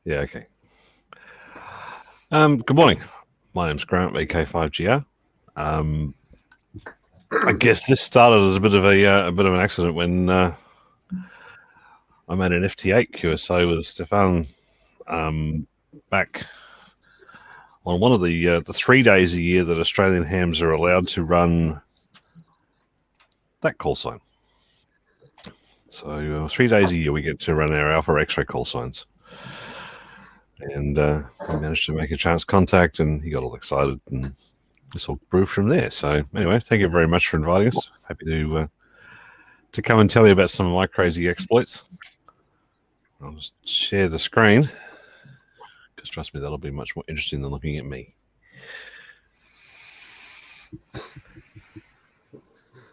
Yeah, okay. Good morning. My name's Grant VK5GR. I guess this started as a bit of an accident when I made an FT8 QSO with Stefan back on one of the 3 days a year that Australian hams are allowed to run that call sign. So 3 days a year we get to run our Alpha X-ray call signs. And we managed to make a chance contact, and he got all excited, and this all grew from there. So anyway, thank you very much for inviting us. Happy to come and tell you about some of my crazy exploits. I'll just share the screen, because trust me, that'll be much more interesting than looking at me.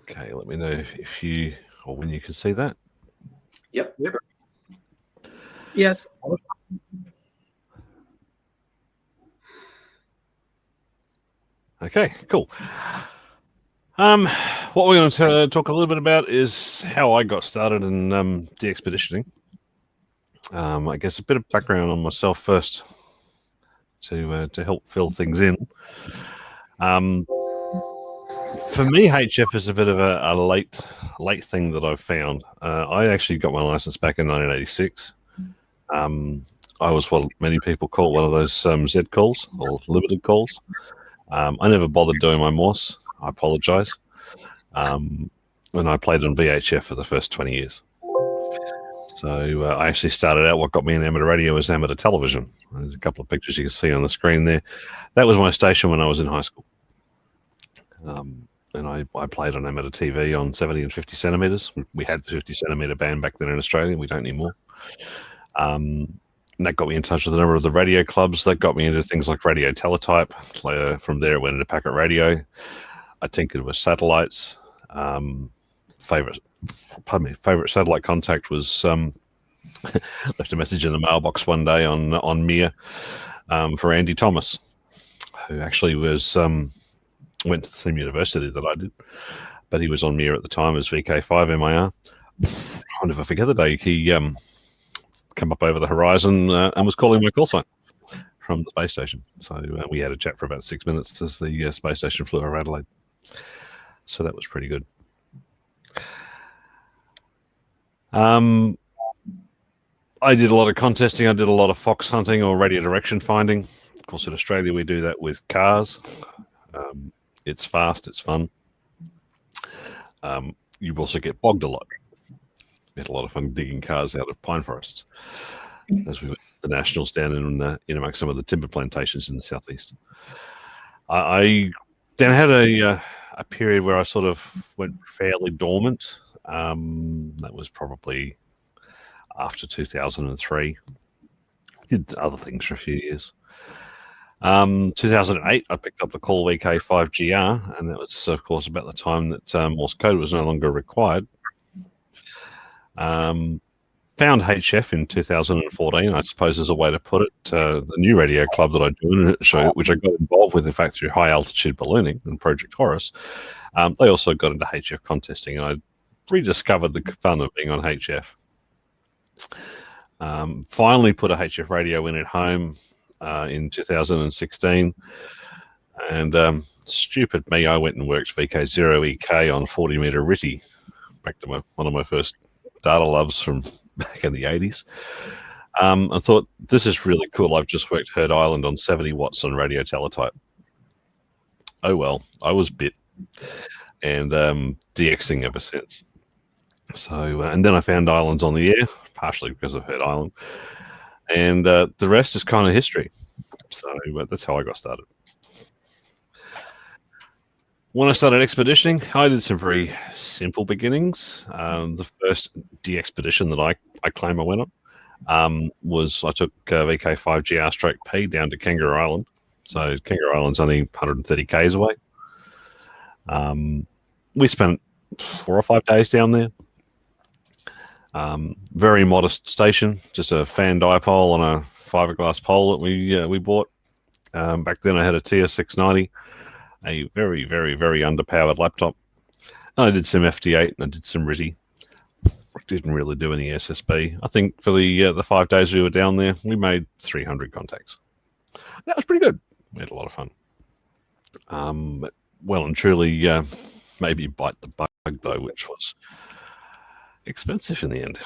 Okay, let me know if you or when you can see that. Yep. Yes. Okay, cool. What we're going to talk a little bit about is how I got started in DXpeditioning. I guess a bit of background on myself first to help fill things in. For me, HF is a bit of a late thing that I've found. I actually got my license back in 1986. I was what many people call one of those Z calls or limited calls. I never bothered doing my Morse. I apologize. And I played on VHF for the first 20 years. So I actually started out, what got me in amateur radio was amateur television. There's a couple of pictures you can see on the screen there. That was my station when I was in high school. And I played on amateur TV on 70 and 50 centimeters. We had the 50 centimeter band back then in Australia. We don't anymore. And that got me in touch with a number of the radio clubs. That got me into things like radio teletype. From there, it went into packet radio. I tinkered with satellites. Favorite satellite contact was left a message in the mailbox one day on Mir for Andy Thomas, who actually was went to the same university that I did, but he was on Mir at the time as VK5 MIR. I'll never forget the day he come up over the horizon and was calling my call sign from the space station. So we had a chat for about 6 minutes as the space station flew over Adelaide. So that was pretty good. I did a lot of contesting. I did a lot of fox hunting or radio direction finding. Of course, in Australia, we do that with cars. It's fast. It's fun. You also get bogged a lot. We had a lot of fun digging cars out of pine forests as we went to the nationals down in amongst some of the timber plantations in the southeast. I then had a period where I sort of went fairly dormant. That was probably after 2003. Did other things for a few years. 2008, I picked up the call VK5GR, and that was, of course, about the time that Morse code was no longer required. Found HF in 2014, I suppose is a way to put it. The new radio club that I joined, which I got involved with, in fact, through high altitude ballooning and Project Horus, they also got into HF contesting, and I rediscovered the fun of being on HF. Finally put a HF radio in at home in 2016, and stupid me, I went and worked VK0EK on 40-meter RITI, back to one of my first data loves from back in the 80s. I thought, this is really cool. I've just worked Heard Island on 70 watts on radio teletype. Oh well, I was bit, and DXing ever since. So, and then I found Islands on the Air, partially because of Heard Island, and the rest is kind of history. So that's how I got started. When I started expeditioning, I did some very simple beginnings. The first DXpedition that I claim I went on was I took VK5GR/P down to Kangaroo Island. So Kangaroo Island's only 130 k's away. We spent 4 or 5 days down there. Very modest station, just a fan dipole on a fiberglass pole that we bought. Back then I had a TS690, a very, very, very underpowered laptop. And I did some FT8 and I did some RITI. didn't really do any SSB. I think for the 5 days we were down there, we made 300 contacts. That was pretty good. We had a lot of fun. But well and truly, maybe bite the bug though, which was expensive in the end.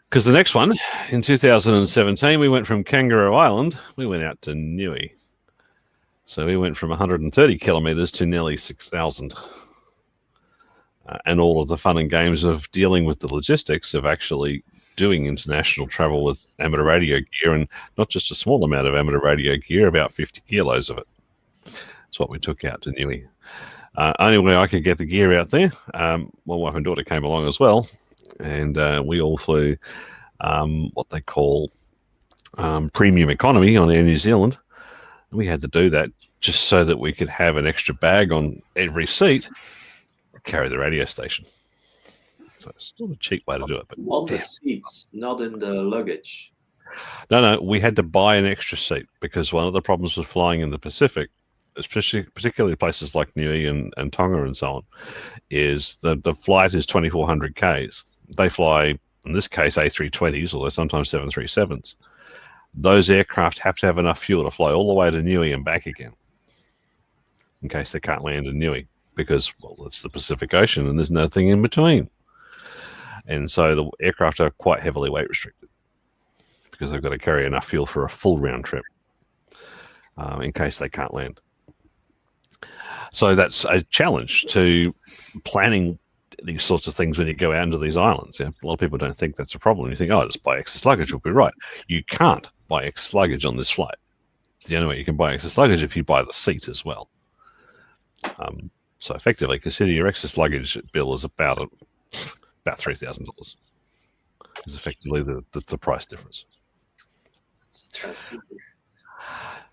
Because the next one, in 2017, we went from Kangaroo Island, we went out to Niue. So we went from 130 kilometers to nearly 6,000. And all of the fun and games of dealing with the logistics of actually doing international travel with amateur radio gear, and not just a small amount of amateur radio gear, about 50 kilos of it. That's what we took out to Niue. Only way I could get the gear out there, my wife and daughter came along as well, and we all flew what they call premium economy on Air New Zealand. And we had to do that just so that we could have an extra bag on every seat to carry the radio station. So it's not a cheap way to do it. But on the seats, not in the luggage. No, we had to buy an extra seat because one of the problems with flying in the Pacific, especially particularly places like Niue and Tonga and so on, is the flight is 2,400 Ks. They fly, in this case, A320s, although sometimes 737s. Those aircraft have to have enough fuel to fly all the way to Niue and back again, in case they can't land in Niue, because, well, it's the Pacific Ocean and there's nothing in between. And so the aircraft are quite heavily weight restricted because they've got to carry enough fuel for a full round trip in case they can't land. So that's a challenge to planning these sorts of things when you go out into these islands. Yeah? A lot of people don't think that's a problem. You think, oh, just buy excess luggage. We'll be right. You can't buy excess luggage on this flight. The only way you can buy excess luggage is if you buy the seat as well. So effectively, consider your excess luggage bill is about $3,000. Is effectively the price difference.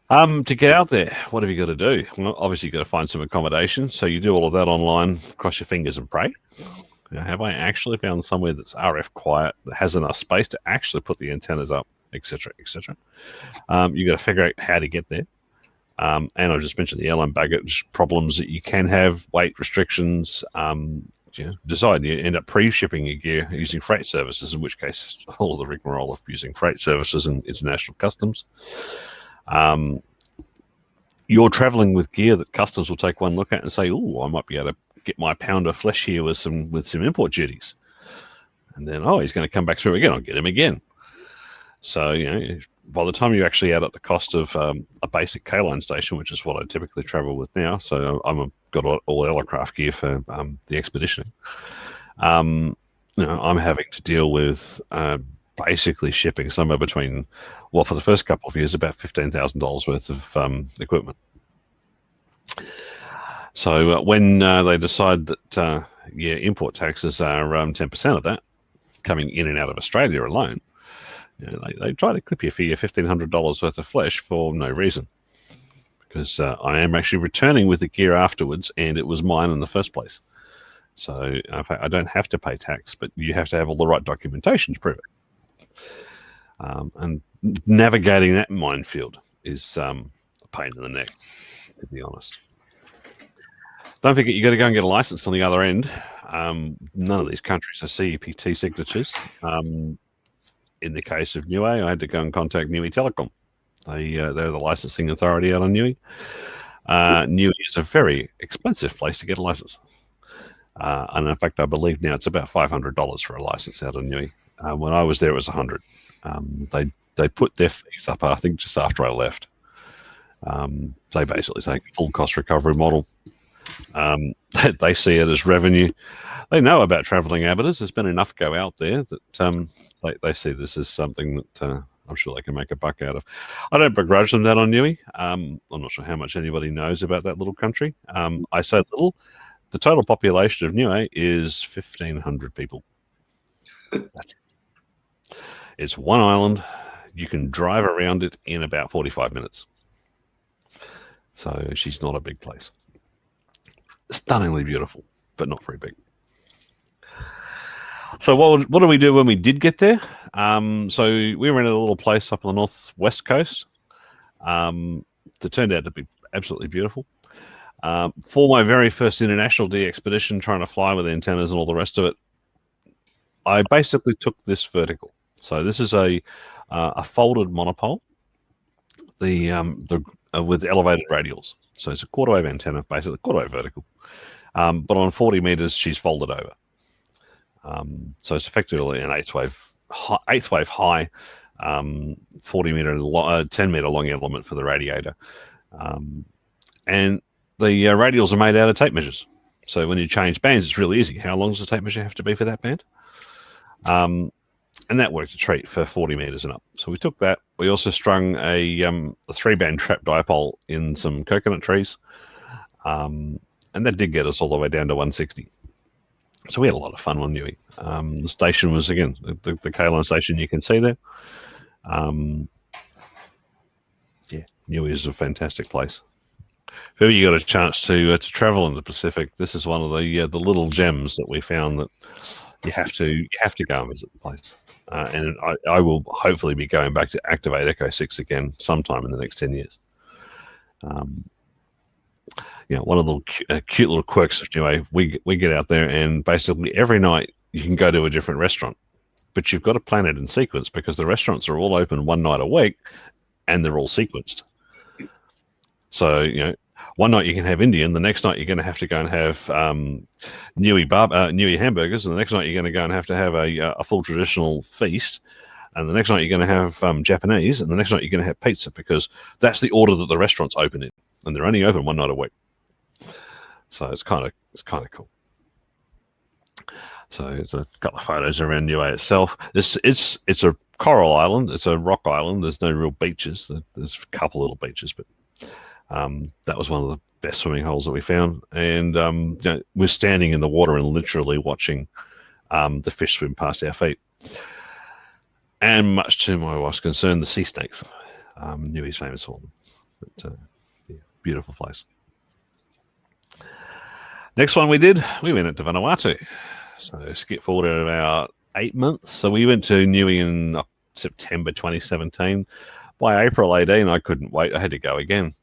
To get out there, what have you got to do? Well, obviously, you've got to find some accommodation. So you do all of that online, cross your fingers and pray. Have I actually found somewhere that's RF quiet, that has enough space to actually put the antennas up, etc., etc.? You've got to figure out how to get there. And I just mentioned the airline baggage problems that you can have, weight restrictions. Decide you end up pre-shipping your gear using freight services, in which case all of the rigmarole of using freight services and international customs. You're traveling with gear that customs will take one look at and say, "Oh, I might be able to get my pound of flesh here with some import duties," and then, "Oh, he's going to come back through again. I'll get him again." So by the time you actually add up the cost of a basic K-line station, which is what I typically travel with now, so got all aircraft gear for the expeditioning. I'm having to deal with basically shipping somewhere between, well, for the first couple of years, about $15,000 worth of equipment. So when they decide that import taxes are 10% of that coming in and out of Australia alone, they try to clip you for your $1,500 worth of flesh for no reason, because I am actually returning with the gear afterwards, and it was mine in the first place. So in fact, I don't have to pay tax, but you have to have all the right documentation to prove it. And navigating that minefield is a pain in the neck, to be honest. Don't forget, you got to go and get a license on the other end. None of these countries are CEPT signatures. In the case of Niue, I had to go and contact Niue Telecom. They're the licensing authority out on Niue. Niue is a very expensive place to get a license. And in fact, I believe now it's about $500 for a license out of Niue. When I was there, it was $100. They put their fees up, I think, just after I left. They basically take a full cost recovery model. They see it as revenue. They know about traveling amateurs. There's been enough go out there that they see this as something that I'm sure they can make a buck out of. I don't begrudge them that on Niue. I'm not sure how much anybody knows about that little country. I say little. The total population of Niue is 1,500 people. That's it. It's one island. You can drive around it in about 45 minutes. So she's not a big place. Stunningly beautiful, but not very big. So what do we do when we did get there? So we rented a little place up on the northwest coast. That turned out to be absolutely beautiful. For my very first international DXpedition, trying to fly with antennas and all the rest of it, I basically took this vertical. So this is a folded monopole, with elevated radials. So it's a quarter wave antenna, basically quarter wave vertical. But on 40 meters, she's folded over. So it's effectively an eighth wave high, 40 meter, 10 meter long element for the radiator. And the radials are made out of tape measures. So when you change bands, it's really easy. How long does the tape measure have to be for that band? And that worked a treat for 40 meters and up. So we took that. We also strung a 3-band trap dipole in some coconut trees. And that did get us all the way down to 160. So we had a lot of fun on Niue. The station was, again, the Kodan station you can see there. Yeah, Niue is a fantastic place. If ever you got a chance to travel in the Pacific, this is one of the little gems that we found that you have to go and visit the place. And I will hopefully be going back to activate Echo 6 again sometime in the next 10 years. One of the cute little quirks of Niue, we get out there and basically every night you can go to a different restaurant, but you've got to plan it in sequence because the restaurants are all open one night a week and they're all sequenced. So, one night you can have Indian, the next night you're going to have to go and have Niue hamburgers, and the next night you're going to have a full traditional feast, and the next night you're going to have Japanese, and the next night you're going to have pizza, because that's the order that the restaurants open in, and they're only open one night a week. So it's kind of cool. So it's a couple of photos around Niue itself. It's a coral island. It's a rock island. There's no real beaches. There's a couple little beaches, but that was one of the best swimming holes that we found. And we're standing in the water and literally watching the fish swim past our feet. And much to my wife's concern, the sea snakes. Niue's famous for them. But, beautiful place. Next one we went into Vanuatu. So skip forward at about 8 months. So we went to Niue in September 2017. By April 18, I couldn't wait. I had to go again.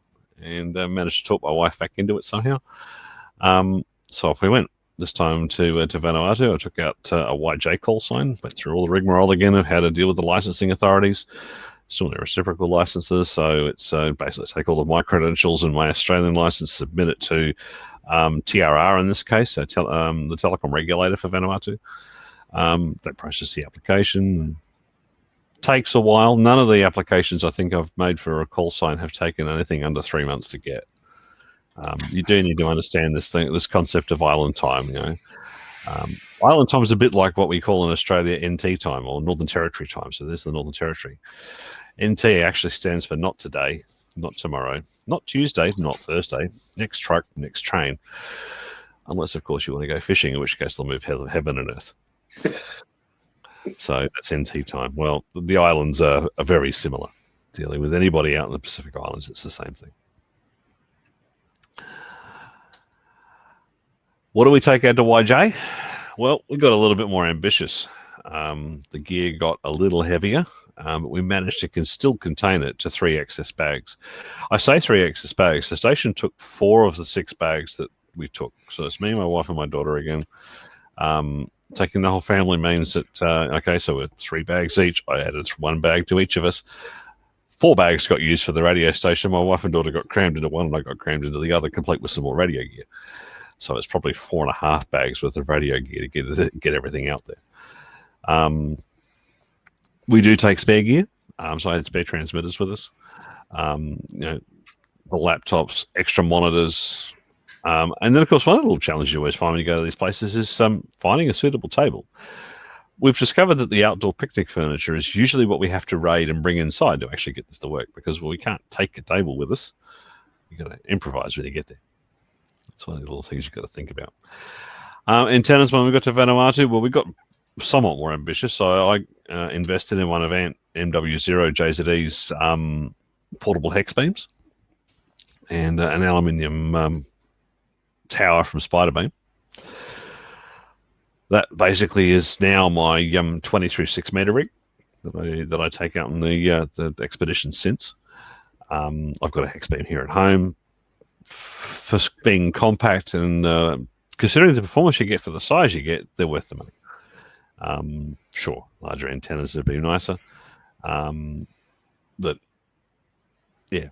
And managed to talk my wife back into it somehow. So off we went. This time to Vanuatu. I took out a YJ call sign, went through all the rigmarole again of how to deal with the licensing authorities. Still no reciprocal licenses, so it's basically take all of my credentials and my Australian license, submit it to TRR in this case, so the telecom regulator for Vanuatu. They process the application. Takes a while. None of the applications I think I've made for a call sign have taken anything under 3 months to get. You do need to understand this concept of island time. Island time is a bit like what we call in Australia NT time, or Northern Territory time. So there's the Northern Territory. NT actually stands for not today, not tomorrow, not Tuesday, not Thursday, next truck, next train. Unless, of course, you want to go fishing, in which case they'll move heaven and earth. So that's NT time. Well, the islands are very similar. Dealing with anybody out in the Pacific Islands, it's the same thing. What do we take out to YJ? Well, we got a little bit more ambitious. The gear got a little heavier, but we managed to still contain it to 3 excess bags. I say 3 excess bags. The station took 4 of the 6 bags that we took. So it's me, my wife, and my daughter again. Taking the whole family means that, okay, so we're 3 bags each. I added 1 bag to each of us. 4 bags got used for the radio station. My wife and daughter got crammed into one, and I got crammed into the other, complete with some more radio gear. So it's probably 4.5 bags worth of radio gear to get everything out there. We do take spare gear. So I had spare transmitters with us. The laptops, extra monitors. And then, of course, one of the little challenges you always find when you go to these places is finding a suitable table. We've discovered that the outdoor picnic furniture is usually what we have to raid and bring inside to actually get this to work, because we can't take a table with us. You've got to improvise when you get there. That's one of the little things you've got to think about. Antennas, when we got to Vanuatu, well, we got somewhat more ambitious. So I invested in one of MW0 JZE's portable hex beams and an aluminium tower from Spiderbeam. That basically is now my 20-6 meter rig that I take out in the expedition since. I've got a hex beam here at home. for being compact and considering the performance you get for the size you get, they're worth the money. Sure, larger antennas would be nicer. But yeah,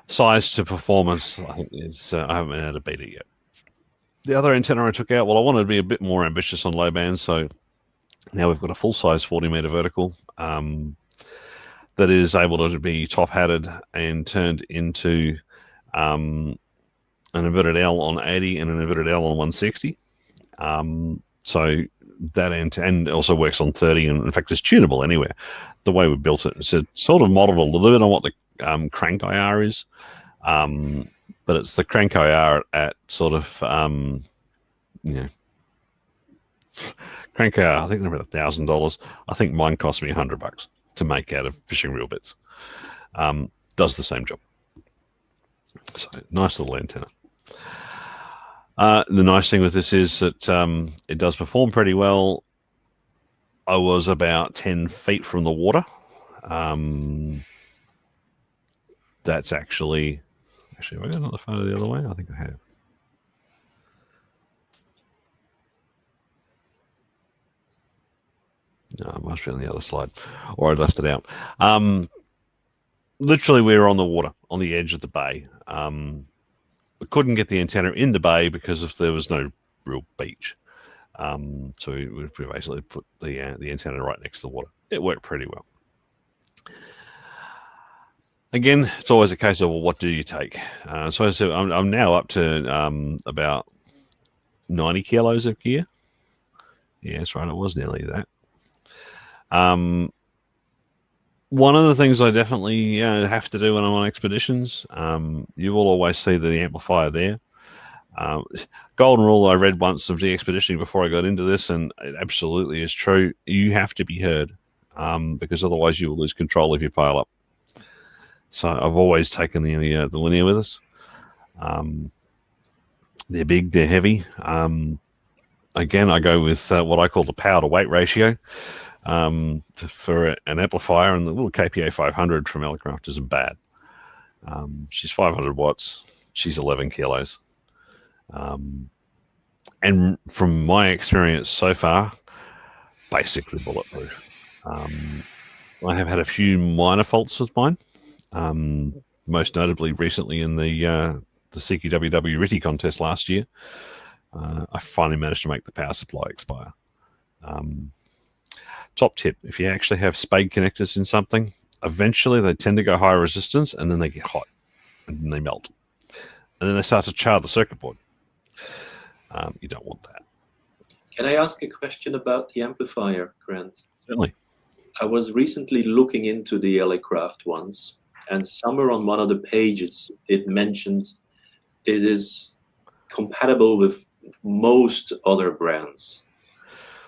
size to performance, I think I haven't been able to beat it yet. The other antenna I took out, well, I wanted to be a bit more ambitious on low band, so now we've got a full-size 40-meter vertical that is able to be top-hatted and turned into an inverted L on 80 and an inverted L on 160. So that and also works on 30, and in fact is tunable anywhere. The way we built it, it's sort of modeled a little bit on what the crank IR is, but it's the crank IR at sort of crank IR. I think they're about $1,000. I think mine cost me $100 to make out of fishing reel bits. Does the same job. So nice little antenna. The nice thing with this is that it does perform pretty well. I was about 10 feet from the water. That's actually, have I got another photo the other way? I think I have. No, it must be on the other slide, or I left it out. Literally, we were on the water, on the edge of the bay. We couldn't get the antenna in the bay because there was no real beach. So we basically put the antenna right next to the water. It worked pretty well. Again, it's always a case of, well, what do you take? So I'm now up to about 90 kilos of gear. Yeah, that's right. It was nearly that. One of the things I definitely have to do when I'm on expeditions, you will always see the amplifier there. Golden rule I read once of DXpeditioning before I got into this, and it absolutely is true. You have to be heard, because otherwise you will lose control if you pile up. So I've always taken the linear with us. They're big, they're heavy. Again, I go with what I call the power to weight ratio. For an amplifier, and the little KPA 500 from Elecraft isn't bad. She's 500 watts. She's 11 kilos. And from my experience so far, basically bulletproof. I have had a few minor faults with mine. Most notably recently in the CQWW RITI contest last year. I finally managed to make the power supply expire. Top tip, if you actually have spade connectors in something, eventually they tend to go high resistance and then they get hot and then they melt. And then they start to char the circuit board. You don't want that. Can I ask a question about the amplifier, Grant? Certainly. I was recently looking into the Elecraft ones, and somewhere on one of the pages it mentions it is compatible with most other brands.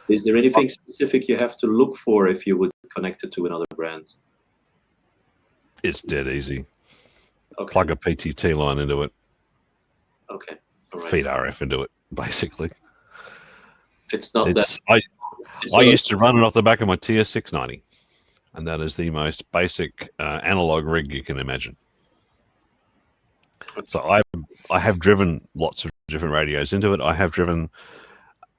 Is there anything specific you have to look for if you would connect it to another brand? It's dead easy. Okay. Plug a PTT line into it. Okay. All right. Feed RF into it, basically. It's not that. I used to run it off the back of my TS690, and that is the most basic analog rig you can imagine. So I have driven lots of different radios into it. I have driven,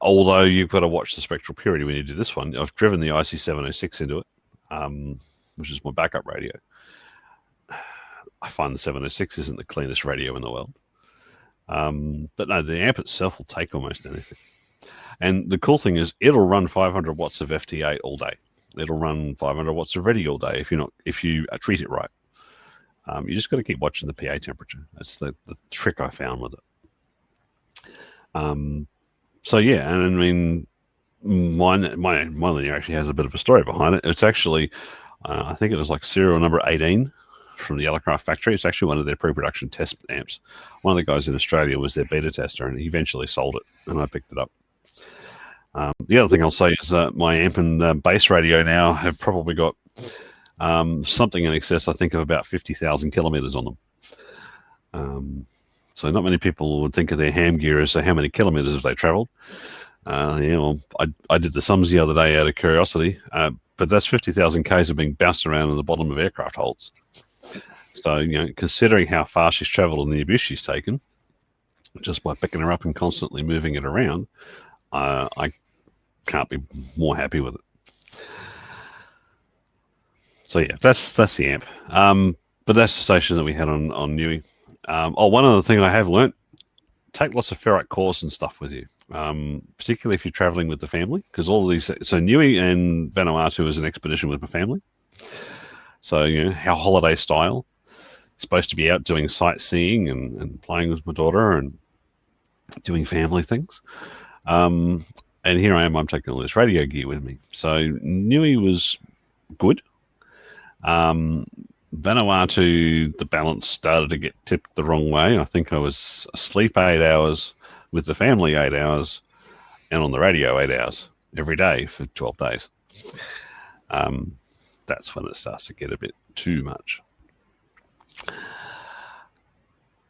although you've got to watch the spectral purity when you do this one, I've driven the IC706 into it, which is my backup radio. I find the 706 isn't the cleanest radio in the world. But no, the amp itself will take almost anything. And the cool thing is it'll run 500 watts of FT8 all day. It'll run 500 watts of ready all day if you treat it right. You just got to keep watching the PA temperature. That's the trick I found with it. So yeah, and I mean, my linear actually has a bit of a story behind it. It's actually, I think it was like serial number 18 from the Elecraft factory. It's actually one of their pre-production test amps. One of the guys in Australia was their beta tester, and he eventually sold it, and I picked it up. The other thing I'll say is my amp and bass radio now have probably got something in excess, I think, of about 50,000 kilometers on them. So not many people would think of their ham gear as how many kilometers have they traveled. Well, I did the sums the other day out of curiosity, but that's 50,000 Ks of being bounced around in the bottom of aircraft holds. So, considering how far she's traveled and the abuse she's taken, just by picking her up and constantly moving it around, I can't be more happy with it. So yeah, that's the amp. But that's the station that we had on Nui. One other thing I have learnt: take lots of ferrite cores and stuff with you, particularly if you're traveling with the family, because all of these. So Nui and Vanuatu is an expedition with my family. So our holiday style, supposed to be out doing sightseeing and playing with my daughter and doing family things. And here I am, I'm taking all this radio gear with me. So Nui was good. Vanuatu, the balance started to get tipped the wrong way. I think I was asleep 8 hours, with the family 8 hours, and on the radio 8 hours every day for 12 days. That's when it starts to get a bit too much.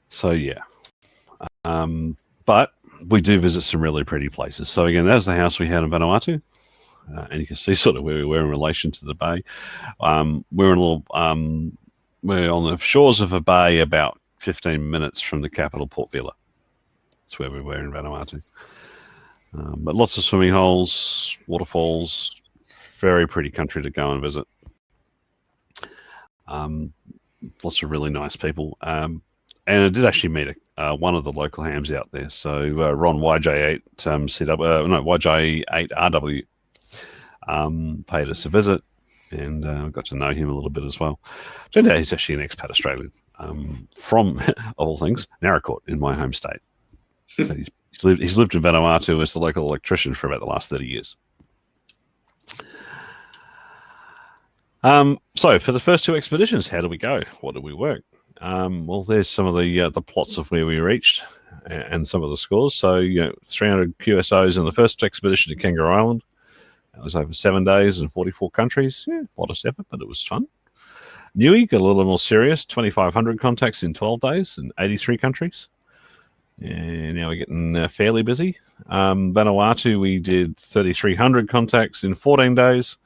So yeah. But we do visit some really pretty places. So again, that's the house we had in Vanuatu. And you can see sort of where we were in relation to the bay. We're on the shores of a bay about 15 minutes from the capital, Port Vila. That's where we were in Vanuatu. But lots of swimming holes, waterfalls, very pretty country to go and visit. Lots of really nice people. And I did actually meet one of the local hams out there. So Ron YJ8 YJ8RW paid us a visit, and got to know him a little bit as well. Turned out he's actually an expat Australian from, of all things, Naracoorte in my home state. He's lived in Vanuatu as the local electrician for about the last 30 years. So for the first 2 expeditions, how do we go? What did we work? Well, there's some of the plots of where we reached and some of the scores. So 300 QSOs in the first expedition to Kangaroo Island. That was over 7 days and 44 countries. Yeah, modest effort, but it was fun. Nui got a little more serious, 2,500 contacts in 12 days and 83 countries. And now we're getting fairly busy. Vanuatu, we did 3,300 contacts in 14 days,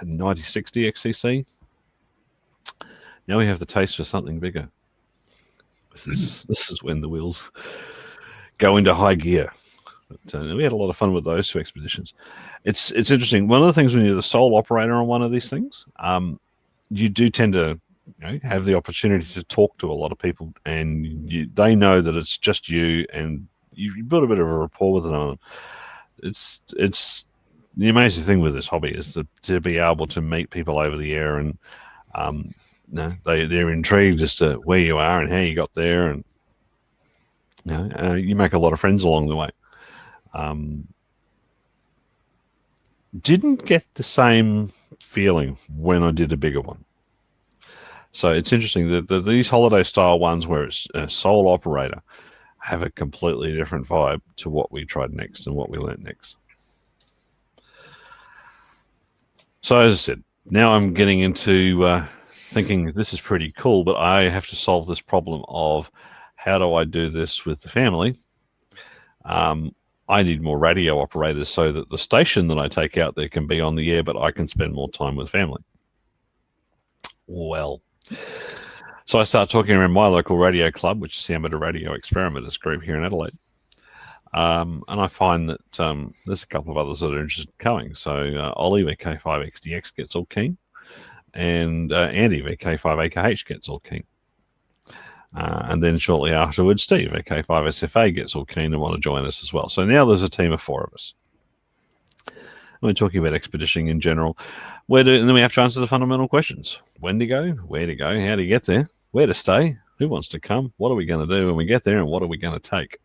96 DXCC. Now we have the taste for something bigger. This is when the wheels go into high gear. But, we had a lot of fun with those 2 expeditions. It's interesting. One of the things when you're the sole operator on one of these things, you do tend to have the opportunity to talk to a lot of people, and they know that it's just you, and you build a bit of a rapport with them. It's the amazing thing with this hobby is to be able to meet people over the air, and they're intrigued as to where you are and how you got there, and you make a lot of friends along the way. Didn't get the same feeling when I did a bigger one. So it's interesting that these holiday style ones where it's a sole operator have a completely different vibe to what we tried next and what we learnt next. So as I said, now I'm getting into thinking this is pretty cool, but I have to solve this problem of how do I do this with the family? I need more radio operators so that the station that I take out there can be on the air, but I can spend more time with family. Well, so I start talking around my local radio club, which is the Amateur Radio Experimenters group here in Adelaide. And I find that there's a couple of others that are interested in coming. So Ollie VK5XDX gets all keen, and Andy VK5AKH gets all keen. And then shortly afterwards, Steve VK5SFA gets all keen and want to join us as well. So now there's a team of 4 of us. We're talking about expeditioning in general. And then we have to answer the fundamental questions. When to go, where to go, how to get there, where to stay, who wants to come, what are we going to do when we get there, and what are we going to take?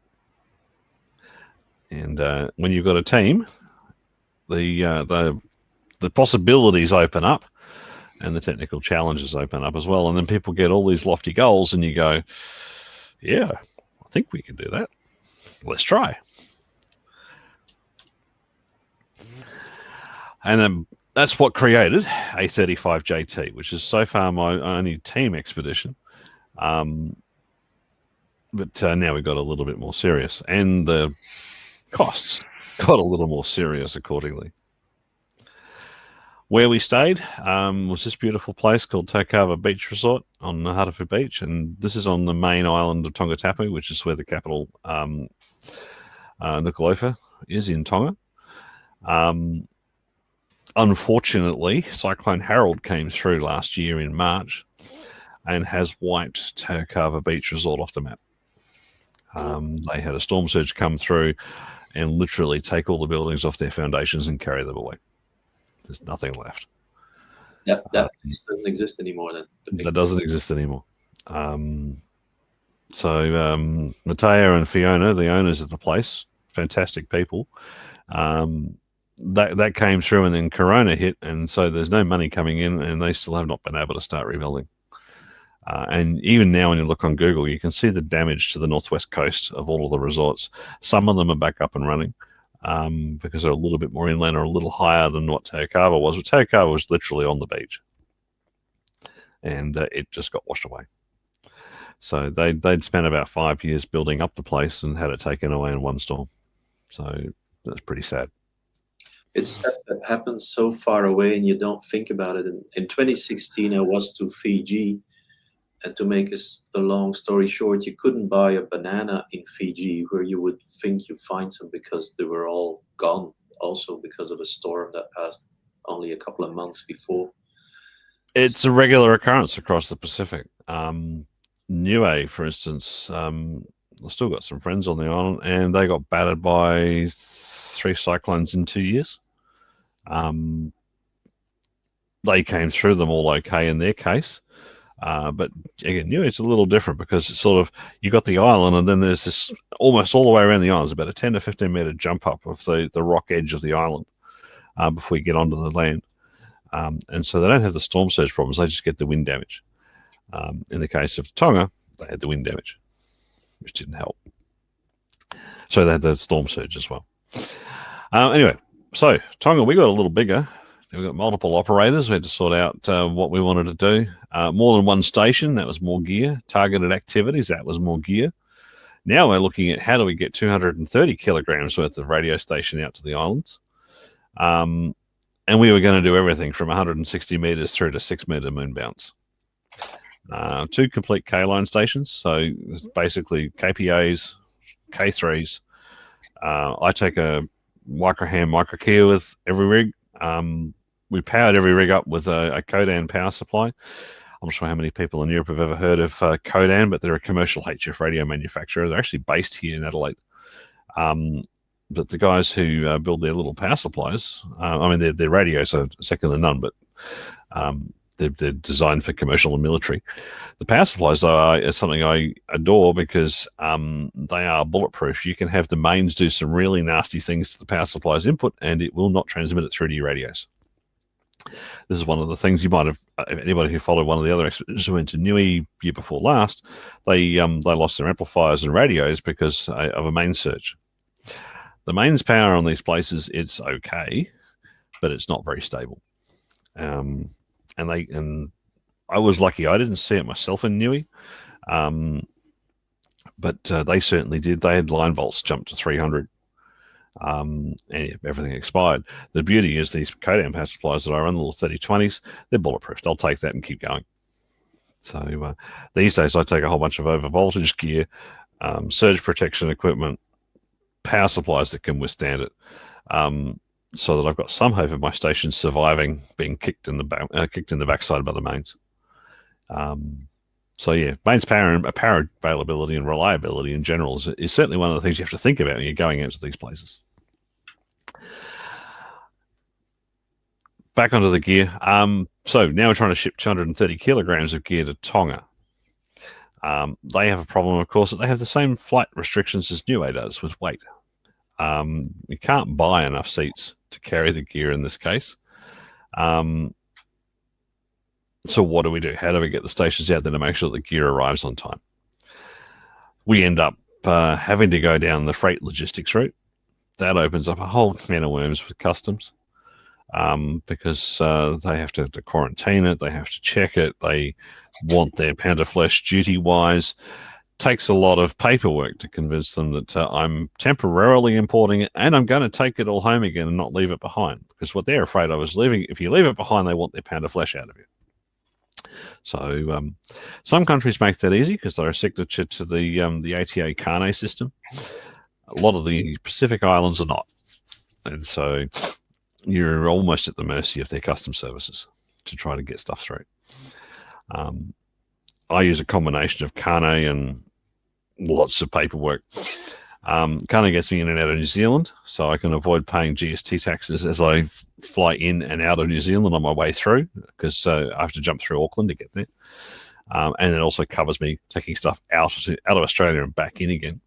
And when you've got a team, the possibilities open up, and the technical challenges open up as well. And then people get all these lofty goals, and you go, yeah, I think we can do that. Let's try. And then that's what created A35JT, which is so far my only team expedition. But now we've got a little bit more serious, and the costs got a little more serious accordingly. Where we stayed was this beautiful place called Tokava Beach Resort on Hartafu Beach, and this is on the main island of Tongatapu, which is where the capital Nuku'alofa is in Tonga. Unfortunately, Cyclone Harold came through last year in March and has wiped Tokava Beach Resort off the map. They had a storm surge come through and literally take all the buildings off their foundations and carry them away. There's nothing left. That doesn't exist anymore then. That doesn't exist anymore. So Mateo and Fiona, the owners of the place, fantastic people, that came through, and then Corona hit, and so there's no money coming in, and they still have not been able to start rebuilding. And even now, when you look on Google, you can see the damage to the northwest coast of all of the resorts. Some of them are back up and running because they're a little bit more inland or a little higher than what Teokava was. But Teokava was literally on the beach, and it just got washed away. So they'd spent about 5 years building up the place and had it taken away in one storm. So that's pretty sad. It's sad that happens so far away and you don't think about it. In 2016, I was to Fiji. And to make a long story short, you couldn't buy a banana in Fiji where you would think you find some because they were all gone, also because of a storm that passed only a couple of months before. It's a regular occurrence across the Pacific. Niue, for instance, I've still got some friends on the island, and they got battered by 3 cyclones in 2 years. They came through them all okay in their case. But again, it's a little different because it's sort of, you got the island and then there's this almost all the way around the island. It's about a 10 to 15 meter jump up of the rock edge of the island before you get onto the land. And so they don't have the storm surge problems. They just get the wind damage. In the case of Tonga, they had the wind damage, which didn't help. So they had the storm surge as well. Anyway, so Tonga, we got a little bigger. We've got multiple operators. We had to sort out what we wanted to do. More than one station, that was more gear. Targeted activities, that was more gear. Now we're looking at how do we get 230 kilograms worth of radio station out to the islands. And we were going to do everything from 160 meters through to 6 meter moon bounce. 2 complete K-line stations. So basically KPAs, K3s. I take a microham, micro-Kia with every rig. We powered every rig up with a Kodan power supply. I'm not sure how many people in Europe have ever heard of Kodan, but they're a commercial HF radio manufacturer. They're actually based here in Adelaide. But the guys who build their little power supplies, their radios are second to none, but they're designed for commercial and military. The power supplies, though, are something I adore because they are bulletproof. You can have the mains do some really nasty things to the power supply's input, and it will not transmit it through to your radios. This is one of the things you might have, anybody who followed one of the other expeditions who went to Niue year before last, they lost their amplifiers and radios because of a main surge. The mains power on these places, it's okay, but it's not very stable. And I was lucky. I didn't see it myself in Niue, but they certainly did. They had line volts jump to 300, and everything expired. The beauty is these Kodan power supplies that I run, the little 3020s, they're bulletproof. They'll take that and keep going. So these days I take a whole bunch of over voltage gear, surge protection equipment, power supplies that can withstand it, so that I've got some hope of my station surviving being kicked in the backside by the mains. So yeah, mains power and power availability and reliability in general is certainly one of the things you have to think about when you're going into these places. Back onto the gear. So now we're trying to ship 230 kilograms of gear to Tonga. They have a problem, of course, that they have the same flight restrictions as Niue does with weight. You can't buy enough seats to carry the gear in this case. So what do we do? How do we get the stations out there to make sure the gear arrives on time? We end up having to go down the freight logistics route. That opens up a whole can of worms with customs, because they have to quarantine it, they have to check it, they want their pound of flesh duty-wise. takes a lot of paperwork to convince them that I'm temporarily importing it and I'm going to take it all home again and not leave it behind. Because what they're afraid of is if you leave it behind, they want their pound of flesh out of you. So some countries make that easy because they're a signature to the ATA Carnet system. A lot of the Pacific Islands are not. And so you're almost at the mercy of their custom services to try to get stuff through. I use a combination of Carnet and lots of paperwork. Carnet gets me in and out of New Zealand, so I can avoid paying GST taxes as I fly in and out of New Zealand on my way through, because I have to jump through Auckland to get there. And it also covers me taking stuff out of Australia and back in again.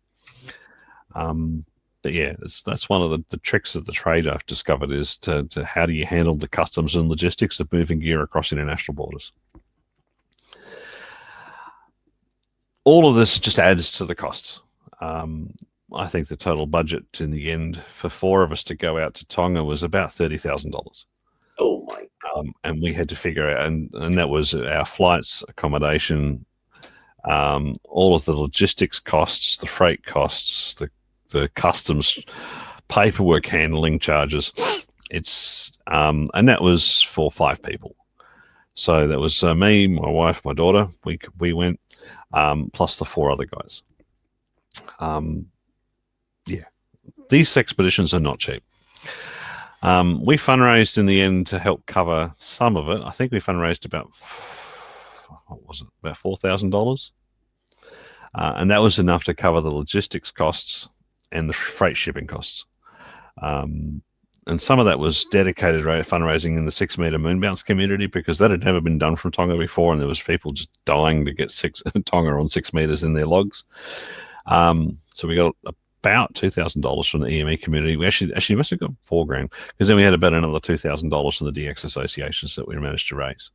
But yeah, that's one of the tricks of the trade I've discovered is to how do you handle the customs and logistics of moving gear across international borders. All of this just adds to the costs. I think the total budget in the end for 4 of us to go out to Tonga was about $30,000. Oh my God. And we had to figure out, and that was our flights, accommodation, all of the logistics costs, the freight costs, the customs paperwork handling charges. It's and that was for 5 people. So that was me, my wife, my daughter. We went, plus the 4 other guys. Yeah, these expeditions are not cheap. We fundraised in the end to help cover some of it. I think we fundraised about $4,000, and that was enough to cover the logistics costs and the freight shipping costs. And some of that was dedicated fundraising in the 6-meter moon bounce community, because that had never been done from Tonga before, and there was people just dying to get Tonga on 6 meters in their logs. So we got about $2,000 from the EME community. We actually must have got $4,000, because then we had about another $2,000 from the DX associations that we managed to raise,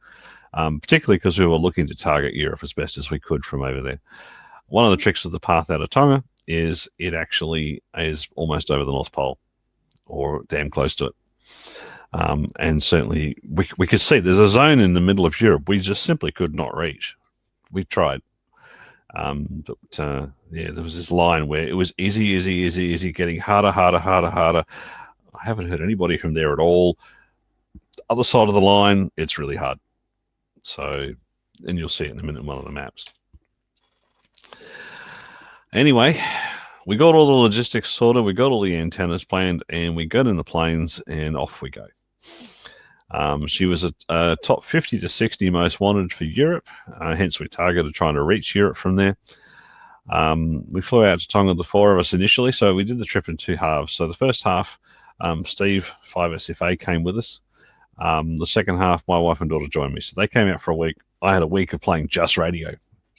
particularly because we were looking to target Europe as best as we could from over there. One of the tricks of the path out of Tonga is it actually is almost over the North Pole, or damn close to it. And certainly we could see there's a zone in the middle of Europe we just simply could not reach. We tried. But there was this line where it was easy, getting harder. I haven't heard anybody from there at all. Other side of the line, it's really hard. So, and you'll see it in a minute in one of the maps. Anyway, we got all the logistics sorted, we got all the antennas planned, and we got in the planes, and off we go. She was a top 50 to 60 most wanted for Europe, hence we targeted trying to reach Europe from there. We flew out to Tonga, the 4 of us initially, so we did the trip in 2 halves. So the first half, Steve, 5SFA, came with us. The second half, my wife and daughter joined me. So they came out for a week. I had a week of playing just radio,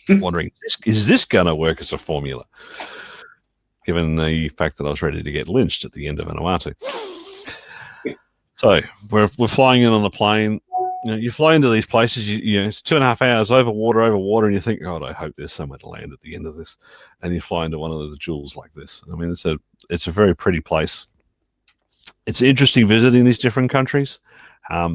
wondering, is this going to work as a formula? Given the fact that I was ready to get lynched at the end of Vanuatu. So we're flying in on the plane. You fly into these places, it's 2.5 hours over water, and you think, God, I hope there's somewhere to land at the end of this. And you fly into one of the jewels like this. I mean, it's a very pretty place. It's interesting visiting these different countries,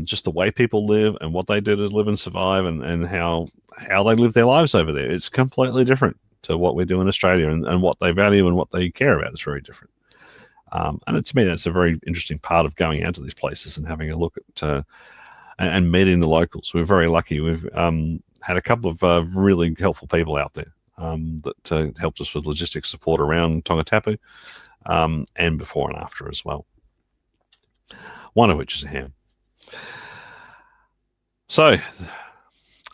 just the way people live and what they do to live and survive, and how they live their lives over there. It's completely different to what we do in Australia, and what they value and what they care about is very different. And to me, that's a very interesting part of going out to these places and having a look at and meeting the locals. We're very lucky. We've had a couple of really helpful people out there that helped us with logistics support around Tongatapu, and before and after as well. One of which is a ham. So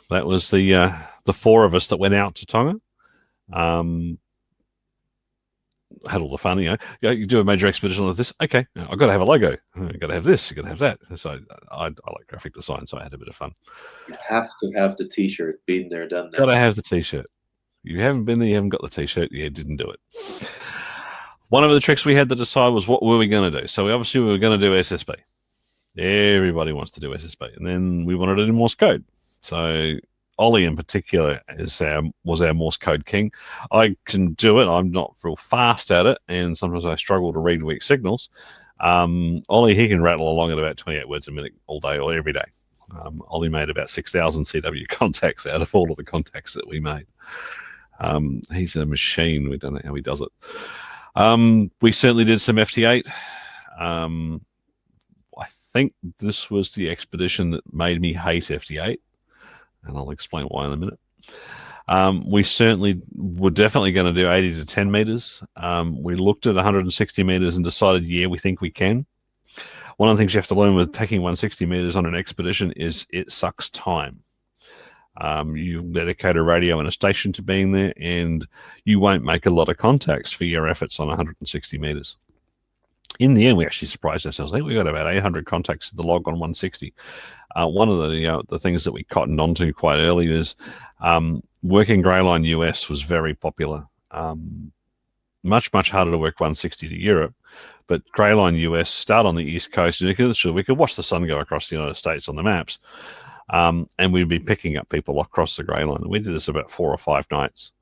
that was the 4 of us that went out to Tonga. Had all the fun, you do a major expedition like this. Okay, I've got to have a logo. I've got to have this. I've got to have that. So I like graphic design, so I had a bit of fun. You have to have the T-shirt. Been there, done that. Got to have the T-shirt. You haven't been there, you haven't got the T-shirt. Yeah, didn't do it. One of the tricks we had to decide was what were we going to do. So we were going to do SSB. Everybody wants to do SSB, and then we wanted to do Morse code. So Ollie in particular was our Morse code king. I can do it. I'm not real fast at it, and sometimes I struggle to read weak signals. Ollie, he can rattle along at about 28 words a minute all day or every day. Ollie made about 6,000 CW contacts out of all of the contacts that we made. He's a machine. We don't know how he does it. We certainly did some FT8. I think this was the expedition that made me hate FT8, and I'll explain why in a minute. We certainly were definitely going to do 80 to 10 meters. We looked at 160 meters and decided, yeah, we think we can. One of the things you have to learn with taking 160 meters on an expedition is it sucks time. You dedicate a radio and a station to being there, and you won't make a lot of contacts for your efforts on 160 meters. In the end, we actually surprised ourselves. I think we got about 800 contacts to the log on 160. One of the things that we cottoned onto quite early is working Greyline US was very popular. Much harder to work 160 to Europe, but Greyline US start on the East Coast, and we could watch the sun go across the United States on the maps, and we'd be picking up people across the Greyline. And we did this about 4 or 5 nights,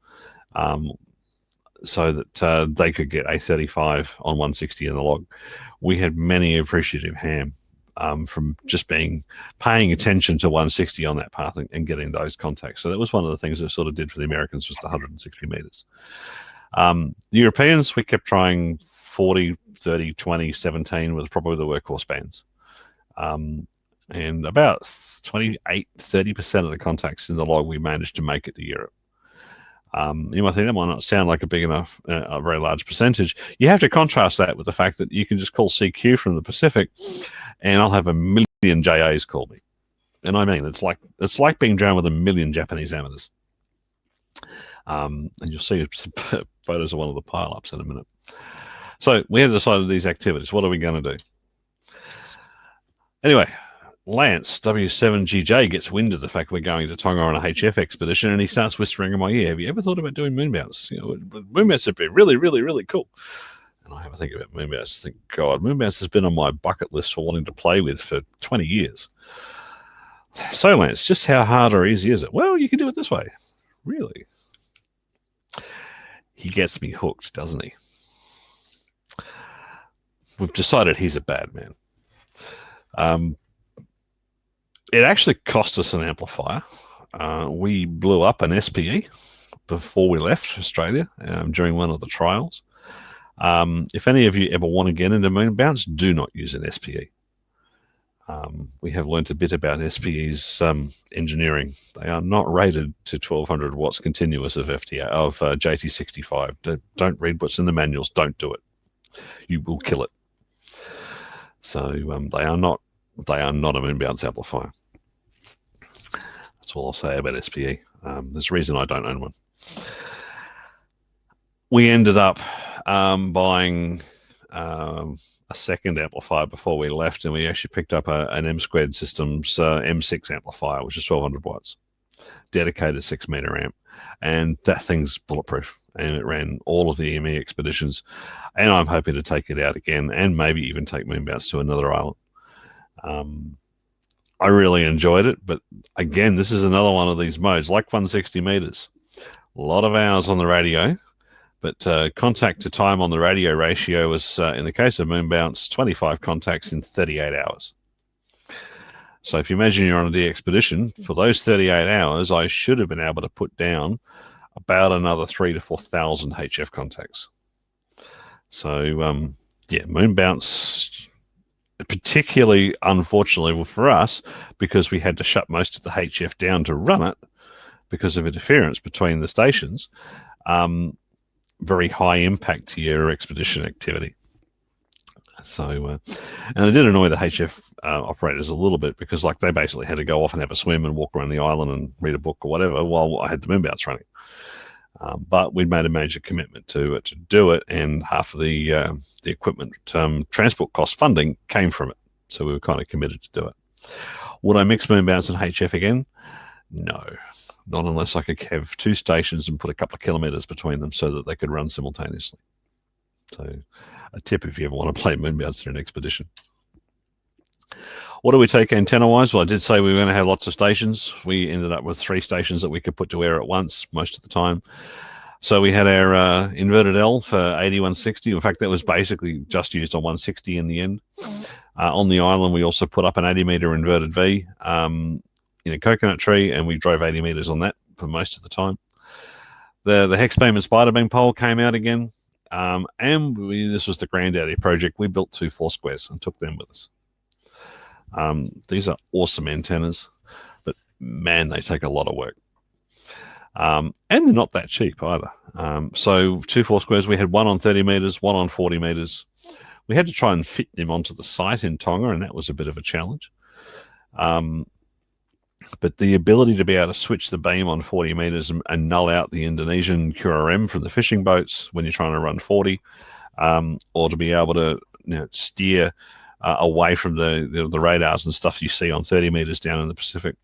so that they could get A35 on 160 in the log. We had many appreciative ham from just paying attention to 160 on that path and getting those contacts. So that was one of the things that sort of did for the Americans, was the 160 meters. The Europeans, we kept trying 40, 30, 20, 17 was probably the workhorse bands. And about 28, 30% of the contacts in the log, we managed to make it to Europe. You might think that might not sound like a big enough, a very large percentage. You have to contrast that with the fact that you can just call CQ from the Pacific, and I'll have 1 million JAs call me. And I mean, it's like being drowned with 1 million Japanese amateurs. And you'll see photos of one of the pile-ups in a minute. So we had decided these activities. What are we going to do? Anyway, Lance, W7GJ, gets wind of the fact we're going to Tonga on a HF expedition, and he starts whispering in my ear, have you ever thought about doing moonbounce? Moonbounce would be really, really, really cool. And I have a think about moonbounce. Think, God, moonbounce has been on my bucket list for wanting to play with for 20 years. So, Lance, just how hard or easy is it? Well, you can do it this way. Really? He gets me hooked, doesn't he? We've decided he's a bad man. It actually cost us an amplifier. We blew up an SPE before we left Australia during one of the trials. If any of you ever want to get into moonbounce, do not use an SPE. We have learnt a bit about SPE's engineering. They are not rated to 1200 watts continuous of JT65. Don't read what's in the manuals. Don't do it. You will kill it. So they are not a moonbounce amplifier. That's all I'll say about SPE. There's a reason I don't own one. We ended up buying a second amplifier before we left, and we actually picked up an M Squared Systems M6 amplifier, which is 1200 watts, dedicated 6 meter amp, and that thing's bulletproof, and it ran all of the EME expeditions, and I'm hoping to take it out again, and maybe even take moonbounce to another island. I really enjoyed it, but again, this is another one of these modes, like 160 meters. A lot of hours on the radio, but contact to time on the radio ratio was, in the case of moonbounce, 25 contacts in 38 hours. So if you imagine you're on a DXpedition, for those 38 hours, I should have been able to put down about another 3,000 to 4,000 HF contacts. So, yeah, moonbounce, particularly unfortunately for us, because we had to shut most of the HF down to run it because of interference between the stations, very high impact to your expedition activity. So, and it did annoy the HF operators a little bit, because like they basically had to go off and have a swim and walk around the island and read a book or whatever while I had the moonbounce running. But we'd made a major commitment to do it, and half of the equipment transport cost funding came from it. So we were kind of committed to do it. Would I mix moonbounce and HF again? No, not unless I could have 2 stations and put a couple of kilometers between them so that they could run simultaneously. So a tip if you ever want to play moonbounce in an expedition. What do we take antenna-wise? Well, I did say we were going to have lots of stations. We ended up with 3 stations that we could put to air at once most of the time. So we had our inverted L for 8160. In fact, that was basically just used on 160 in the end. On the island, we also put up an 80-meter inverted V in a coconut tree, and we drove 80 meters on that for most of the time. The hex beam and spider beam pole came out again. This was the granddaddy project. We built 2 4-squares and took them with us. These are awesome antennas, but man, they take a lot of work. And they're not that cheap either. So 2 4-squares, we had one on 30 meters, one on 40 meters. We had to try and fit them onto the site in Tonga, and that was a bit of a challenge. But the ability to be able to switch the beam on 40 meters and null out the Indonesian QRM from the fishing boats when you're trying to run 40, or to be able to steer away from the radars and stuff you see on 30 meters down in the Pacific,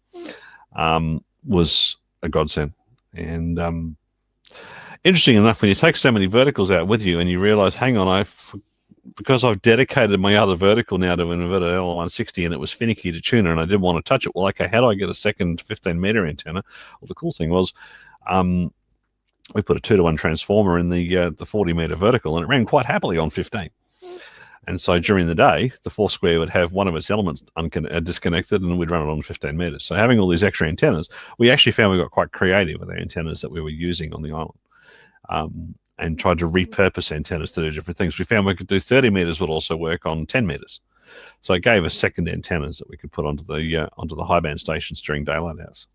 was a godsend. And interesting enough, when you take so many verticals out with you and you realize, hang on, because I've dedicated my other vertical now to an inverted L160 and it was finicky to tune and I didn't want to touch it. Well, okay, how do I get a second 15-meter antenna? Well, the cool thing was we put a 2-to-1 transformer in the 40-meter vertical, and it ran quite happily on 15. And so during the day, the 4-square would have one of its elements disconnected, and we'd run it on 15 meters. So having all these extra antennas, we actually found we got quite creative with the antennas that we were using on the island, and tried to repurpose antennas to do different things. We found we could do 30 meters would also work on 10 meters. So it gave us second antennas that we could put onto the high band stations during daylight hours.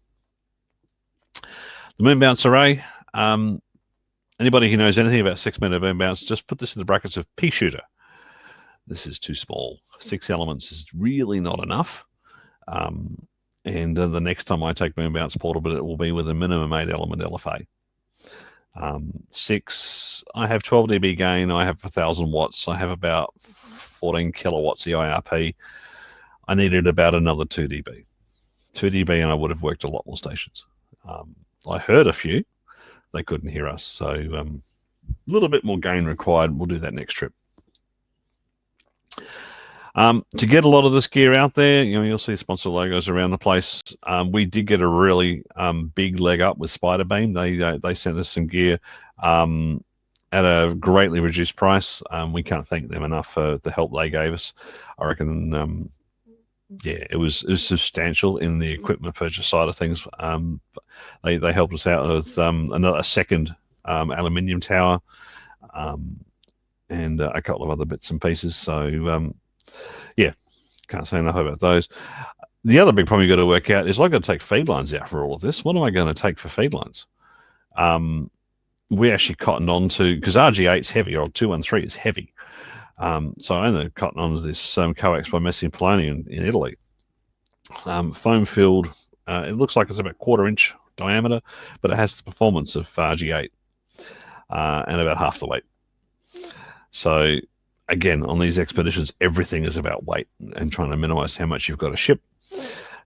The moon bounce array. Anybody who knows anything about 6-meter moon bounce, just put this in the brackets of pea shooter. This is too small. 6 elements is really not enough. And the next time I take moon bounce portable, it will be with a minimum 8 element LFA. 6, I have 12 dB gain. I have 1,000 watts. I have about 14 kilowatts EIRP. I needed about another 2 dB. 2 dB, and I would have worked a lot more stations. I heard a few. They couldn't hear us. So a little bit more gain required. We'll do that next trip. To get a lot of this gear out there, you'll see sponsor logos around the place. We did get a really big leg up with Spider Beam. They sent us some gear at a greatly reduced price. We can't thank them enough for the help they gave us. I reckon, it was substantial in the equipment purchase side of things. They helped us out with a second aluminium tower and a couple of other bits and pieces. So, can't say enough about those. The other big problem you've got to work out is I've got to take feed lines out for all of this. What am I going to take for feed lines? We actually cottoned on to, because RG8 is heavy, or 213 is heavy. So I ended up cotton on to this coax by Messi and Poloni in Italy. Foam filled, it looks like it's about 1/4 inch diameter, but it has the performance of RG8 and about half the weight. So again, on these expeditions, everything is about weight and trying to minimize how much you've got to ship.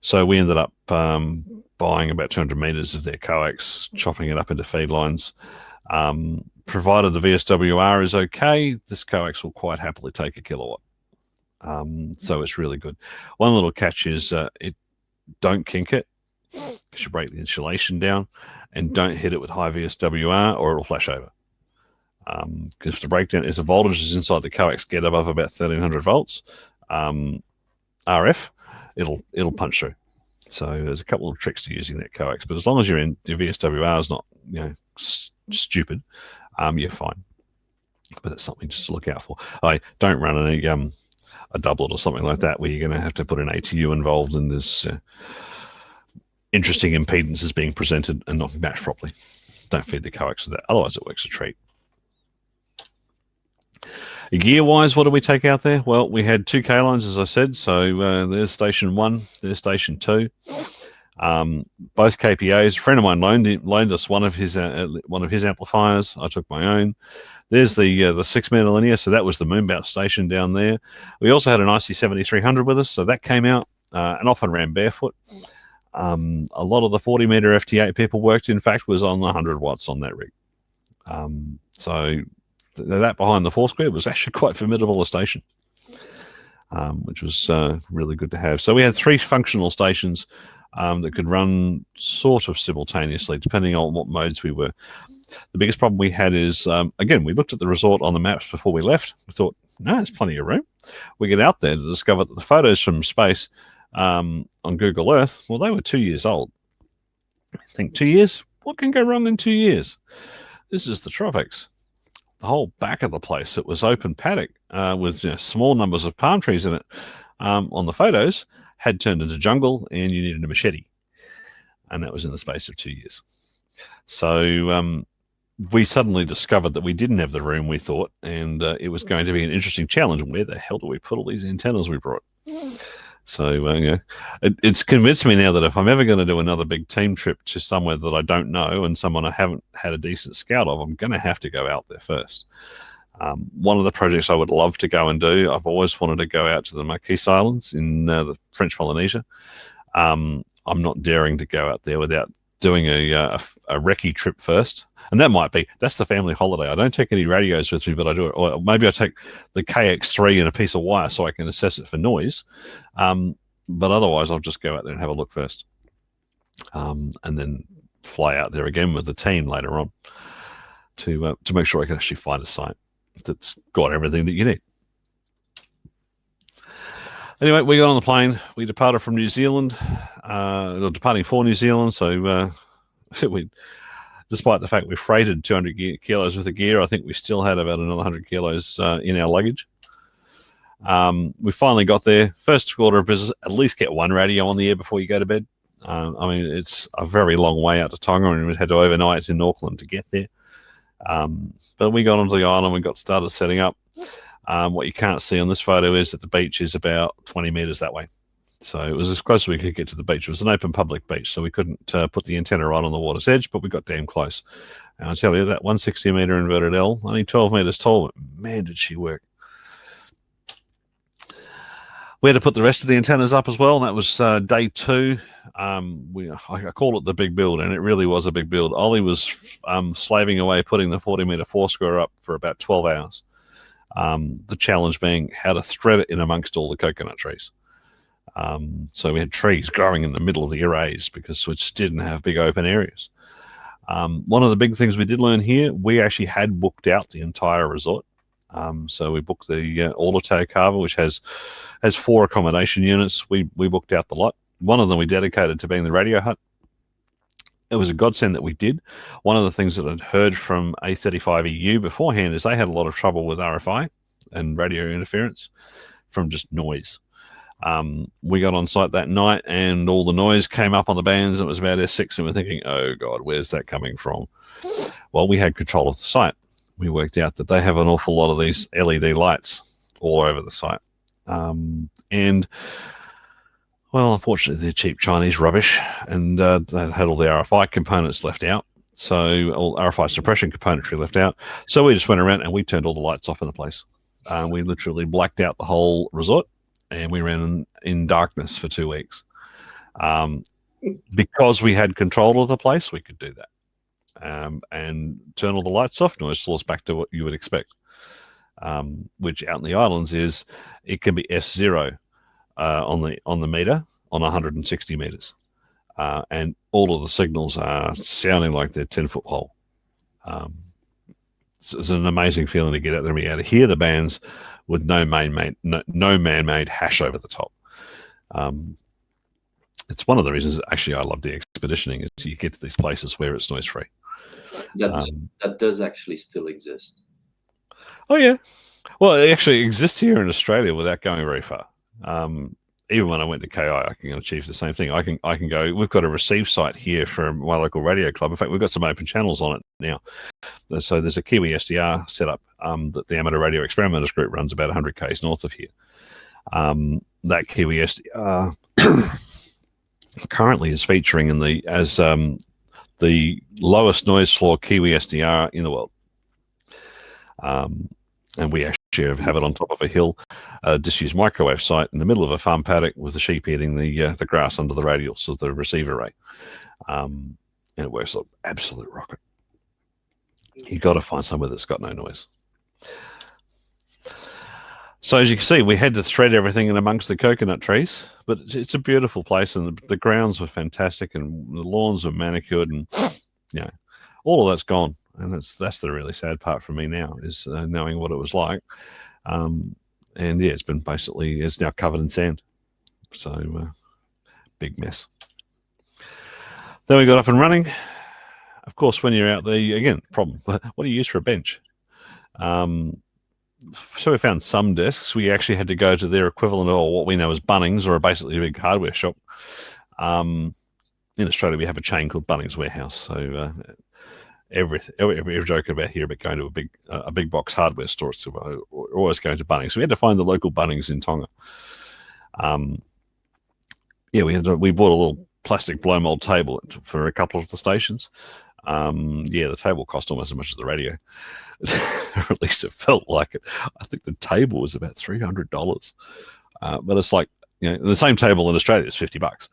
So we ended up buying about 200 meters of their coax, chopping it up into feed lines. Provided the VSWR is okay, this coax will quite happily take a kilowatt. So it's really good. One little catch is don't kink it, because you break the insulation down, and don't hit it with high VSWR or it'll flash over. Because if the voltage is inside the coax get above about 1300 volts RF, it'll punch through. So there's a couple of tricks to using that coax, but as long as your VSWR is not stupid, you're fine. But it's something just to look out for. I don't run a doublet or something like that where you're going to have to put an ATU involved and there's interesting impedances being presented and not matched properly. Don't feed the coax with that, otherwise it works a treat. Gear-wise, what did we take out there? Well, we had 2 K-lines, as I said. So there's station 1, there's station 2. Both KPAs. A friend of mine loaned us one of his amplifiers. I took my own. There's the 6-meter linear, so that was the moon bounce station down there. We also had an IC7300 with us, so that came out and often ran barefoot. A lot of the 40-meter FT8 people worked, in fact, was on 100 watts on that rig. So that behind the 4-square was actually quite formidable a station, which was really good to have. So we had 3 functional stations that could run sort of simultaneously, depending on what modes we were. The biggest problem we had is, again, we looked at the resort on the maps before we left. We thought, no, there's plenty of room. We get out there to discover that the photos from space on Google Earth, well, they were 2 years old. I think 2 years? what can go wrong in 2 years? This is the tropics. The whole back of the place, it was open paddock with small numbers of palm trees in it. On the photos, had turned into jungle, and you needed a machete. And that was in the space of 2 years. So we suddenly discovered that we didn't have the room we thought, and it was going to be an interesting challenge. Where the hell do we put all these antennas we brought? So it's convinced me now that if I'm ever going to do another big team trip to somewhere that I don't know and someone I haven't had a decent scout of, I'm going to have to go out there first. One of the projects I would love to go and do, I've always wanted to go out to the Marquise Islands in the French Polynesia. I'm not daring to go out there without doing a recce trip first. And that's the family holiday. I don't take any radios with me, but I do it. Or maybe I take the KX3 and a piece of wire so I can assess it for noise. But otherwise, I'll just go out there and have a look first. And then fly out there again with the team later on to make sure I can actually find a site that's got everything that you need. Anyway, we got on the plane. We departed from New Zealand, departing for New Zealand. So despite the fact we freighted 200 kilos worth of gear, I think we still had about another 100 kilos in our luggage. We finally got there. First order of business, at least get one radio on the air before you go to bed. I mean, it's a very long way out to Tonga, and we had to overnight in Auckland to get there. But we got onto the island, we got started setting up. What you can't see on this photo is that the beach is about 20 meters that way. So it was as close as we could get to the beach. It was an open public beach, so we couldn't put the antenna right on the water's edge, but we got damn close. And I'll tell you, that 160 meter inverted L, only 12 meters tall, but man, did she work. We had to put the rest of the antennas up as well, and that was day 2. I call it the big build, and it really was a big build. Ollie was slaving away putting the 40-meter foursquare up for about 12 hours. The challenge being how to thread it in amongst all the coconut trees. So we had trees growing in the middle of the arrays because we just didn't have big open areas. One of the big things we did learn here, we actually had booked out the entire resort. So we booked the Autotow Carver, which has 4 accommodation units. We booked out the lot. One of them we dedicated to being the radio hut. It was a godsend that we did. One of the things that I'd heard from A35EU beforehand is they had a lot of trouble with RFI and radio interference from just noise. We got on site that night and all the noise came up on the bands. It was about S6 and we're thinking, oh God, where's that coming from? Well, we had control of the site. We worked out that they have an awful lot of these LED lights all over the site. And well, unfortunately, they're cheap Chinese rubbish, and they had all the RFI components left out. So all RFI suppression componentry left out. So we just went around and we turned all the lights off in the place. We literally blacked out the whole resort, and we ran in darkness for 2 weeks. Because we had control of the place, we could do that. And turn all the lights off, noise source back to what you would expect. Which out in the islands is, it can be S0 on the meter on 160 meters. And all of the signals are sounding like they're 10-foot hole. It's an amazing feeling to get out there and be able to hear the bands with no man-made hash over the top. It's one of the reasons actually I love DXpeditioning is you get to these places where it's noise-free. That does actually still exist. Oh yeah, well it actually exists here in Australia without going very far. Even when I went to KI, I can achieve the same thing. I can go. We've got a receive site here for my local radio club. In fact, we've got some open channels on it now. So there's a Kiwi SDR set up that the Amateur Radio Experimenters Group runs about 100 k's north of here. That Kiwi SDR currently is featuring in the lowest noise floor Kiwi SDR in the world. And we actually have it on top of a hill, a disused microwave site in the middle of a farm paddock with the sheep eating the grass under the radials of the receiver array. And it works like absolute rocket. You got to find somewhere that's got no noise. So as you can see, we had to thread everything in amongst the coconut trees, but it's a beautiful place, and the grounds were fantastic, and the lawns were manicured, and all of that's gone. And that's the really sad part for me now is knowing what it was like. And yeah, it's now covered in sand. So big mess. Then we got up and running. Of course, when you're out there, again, problem. What do you use for a bench? So we found some desks. We actually had to go to their equivalent of what we know as Bunnings, or basically a big hardware shop. In Australia, we have a chain called Bunnings Warehouse. So every joke about here about going to a big box hardware store, so we're always going to Bunnings. So we had to find the local Bunnings in Tonga. We bought a little plastic blow mold table for a couple of the stations. The table cost almost as much as the radio. Or at least it felt like it. I think the table was about $300. But it's like, the same table in Australia is $50.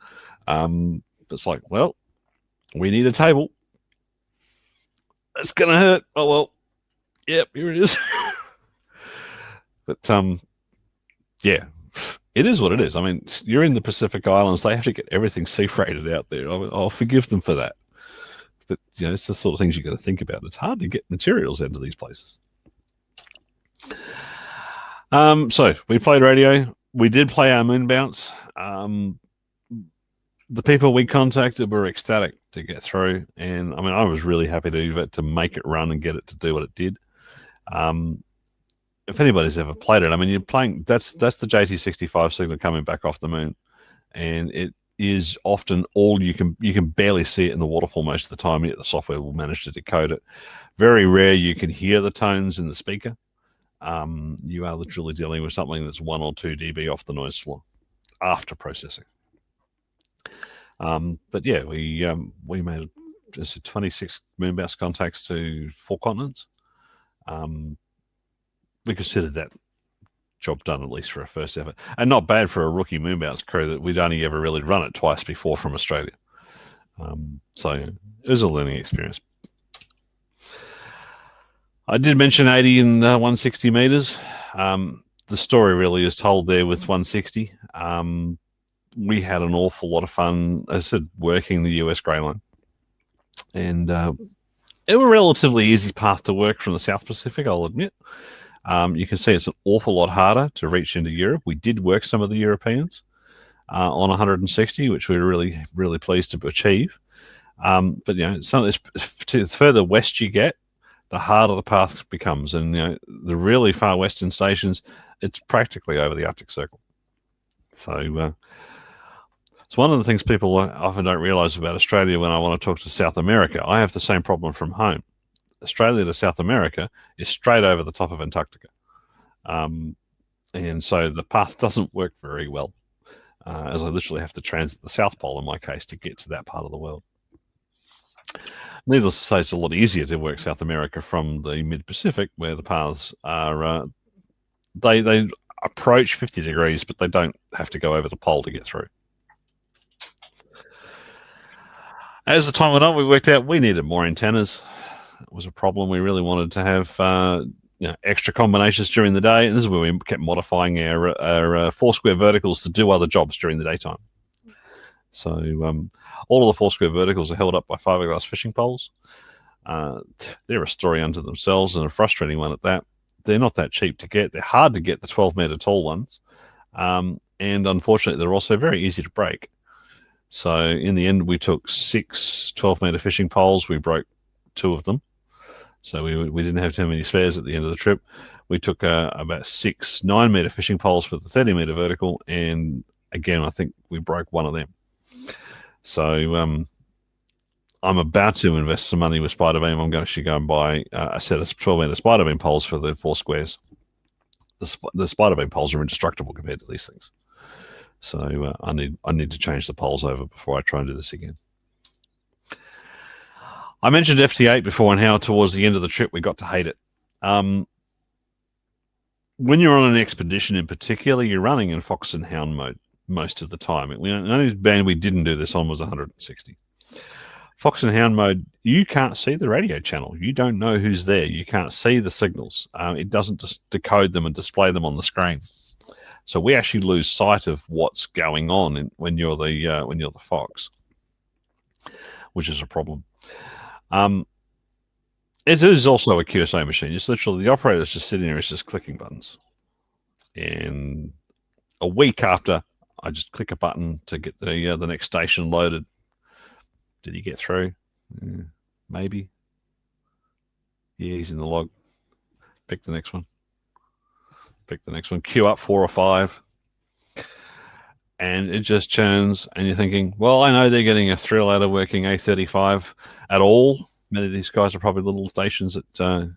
It's like, well, we need a table. It's gonna hurt. Oh well. Yep, here it is. But it is what it is. I mean, you're in the Pacific Islands. They have to get everything sea freighted out there. I'll forgive them for that. But it's the sort of things you got to think about. It's hard to get materials into these places. So we played radio. We did play our moon bounce. The people we contacted were ecstatic to get through, and I mean, I was really happy to make it run and get it to do what it did. If anybody's ever played it, I mean, you're playing. That's the JT65 signal coming back off the moon, and it is often all you can barely see it in the waterfall most of the time, yet the software will manage to decode it. Very rare you can hear the tones in the speaker. You are literally dealing with something that's 1 or 2 dB off the noise floor after processing. But yeah, we made just 26 moon bounce contacts to 4 continents. We considered that job done, at least for a first effort, and not bad for a rookie moon bounce crew that we'd only ever really run it twice before from Australia. So it was a learning experience. I did mention 80 and 160 meters. The story really is told there with 160. We had an awful lot of fun, as I said, working the US Grey Line. And it was a relatively easy path to work from the South Pacific, I'll admit. You can see it's an awful lot harder to reach into Europe. We did work some of the Europeans on 160, which we were really, really pleased to achieve. But the further west you get, the harder the path becomes. And the really far western stations, it's practically over the Arctic Circle. So it's one of the things people often don't realize about Australia when I want to talk to South America. I have the same problem from home. Australia to South America is straight over the top of Antarctica. And so the path doesn't work very well, as I literally have to transit the South Pole in my case to get to that part of the world. Needless to say, it's a lot easier to work South America from the mid-Pacific, where the paths are, they approach 50 degrees, but they don't have to go over the pole to get through. As the time went on, we worked out we needed more antennas. It was a problem. We really wanted to have extra combinations during the day, and this is where we kept modifying our 4 square verticals to do other jobs during the daytime. So all of the 4 square verticals are held up by fiberglass fishing poles. They're a story unto themselves, and a frustrating one at that. They're not that cheap to get. They're hard to get, the 12-meter tall ones, and unfortunately, they're also very easy to break. So in the end, we took 6 12-meter fishing poles. We broke 2 of them. So we didn't have too many spares at the end of the trip. We took about 6 9-meter fishing poles for the 30-meter vertical, and again, I think we broke 1 of them. So I'm about to invest some money with Spider Beam. I'm going to actually go and buy a set of 12-meter Spider Beam poles for the 4 squares. The Spider Beam poles are indestructible compared to these things. So I need to change the poles over before I try and do this again. I mentioned FT8 before and how towards the end of the trip we got to hate it. When you're on an expedition in particular, you're running in fox and hound mode most of the time. The only band we didn't do this on was 160. Fox and hound mode, you can't see the radio channel. You don't know who's there. You can't see the signals. It doesn't just decode them and display them on the screen. So we actually lose sight of what's going on when you're the fox, which is a problem. It is also a QSO machine. It's literally the operator's just sitting there, it's just clicking buttons. And a week after, I just click a button to get the next station loaded. Did he get through? maybe. Yeah, he's in the log. Pick the next one. Pick the next one. Queue up 4 or 5. And it just churns, and you're thinking, well, I know they're getting a thrill out of working A35 at all. Many of these guys are probably little stations that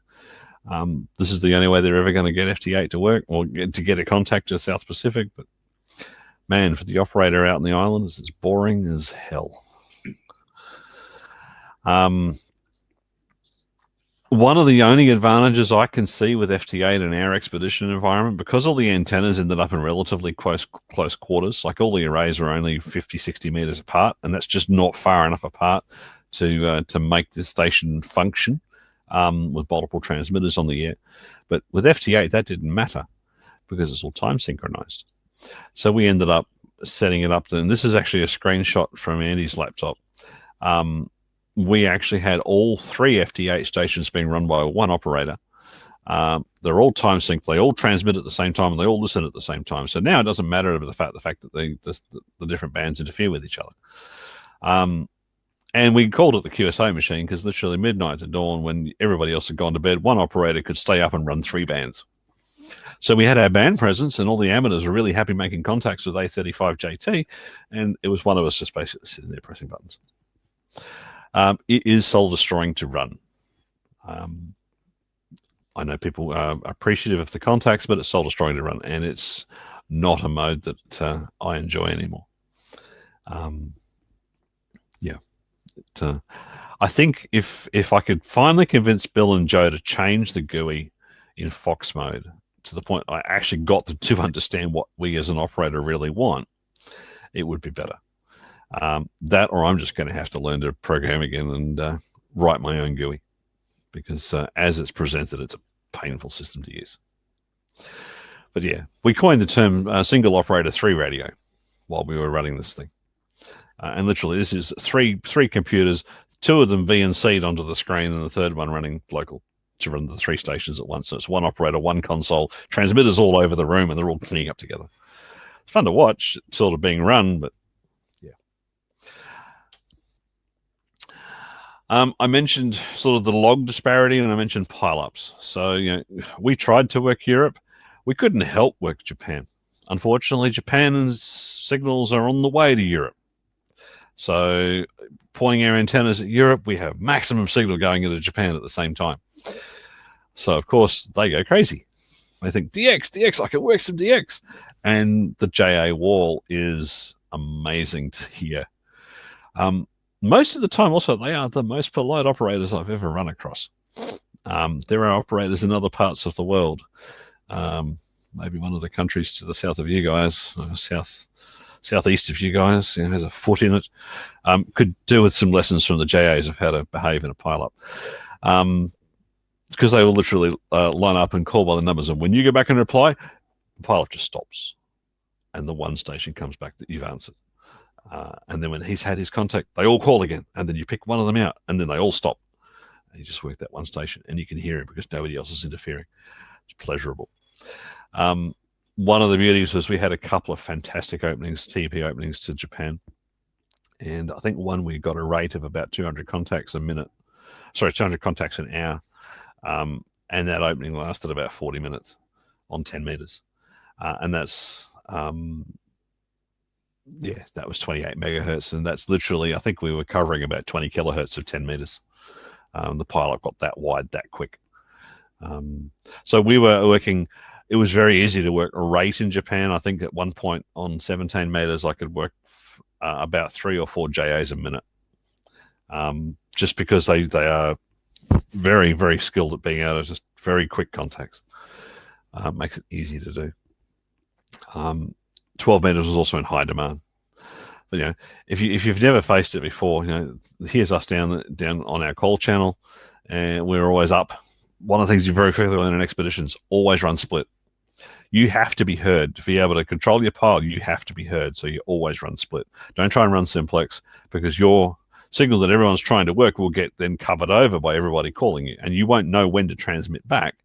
this is the only way they're ever going to get FT8 to work or to get a contact to the South Pacific. But man, for the operator out in the islands, it's boring as hell. One of the only advantages I can see with FT8 in our expedition environment, because all the antennas ended up in relatively close quarters, like all the arrays are only 50, 60 meters apart, and that's just not far enough apart to make the station function with multiple transmitters on the air. But with FT8, that didn't matter because it's all time synchronized. So we ended up setting it up, and this is actually a screenshot from Andy's laptop. We actually had all 3 FT8 stations being run by one operator. They're all time synced. They all transmit at the same time, and they all listen at the same time. So now it doesn't matter about the fact that the different bands interfere with each other. And we called it the QSO machine because literally midnight to dawn, when everybody else had gone to bed, one operator could stay up and run 3 bands. So we had our band presence, and all the amateurs were really happy making contacts with A35JT, and it was one of us just basically sitting there pressing buttons. It is soul-destroying to run. I know people are appreciative of the contacts, but it's soul-destroying to run, and it's not a mode that I enjoy anymore. I think if I could finally convince Bill and Joe to change the GUI in Fox mode to the point I actually got them to understand what we as an operator really want, it would be better. That, or I'm just going to have to learn to program again and write my own GUI, because as it's presented, it's a painful system to use. But yeah, we coined the term single operator 3 radio while we were running this thing. And literally, this is three computers, 2 of them VNC'd onto the screen, and the third one running local to run the 3 stations at once. So it's one operator, one console, transmitters all over the room, and they're all cleaning up together. It's fun to watch, it's sort of being run, but yeah. I mentioned sort of the log disparity, and I mentioned pile-ups. So, we tried to work Europe. We couldn't help work Japan. Unfortunately, Japan's signals are on the way to Europe. So pointing our antennas at Europe, we have maximum signal going into Japan at the same time. So, of course, they go crazy. They think, DX, I can work some DX. And the JA wall is amazing to hear. Most of the time, also, they are the most polite operators I've ever run across. There are operators in other parts of the world. Maybe one of the countries to the south of you guys, southeast of you guys, has a foot in it. Could do with some lessons from the JAs of how to behave in a pile-up. Because they will literally line up and call by the numbers. And when you go back and reply, the pile-up just stops. And the one station comes back that you've answered. And then when he's had his contact, they all call again. And then you pick one of them out, and then they all stop. And you just work that one station, and you can hear it because nobody else is interfering. It's pleasurable. One of the beauties was we had a couple of fantastic openings, TP openings to Japan. And I think one we got a rate of about 200 contacts a minute. Sorry, 200 contacts an hour. And that opening lasted about 40 minutes on 10 meters. And that's, that was 28 megahertz. And that's literally, I think we were covering about 20 kilohertz of 10 meters. The pilot got that wide that quick. So we were working. It was very easy to work a rate in Japan. I think at one point on 17 meters, I could work about 3 or 4 JAs a minute, just because they are very, very skilled at being able to just very quick contacts. Makes it easy to do. 12 meters was also in high demand. But if you've never faced it before, here's us down on our call channel, and we're always up. One of the things you very quickly learn in expeditions: always run split. You have to be heard to be able to control your pile. You have to be heard, so you always run split. Don't try and run simplex, because your signal that everyone's trying to work will get then covered over by everybody calling you, and you won't know when to transmit back.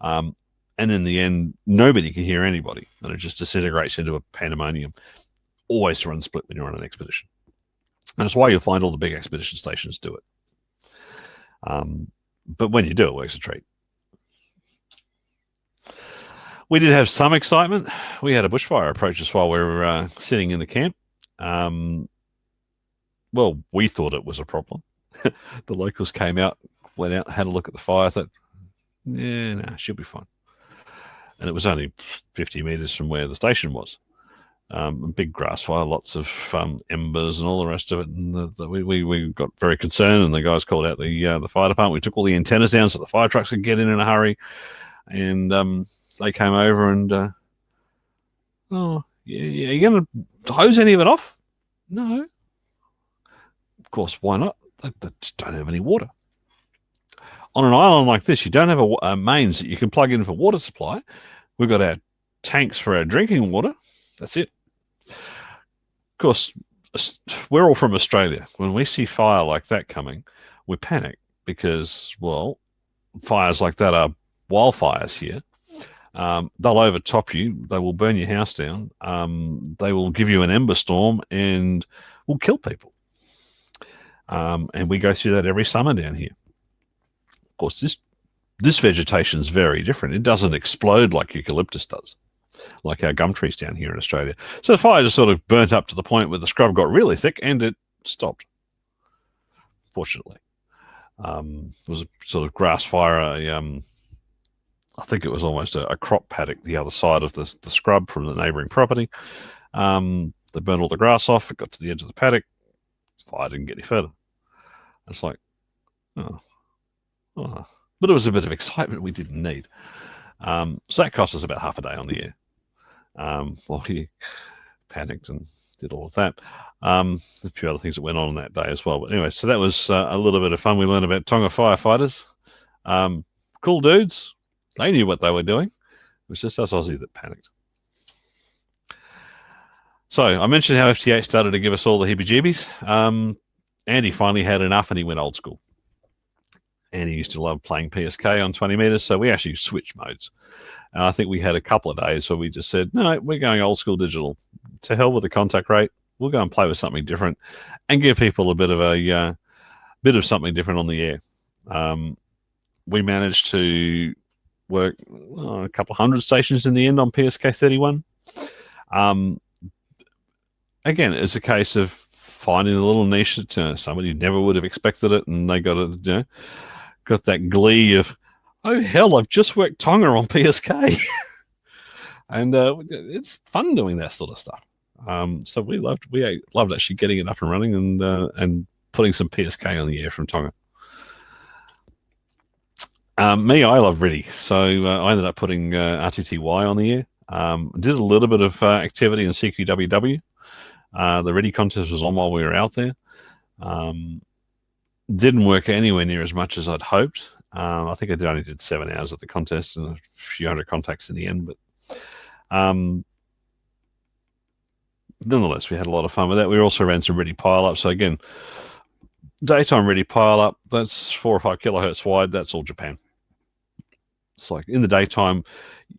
And in the end, nobody can hear anybody, and it just disintegrates into a pandemonium. Always run split when you're on an expedition, and it's why you'll find all the big expedition stations do it. But when you do, it works a treat. We did have some excitement. We had a bushfire approach us while we were sitting in the camp. Well, we thought it was a problem. The locals came out, went out, had a look at the fire, thought, yeah, no, she'll be fine. And it was only 50 meters from where the station was. A big grass fire, lots of embers and all the rest of it. And we got very concerned, and the guys called out the fire department. We took all the antennas down so the fire trucks could get in a hurry. And they came over and, oh, yeah, are you going to hose any of it off? No. Of course, why not? They just don't have any water. On an island like this, you don't have a mains that you can plug in for water supply. We've got our tanks for our drinking water. That's it. Of course, we're all from Australia. When we see fire like that coming, we panic because, well, fires like that are wildfires here. They'll overtop you. They will burn your house down. They will give you an ember storm and will kill people. And we go through that every summer down here. Of course, this vegetation is very different. It doesn't explode like eucalyptus does, like our gum trees down here in Australia. So the fire just sort of burnt up to the point where the scrub got really thick and it stopped, fortunately. It was a sort of grass fire. I think it was almost a crop paddock the other side of the scrub from the neighbouring property. They burned all the grass off. It got to the edge of the paddock. Fire didn't get any further. It's like, oh. But it was a bit of excitement we didn't need. So that cost us about half a day on the air. Well, he panicked and did all of that. A few other things that went on that day as well. But anyway, so that was a little bit of fun. We learned about Tonga firefighters. Cool dudes. They knew what they were doing. It was just us Aussie that panicked. So I mentioned how FT8 started to give us all the heebie-jeebies. Andy finally had enough and he went old school. And he used to love playing PSK on 20 meters, so we actually switched modes. And I think we had a couple of days where we just said, no, we're going old school digital. To hell with the contact rate. We'll go and play with something different and give people a bit of something different on the air. We managed to work a couple of hundred stations in the end on PSK 31. Again, it's a case of finding a little niche that somebody never would have expected it, and they got that glee of, oh hell, I've just worked Tonga on PSK. And it's fun doing that sort of stuff. So we loved actually getting it up and running and putting some PSK on the air from Tonga. I love RTTY, so I ended up putting RTTY on the air. Did a little bit of activity in CQWW. The RTTY contest was on while we were out there. Didn't work anywhere near as much as I'd hoped. I think I only did 7 hours at the contest and a few hundred contacts in the end. But nonetheless, we had a lot of fun with that. We also ran some RTTY pile-up. So again, daytime RTTY pile-up, that's 4 or 5 kilohertz wide. That's all Japan. It's like in the daytime,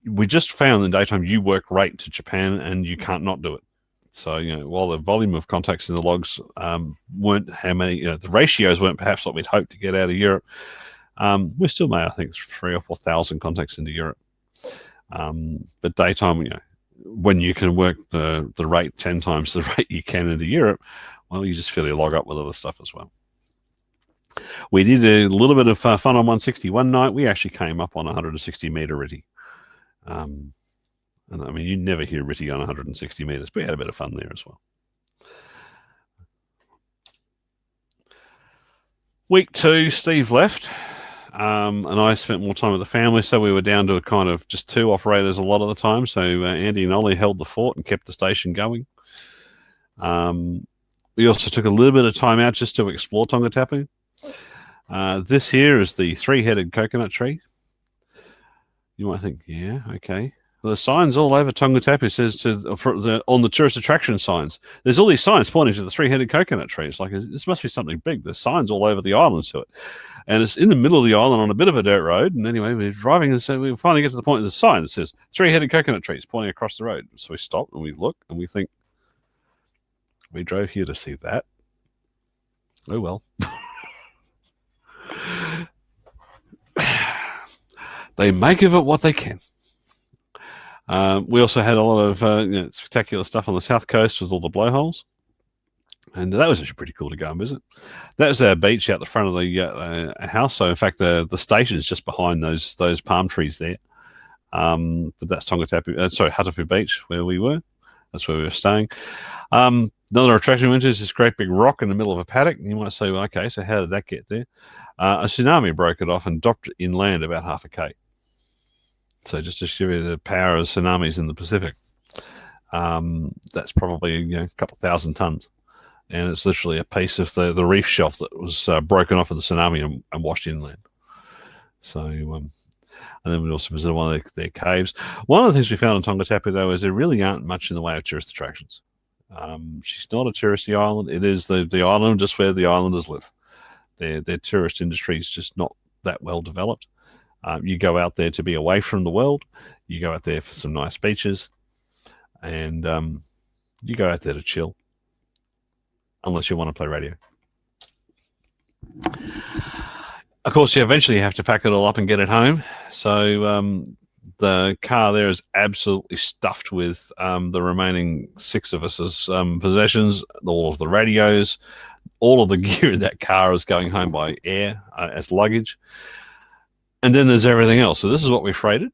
we just found in the daytime you work right to Japan and you can't not do it. So, while the volume of contacts in the logs weren't how many, the ratios weren't perhaps what we'd hoped to get out of Europe, we still made, I think, 3,000 or 4,000 contacts into Europe. But daytime, when you can work the rate 10 times the rate you can into Europe, well, you just fill your log up with other stuff as well. We did a little bit of fun on 160 one night. We actually came up on 160 meter RTTY. And I mean, you never hear RTTY on 160 meters, but we had a bit of fun there as well. Week 2, Steve left, and I spent more time with the family, so we were down to a kind of just 2 operators a lot of the time. So Andy and Ollie held the fort and kept the station going. We also took a little bit of time out just to explore Tonga Tapu. This here is the 3-headed coconut tree. You might think, yeah, okay. Well, the signs all over Tonga Tapu says on the tourist attraction signs. There's all these signs pointing to the 3-headed coconut tree. It's like, this must be something big. There's signs all over the island to it. And it's in the middle of the island on a bit of a dirt road. And anyway, we're driving and so we finally get to the point of the sign that says 3-headed coconut trees pointing across the road. So we stop and we look and we think, we drove here to see that. Oh, well. They make of it what they can. We also had a lot of spectacular stuff on the south coast with all the blowholes. And that was actually pretty cool to go and visit. That was our beach out the front of the house. So, in fact, the station is just behind those palm trees there. But that's Hataupu Beach, where we were. That's where we were staying. Another attraction we went to is this great big rock in the middle of a paddock. And you might say, well, okay, so how did that get there? A tsunami broke it off and dropped it inland about half a K. So just to show you the power of tsunamis in the Pacific. That's probably a couple thousand tons. And it's literally a piece of the reef shelf that was broken off in the tsunami and washed inland. So, and then we also visited one of their caves. One of the things we found on Tongatapu, though, is there really aren't much in the way of tourist attractions. She's not a touristy island. It is the island just where the islanders live. Their tourist industry is just not that well developed. You go out there to be away from the world. You go out there for some nice beaches. And you go out there to chill. Unless you want to play radio. Of course, you eventually have to pack it all up and get it home. So the car there is absolutely stuffed with the remaining 6 of us' possessions, all of the radios, all of the gear in that car is going home by air as luggage. And then there's everything else. So this is what we freighted.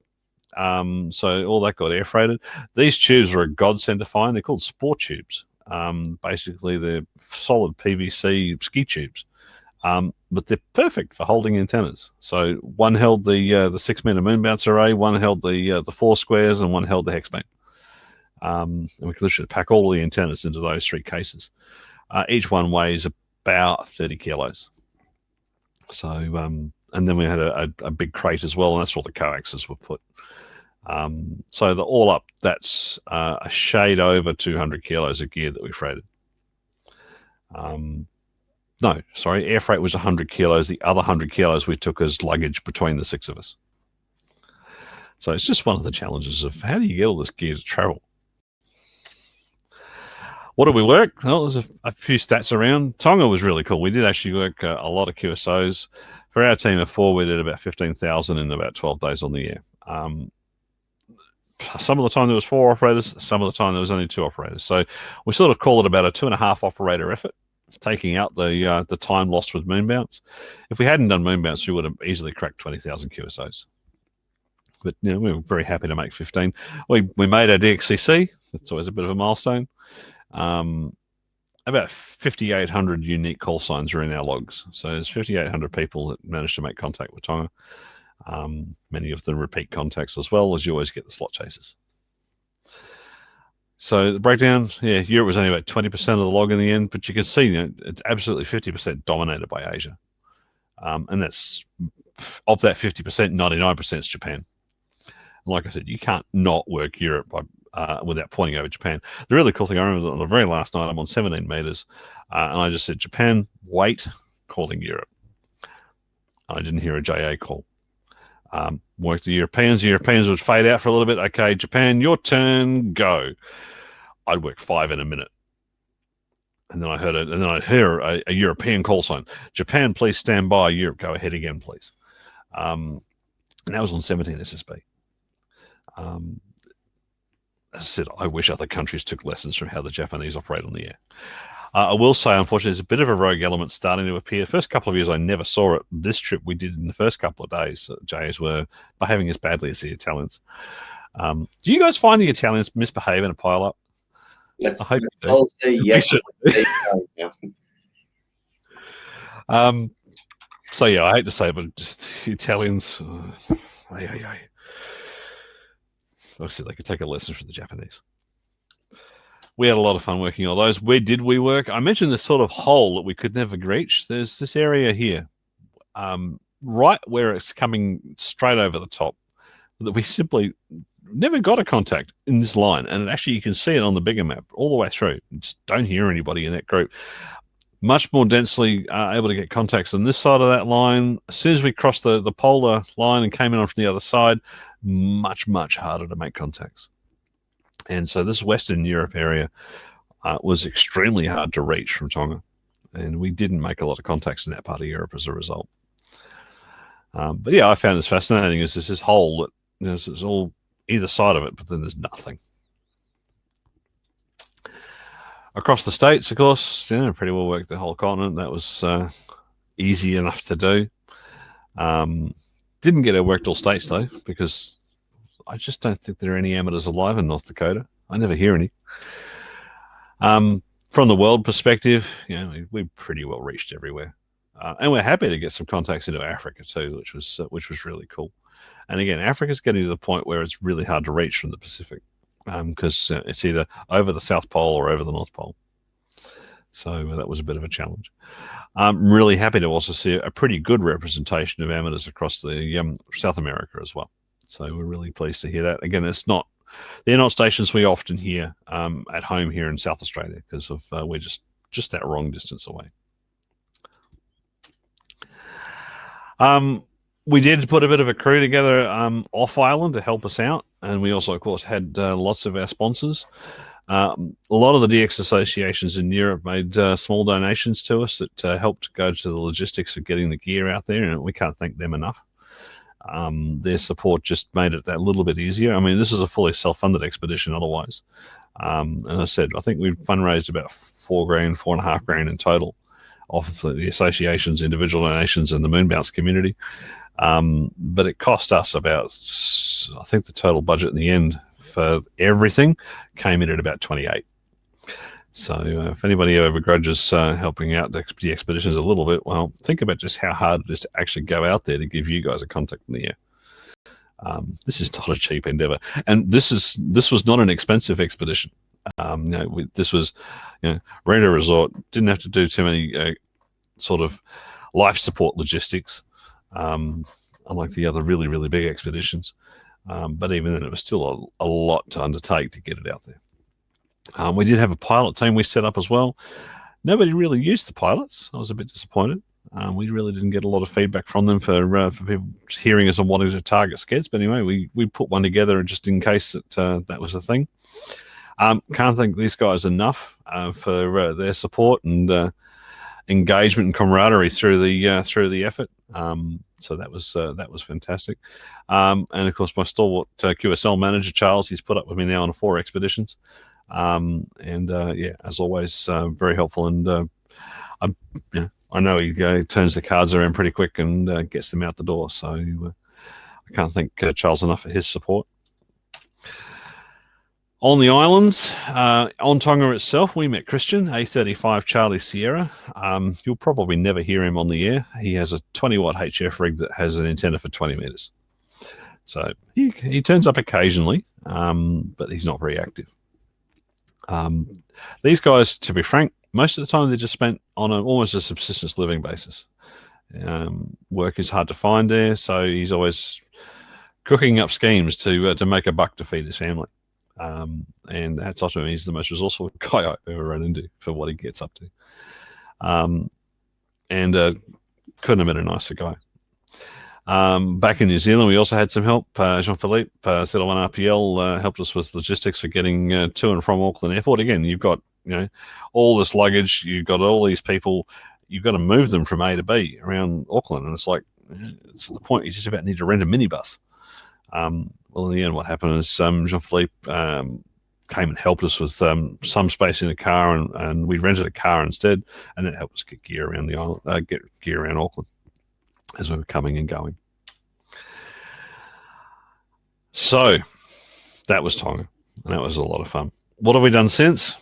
So all that got air freighted. These tubes are a godsend to find. They're called sport tubes. Basically, they're solid PVC ski tubes, but they're perfect for holding antennas. So one held the 6-meter moon bounce array, one held the 4 squares, and one held the hex beam. And we can literally pack all the antennas into those 3 cases. Each one weighs about 30 kilos. So, and then we had a big crate as well, and that's where all the coaxes were put. So all up, that's a shade over 200 kilos of gear that we freighted. No, sorry, air freight was 100 kilos. The other 100 kilos we took as luggage between the 6 of us. So it's just one of the challenges of how do you get all this gear to travel? What did we work? Well, there's a few stats around. Tonga was really cool. We did actually work a lot of QSOs. For our team of 4, we did about 15,000 in about 12 days on the air. Some of the time there was 4 operators, some of the time there was only 2 operators. So we sort of call it about a 2.5 operator effort, taking out the time lost with moon bounce. If we hadn't done moon bounce, we would have easily cracked 20,000 QSOs. But we were very happy to make 15. We made our DXCC. That's always a bit of a milestone. About 5,800 unique call signs are in our logs. So there's 5,800 people that managed to make contact with Tonga. Many of them repeat contacts as well, as you always get the slot chasers. So the breakdown, Europe was only about 20% of the log in the end, but you can see it's absolutely 50% dominated by Asia. And that's, of that 50%, 99% is Japan. And like I said, you can't not work Europe without pointing over Japan. The really cool thing, I remember on the very last night, I'm on 17 meters, and I just said, Japan, wait, calling Europe. I didn't hear a JA call. Worked the Europeans. The Europeans would fade out for a little bit. Okay, Japan, your turn, go. I'd work 5 in a minute. And then I'd hear a European call sign. Japan, please stand by. Europe, go ahead again, please. And that was on 17 SSB. As I said, I wish other countries took lessons from how the Japanese operate on the air. I will say, unfortunately, there's a bit of a rogue element starting to appear. The first couple of years, I never saw it. This trip we did in the first couple of days, Jays were behaving as badly as the Italians. Do you guys find the Italians misbehave in a pile-up? I'll say yes. So, yeah, I hate to say it, but just the Italians, obviously, they could take a lesson from the Japanese. We had a lot of fun working all those. Where did we work? I mentioned this sort of hole that we could never reach. There's this area here, right where it's coming straight over the top, that we simply never got a contact in this line. And actually, you can see it on the bigger map all the way through. You just don't hear anybody in that group. Much more densely able to get contacts on this side of that line. As soon as we crossed the polar line and came in on from the other side, much, much harder to make contacts. And so this Western Europe area was extremely hard to reach from Tonga. And we didn't make a lot of contacts in that part of Europe as a result. But yeah, I found this fascinating. Is this hole that it's all either side of it, but then there's nothing. Across the states, of course, pretty well worked the whole continent. That was easy enough to do. Didn't get it worked all states though, because I just don't think there are any amateurs alive in North Dakota. I never hear any. From the world perspective, we pretty well reached everywhere, and we're happy to get some contacts into Africa too, which was really cool. And again, Africa's getting to the point where it's really hard to reach from the Pacific, because it's either over the South Pole or over the North Pole. So that was a bit of a challenge. I'm really happy to also see a pretty good representation of amateurs across the South America as well. So we're really pleased to hear that. Again, they're not stations we often hear at home here in South Australia, because of we're just that wrong distance away. We did put a bit of a crew together off island to help us out, and we also, of course, had lots of our sponsors. A lot of the DX associations in Europe made small donations to us that helped go to the logistics of getting the gear out there, and we can't thank them enough. Their support just made it that little bit easier. I mean, this is a fully self-funded expedition otherwise. And I said, I think we've fundraised about $4,500 in total off of the associations, individual donations, and the Moonbounce community. But it cost us about, I think the total budget in the end for everything came in at about 28. So if anybody ever begrudges helping out the expeditions a little bit, well, think about just how hard it is to actually go out there to give you guys a contact in the air. This is not a cheap endeavor, and this was not an expensive expedition. This was, rent a resort, didn't have to do too many sort of life support logistics, unlike the other really, really big expeditions. But even then, it was still a lot to undertake to get it out there. We did have a pilot team we set up as well. Nobody really used the pilots. I was a bit disappointed. We really didn't get a lot of feedback from them for people hearing us and wanting to target skids. But anyway, we put one together just in case that was a thing. Can't thank these guys enough for their support and engagement and camaraderie through the effort. So that was fantastic. And of course, my stalwart QSL manager Charles, he's put up with me now on 4 expeditions. As always, very helpful, and I know he turns the cards around pretty quick and gets them out the door. So I can't thank Charles enough for his support. On the islands, on Tonga itself, we met Christian, A35 Charlie Sierra. You'll probably never hear him on the air. He has a 20-watt HF rig that has an antenna for 20 meters. So he turns up occasionally, but he's not very active. These guys, to be frank, most of the time they're just spent on almost a subsistence living basis. Work is hard to find there, so he's always cooking up schemes to make a buck to feed his family. And hats off to him. He's the most resourceful guy I've ever run into for what he gets up to. Couldn't have been a nicer guy. Back in New Zealand, we also had some help. Jean-Philippe, Settle1 RPL, helped us with logistics for getting to and from Auckland Airport. Again, you've got all this luggage, you've got all these people, you've got to move them from A to B around Auckland, and it's like it's to the point you just about need to rent a minibus. Well, in the end, what happened is Jean-Philippe came and helped us with some space in a car, and we rented a car instead, and that helped us get gear around the island, get gear around Auckland as we were coming and going. So that was Tonga, and that was a lot of fun. What have we done since?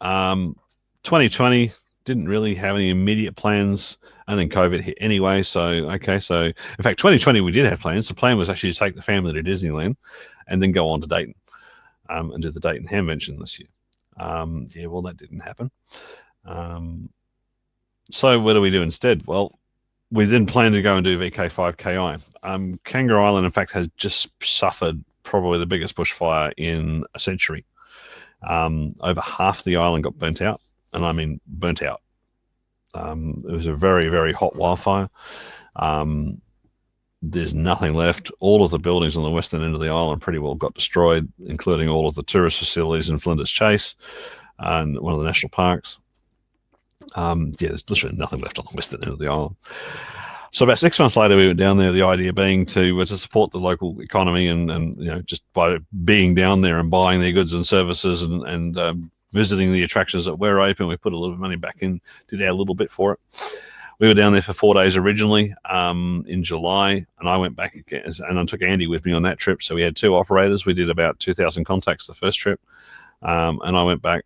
2020 didn't really have any immediate plans, and then COVID hit anyway. So in fact, 2020 we did have plans. The plan was actually to take the family to Disneyland and then go on to Dayton and do the Dayton Hamvention this year. Well, that didn't happen. So what do we do instead? Well, we then planned to go and do VK5GR. Kangaroo Island, in fact, has just suffered probably the biggest bushfire in a century. Over half the island got burnt out, and I mean burnt out. It was a very, very hot wildfire. There's nothing left. All of the buildings on the western end of the island pretty well got destroyed, including all of the tourist facilities in Flanders Chase and one of the national parks. There's literally nothing left on the western end of the island. So about 6 months later, we went down there. The idea being to support the local economy, and just by being down there and buying their goods and services, and visiting the attractions that were open, we put a little bit of money back in, did our little bit for it. We were down there for 4 days originally in July, and I went back again, and I took Andy with me on that trip. So we had 2 operators. We did about 2,000 contacts the first trip, and I went back.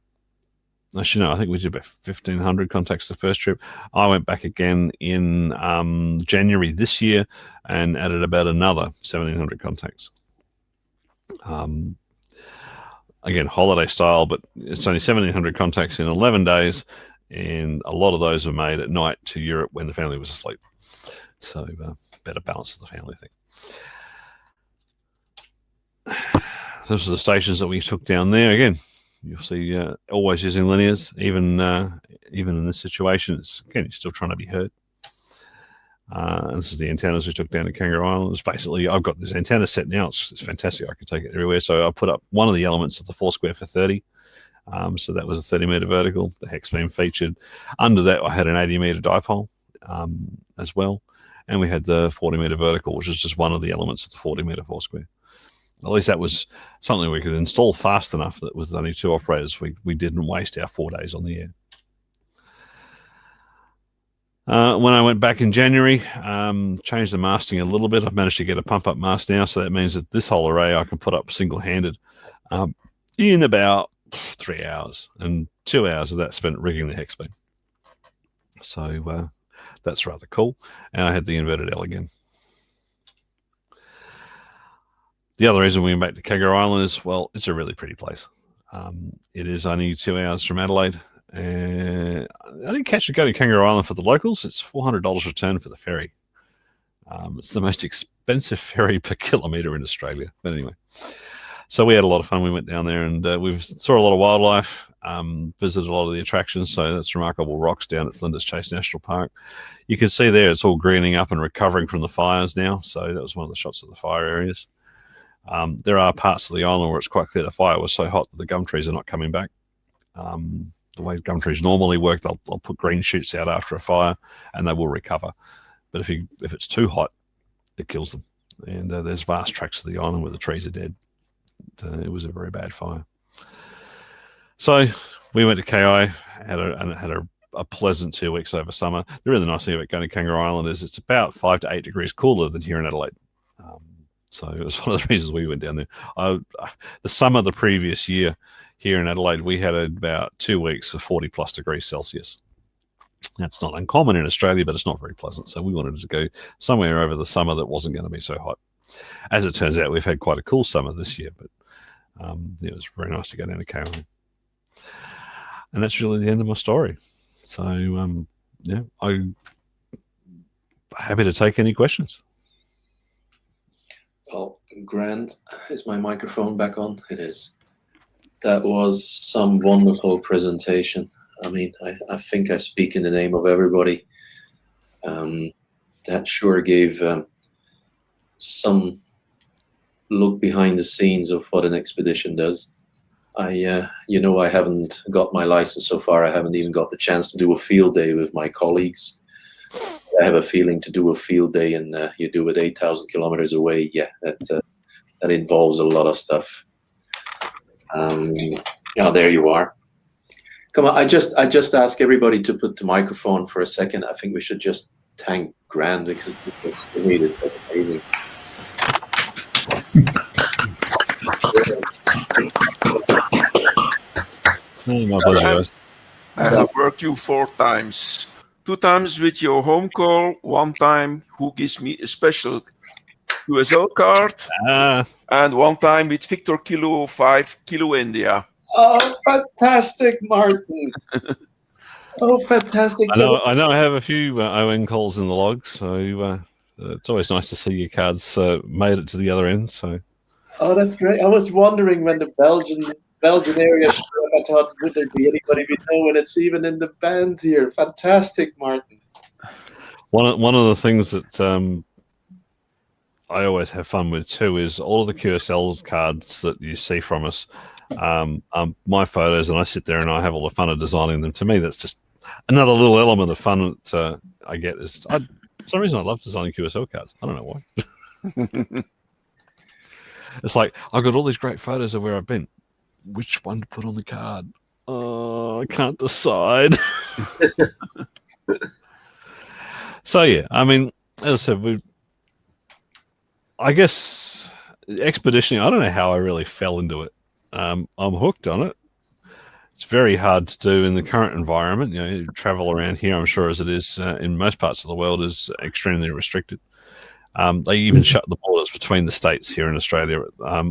Actually, no, I think we did about 1,500 contacts the first trip. I went back again in January this year and added about another 1,700 contacts. Again, holiday style, but it's only 1,700 contacts in 11 days, and a lot of those were made at night to Europe when the family was asleep. So better balance of the family thing. Those are the stations that we took down there. Again, you'll see always using linears, even in this situation. It's, again, you're still trying to be heard. And this is the antennas we took down to Kangaroo Island. It's basically, I've got this antenna set now. It's fantastic. I can take it everywhere. So I put up one of the elements of the 4-square for 30. So that was a 30-meter vertical. The hex beam featured. Under that, I had an 80-meter dipole as well. And we had the 40-meter vertical, which is just one of the elements of the 40-meter 4-square. At least that was something we could install fast enough that with only 2 operators, we didn't waste our 4 days on the air. When I went back in January, changed the masting a little bit. I've managed to get a pump-up mast now, so that means that this whole array I can put up single-handed in about 3 hours, and 2 hours of that spent rigging the hex beam. So that's rather cool. And I had the inverted L again. The other reason we went back to Kangaroo Island is, well, it's a really pretty place. It is only 2 hours from Adelaide. I didn't catch to go to Kangaroo Island for the locals. It's $400 return for the ferry. It's the most expensive ferry per kilometre in Australia. But anyway, so we had a lot of fun. We went down there and we saw a lot of wildlife, visited a lot of the attractions. So that's remarkable rocks down at Flanders Chase National Park. You can see there it's all greening up and recovering from the fires now. So that was one of the shots of the fire areas. There are parts of the island where it's quite clear the fire was so hot that the gum trees are not coming back. The way gum trees normally work, they'll put green shoots out after a fire and they will recover. But if it's too hot, it kills them. And there's vast tracts of the island where the trees are dead. It was a very bad fire. So we went to KI, had a pleasant 2 weeks over summer. The really nice thing about going to Kangaroo Island is it's about 5 to 8 degrees cooler than here in Adelaide. So it was one of the reasons we went down there. The summer the previous year here in Adelaide, we had about 2 weeks of 40 plus degrees Celsius. That's not uncommon in Australia, but it's not very pleasant. So we wanted to go somewhere over the summer that wasn't going to be so hot. As it turns out, we've had quite a cool summer this year, but it was very nice to go down to KI. And that's really the end of my story. So, I'm happy to take any questions. Well, Grant, is my microphone back on? It is. That was some wonderful presentation. I mean, I think I speak in the name of everybody. That sure gave some look behind the scenes of what an expedition does. I haven't got my license so far. I haven't even got the chance to do a field day with my colleagues. I have a feeling to do a field day and you do it 8,000 kilometers away. Yeah, that involves a lot of stuff. There you are. Come on, I just ask everybody to put the microphone for a second. I think we should just thank Grant because this for me is amazing. My pleasure. I have worked you 4 times. 2 times with your home call, 1 time who gives me a special USL card, and 1 time with Victor Kilo 5 Kilo India. Oh, fantastic, Martin. Oh, fantastic. I know I have a few ON calls in the log, so it's always nice to see your cards made it to the other end. So. Oh, that's great. I was wondering when the Belgian area showed up, I thought, would there be anybody we know? And it's even in the band here. Fantastic, Martin. One of the things that I always have fun with too is all of the QSL cards that you see from us. My photos, and I sit there and I have all the fun of designing them. To me, that's just another little element of fun that I get. Is For some reason, I love designing QSL cards. I don't know why. It's like, I've got all these great photos of where I've been. Which one to put on the card? Oh, I can't decide. So, yeah, I mean, as I said, I guess expeditioning, I don't know how I really fell into it. I'm hooked on it. It's very hard to do in the current environment. You know, travel around here, I'm sure, as it is in most parts of the world, is extremely restricted. They even shut the borders between the states here in Australia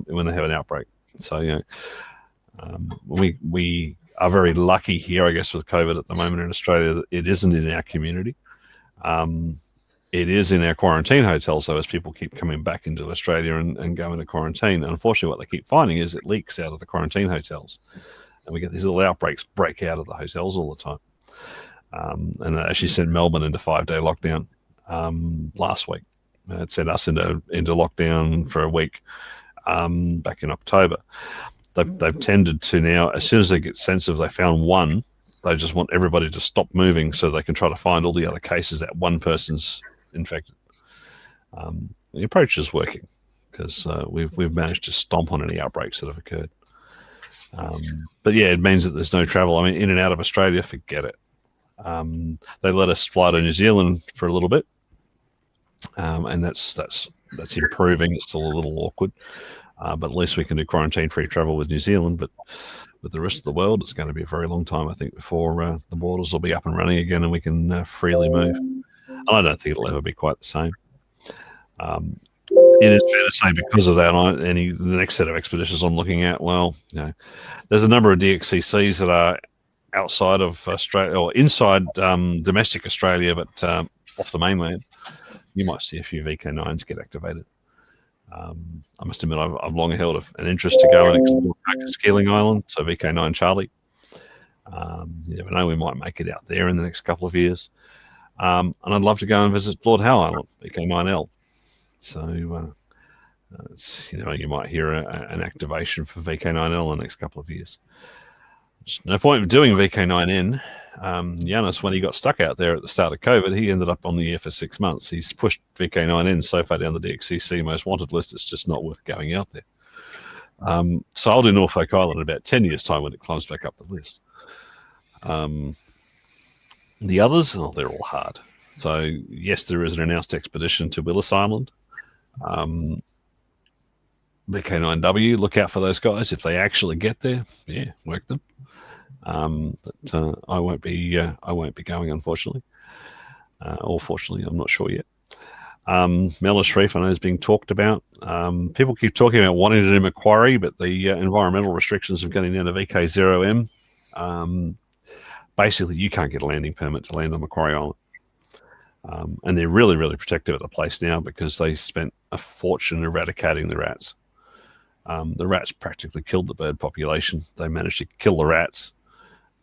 when they have an outbreak. So, you know, we are very lucky here, I guess, with COVID at the moment in Australia, that it isn't in our community. It is in our quarantine hotels, though, as people keep coming back into Australia and go into quarantine. Unfortunately, what they keep finding is it leaks out of the quarantine hotels. And we get these little outbreaks break out of the hotels all the time. And they actually sent Melbourne into 5-day lockdown last week. It sent us into lockdown for a week back in October. They've tended to now, as soon as they get sense of they found one, they just want everybody to stop moving so they can try to find all the other cases that one person's infected. The approach is working because we've managed to stomp on any outbreaks that have occurred. But yeah, it means that there's no travel. I mean, in and out of Australia, forget it. They let us fly to New Zealand for a little bit, and that's improving. It's still a little awkward, but at least we can do quarantine-free travel with New Zealand. But with the rest of the world, it's going to be a very long time, I think, before the borders will be up and running again and we can freely move. And I don't think it'll ever be quite the same. It is fair to say because of that, the next set of expeditions I'm looking at, well, you know, there's a number of DXCCs that are outside of Australia or inside domestic Australia, but off the mainland. You might see a few VK9s get activated. I must admit, I've long held an interest to go and explore Skeeling Island, so VK9 Charlie. You never know, we might make it out there in the next couple of years. And I'd love to go and visit Lord Howe Island, VK9L. So, you might hear an activation for VK9L in the next couple of years. There's no point in doing VK9N. Giannis, when he got stuck out there at the start of COVID, he ended up on the air for 6 months. He's pushed VK9N so far down the DXCC most wanted list, it's just not worth going out there. So I'll do Norfolk Island in about 10 years' time when it climbs back up the list. The others, they're all hard. So, yes, there is an announced expedition to Willis Island. VK9W, look out for those guys. If they actually get there, yeah, work them. But I won't be going, unfortunately. Or fortunately, I'm not sure yet. Mellish Reef, I know, is being talked about. People keep talking about wanting to do Macquarie, but the environmental restrictions of getting down to VK0M, basically you can't get a landing permit to land on Macquarie Island. And they're really, really protective of the place now because they spent a fortune eradicating the rats. The rats practically killed the bird population. They managed to kill the rats,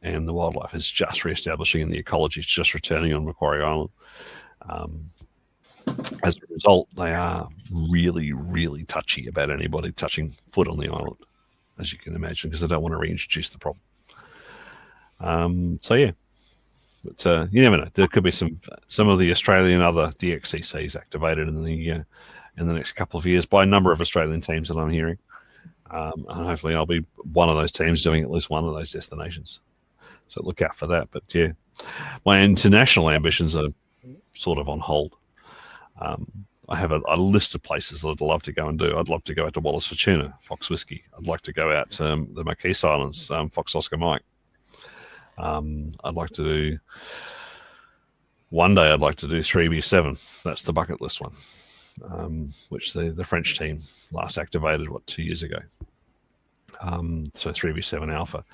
and the wildlife is just re-establishing, and the ecology is just returning on Macquarie Island. As a result, they are really, really touchy about anybody touching foot on the island, as you can imagine, because they don't want to reintroduce the problem. So yeah, but you never know. There could be some of the Australian other DXCCs activated in the next couple of years by a number of Australian teams that I'm hearing, and hopefully I'll be one of those teams doing at least one of those destinations. So look out for that. But yeah, my international ambitions are sort of on hold. I have a list of places that I'd love to go and do. I'd love to go out to Wallace Fortuna, Fox Whiskey. I'd like to go out to the Marquise Islands, Fox Oscar Mike. I'd like to do one day. I'd like to do 3B7. That's the bucket list one, which the French team last activated 2 years ago. So 3B7 Alpha.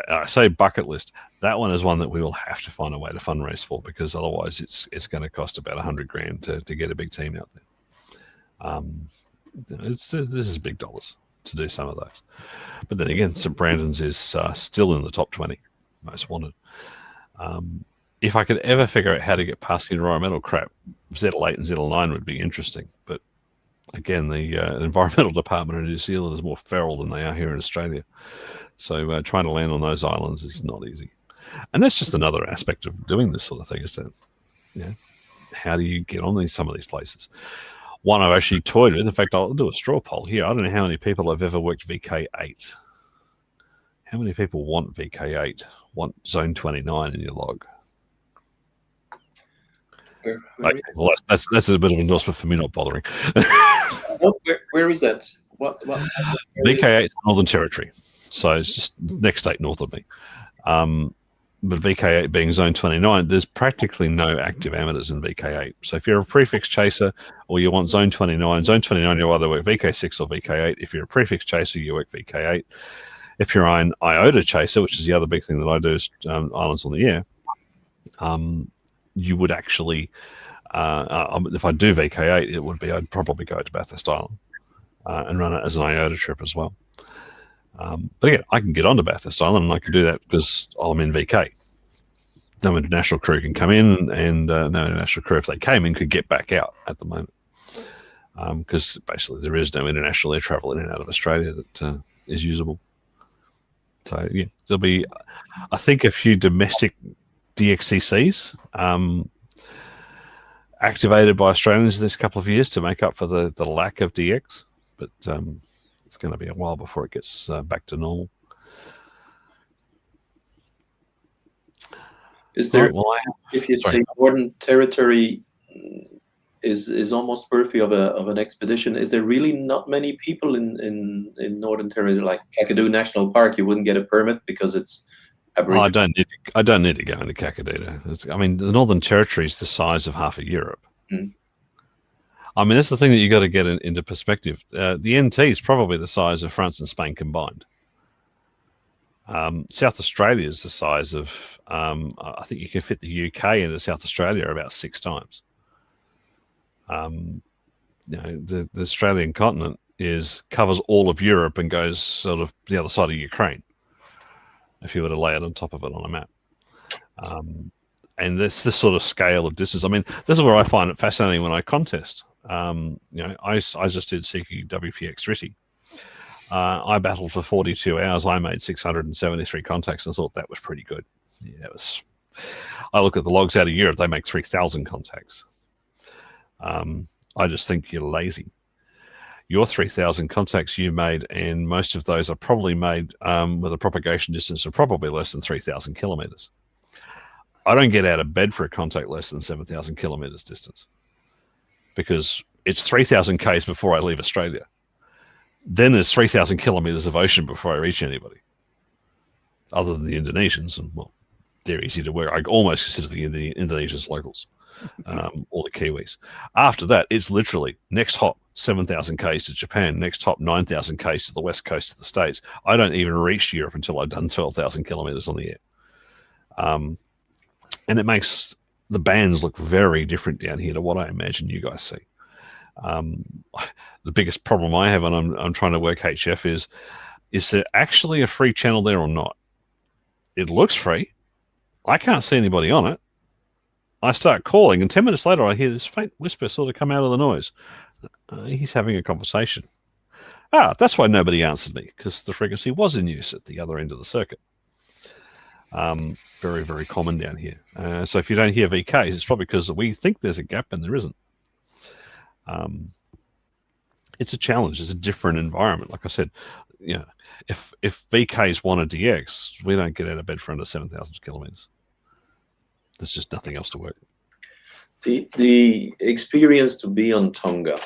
I say bucket list. That one is one that we will have to find a way to fundraise for, because otherwise it's going to cost about $100,000 to get a big team out there. This is big dollars to do some of those. But then again, St. Brandon's is still in the top 20 most wanted. If I could ever figure out how to get past the environmental crap, ZL8 and ZL9 would be interesting. But again, the environmental department in New Zealand is more feral than they are here in Australia. So trying to land on those islands is not easy. And that's just another aspect of doing this sort of thing, is that, how do you get on some of these places? One I've actually toyed with. In fact, I'll do a straw poll here. I don't know how many people have ever worked VK8. How many people want VK8, want Zone 29 in your log? Okay, well, that's a bit of an endorsement for me not bothering. Where is that? What VK8 is Northern Territory, so it's just next state north of me. But VK8 being Zone 29, there's practically no active amateurs in VK8. So if you're a prefix chaser or you want Zone 29, you either work VK6 or VK8. If you're a prefix chaser, you work VK8. If you're an IOTA chaser, which is the other big thing that I do, is Islands on the Air, you would actually, if I do VK8, it would be I'd probably go to Bathurst Island and run it as an IOTA trip as well. But yeah, I can get onto Bathurst Island, and I can do that because I'm in VK. No international crew can come in, and no international crew, if they came in, could get back out at the moment. Because basically there is no international air travel in and out of Australia that is usable. So yeah, there'll be, I think, a few domestic DXCCs activated by Australians this couple of years to make up for the lack of DX. But it's going to be a while before it gets back to normal. Is there, if you say Northern Territory is almost worthy of an expedition, is there really not many people in Northern Territory, like Kakadu National Park? You wouldn't get a permit because it's Aboriginal. I don't need to go into Kakadu. I mean, the Northern Territory is the size of half of Europe. I mean, that's the thing that you got to get into perspective. The NT is probably the size of France and Spain combined. South Australia is the size of, I think you can fit the UK into South Australia about 6 times. You know, the Australian continent covers all of Europe and goes sort of the other side of Ukraine, if you were to lay it on top of it on a map. And this sort of scale of distance. I mean, this is where I find it fascinating when I contest. You know, I just did Seeking WPX Jitsi. I battled for 42 hours. I made 673 contacts and thought that was pretty good. Yeah, it was. I look at the logs out of Europe; they make 3,000 contacts. I just think you're lazy. Your 3,000 contacts you made, and most of those are probably made with a propagation distance of probably less than 3,000 kilometers. I don't get out of bed for a contact less than 7,000 kilometers distance because it's 3,000 Ks before I leave Australia. Then there's 3,000 kilometers of ocean before I reach anybody, other than the Indonesians. And well, they're easy to work. I almost consider the Indonesians locals, or the Kiwis. After that, it's literally next hop 7,000 Ks to Japan, next hop 9,000 Ks to the west coast of the States. I don't even reach Europe until I've done 12,000 kilometers on the air. And it makes the bands look very different down here to what I imagine you guys see. The biggest problem I have when I'm trying to work HF is there actually a free channel there or not? It looks free. I can't see anybody on it. I start calling, and 10 minutes later I hear this faint whisper sort of come out of the noise. He's having a conversation. That's why nobody answered me, because the frequency was in use at the other end of the circuit. Very, very common down here. So if you don't hear VKs, it's probably because we think there's a gap and there isn't. It's a challenge. It's a different environment. Like I said, you know, if VKs want a DX, we don't get out of bed for under 7,000 kilometers. There's just nothing else to work. The experience to be on Tonga,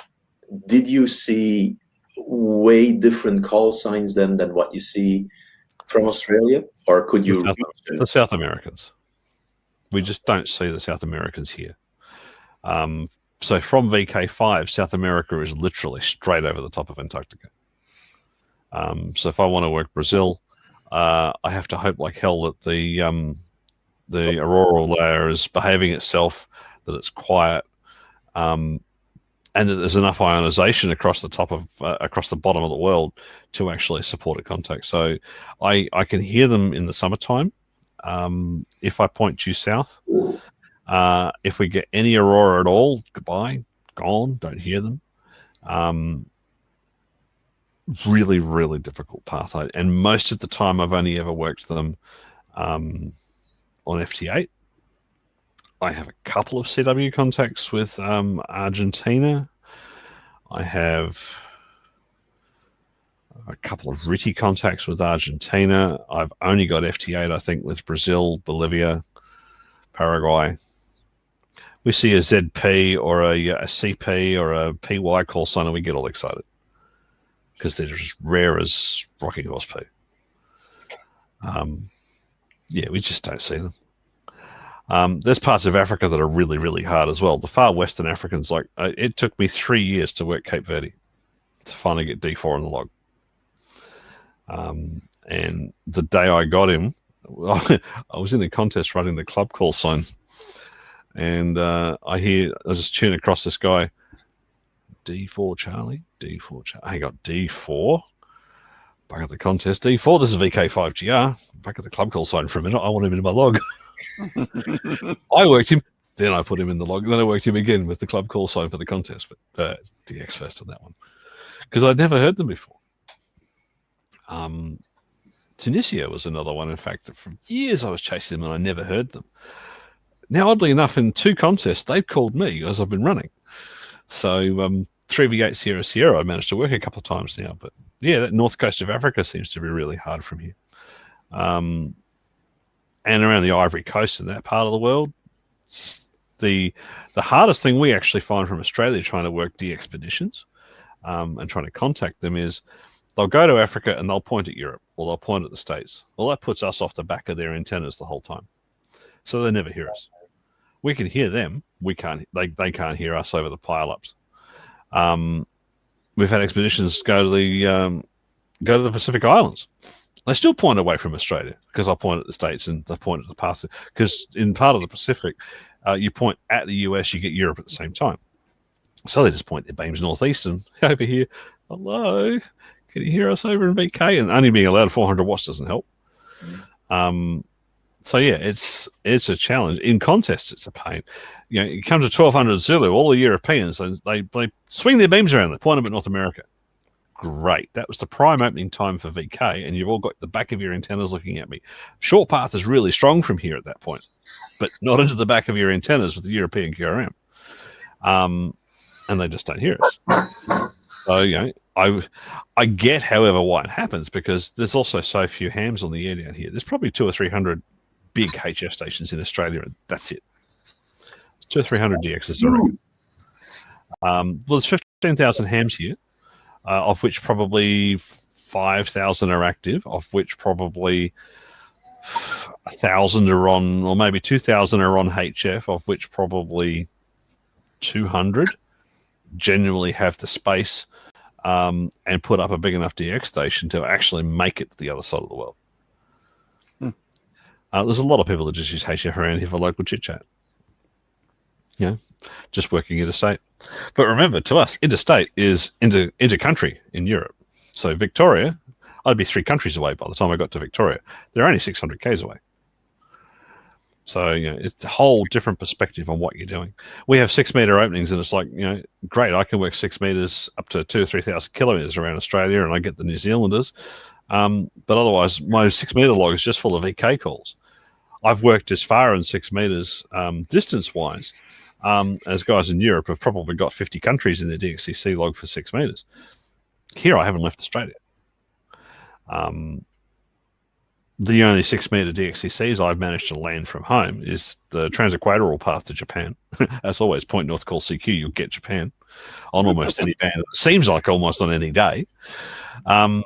did you see way different call signs than what you see from Australia, or could you? The South Americans. We just don't see the South Americans here. So from VK5, South America is literally straight over the top of Antarctica. So if I want to work Brazil, I have to hope like hell that the auroral layer is behaving itself, that it's quiet, and that there's enough ionization across the top of across the bottom of the world to actually support a contact. So I can hear them in the summertime if I point due south. If we get any aurora at all, goodbye, gone, don't hear them. Really, really difficult path. And most of the time I've only ever worked them on FT8. I have a couple of CW contacts with Argentina. I have a couple of RITI contacts with Argentina. I've only got FT8, I think, with Brazil, Bolivia, Paraguay. We see a ZP or a CP or a PY call sign and we get all excited because they're just rare as rocking horse poo. Yeah, we just don't see them. There's parts of Africa that are really, really hard as well. The far western Africans, like it took me 3 years to work Cape Verde to finally get D4 on the log. And the day I got him, I was in a contest running the club call sign, and I just tune across this guy, D4 Charlie, D4 Charlie. I got D4. Back at the contest, D4. This is VK5GR. Back at the club call sign for a minute. I want him in my log. I worked him, then I put him in the log, then I worked him again with the club call sign for the contest, but DX first on that one because I'd never heard them before. Tunisia was another one. In fact, for years I was chasing them and I never heard them. Now, oddly enough, in 2 contests, they've called me as I've been running. So 3v8 Sierra Sierra, I managed to work a couple of times now. But yeah, that north coast of Africa seems to be really hard from here. And around the Ivory Coast and that part of the world, the hardest thing we actually find from Australia trying to work DXpeditions and trying to contact them is they'll go to Africa and they'll point at Europe or they'll point at the States. Well, that puts us off the back of their antennas the whole time. So they never hear us. We can hear them. We can't. They can't hear us over the pile-ups. We've had expeditions go to the Pacific Islands. They still point away from Australia because I point at the States and they point at the past. Because in part of the Pacific, you point at the US, you get Europe at the same time. So they just point their beams northeast and over here. Hello, can you hear us over in VK? And only being allowed 400 watts doesn't help. So yeah, it's a challenge. In contests, it's a pain. You know, it comes to 1200 Zulu, all the Europeans, they swing their beams around, they point them at North America. Great. That was the prime opening time for VK, and you've all got the back of your antennas looking at me. Short path is really strong from here at that point, but not into the back of your antennas with the European QRM. And they just don't hear us. So, you know, I get, however, why it happens, because there's also so few hams on the air down here. There's probably 200 or 300 big HF stations in Australia, and that's it. 200 or 300 DXs, I reckon. Well, there's 15,000 hams here, of which probably 5,000 are active, of which probably 1,000 are on, or maybe 2,000 are on HF, of which probably 200 genuinely have the space and put up a big enough DX station to actually make it to the other side of the world. There's a lot of people that just use HF around here for local chit-chat. You know, just working interstate. But remember, to us, interstate is inter-country in Europe. So Victoria, I'd be 3 countries away by the time I got to Victoria. They're only 600 Ks away. So, you know, it's a whole different perspective on what you're doing. We have 6 meter openings, and it's like, you know, great, I can work 6 meters up to 2,000 or 3,000 kilometers around Australia, and I get the New Zealanders. But otherwise, my 6 meter log is just full of VK calls. I've worked as far in 6 meters distance-wise as guys in Europe have probably got 50 countries in their DXCC log for 6 meters. Here, I haven't left Australia. The only 6 meter DXCCs I've managed to land from home is the transequatorial path to Japan. As always, point north, call CQ, you'll get Japan on almost any band. It seems like almost on any day. I've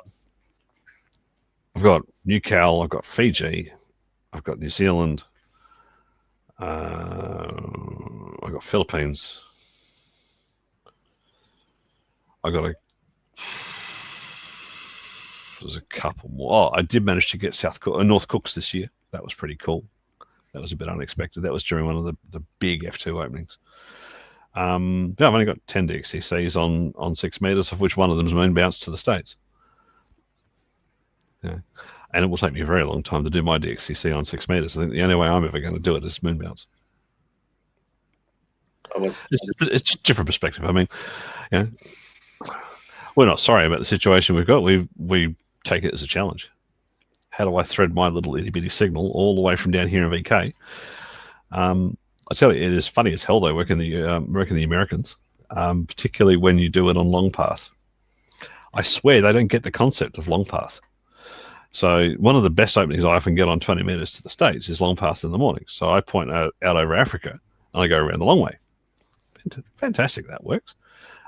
got New Cal, I've got Fiji, I've got New Zealand, I've got Philippines, there's a couple more. Oh, I did manage to get North Cooks this year. That was pretty cool. That was a bit unexpected. That was during one of the big F2 openings. Yeah, I've only got 10 DXCCs on 6 meters, of which one of them is moon bounce to the States. Yeah. And it will take me a very long time to do my DXCC on 6 meters. I think the only way I'm ever going to do it is moon bounce. It's just a different perspective. I mean, you know, we're not sorry about the situation we've got. We take it as a challenge. How do I thread my little itty bitty signal all the way from down here in VK I tell you, it is funny as hell though, working the Americans, particularly when you do it on long path. I swear they don't get the concept of long path. So one of the best openings I often get on 20 meters to the States is long path in the morning. So I point out over Africa and I go around the long way. Fantastic, that works.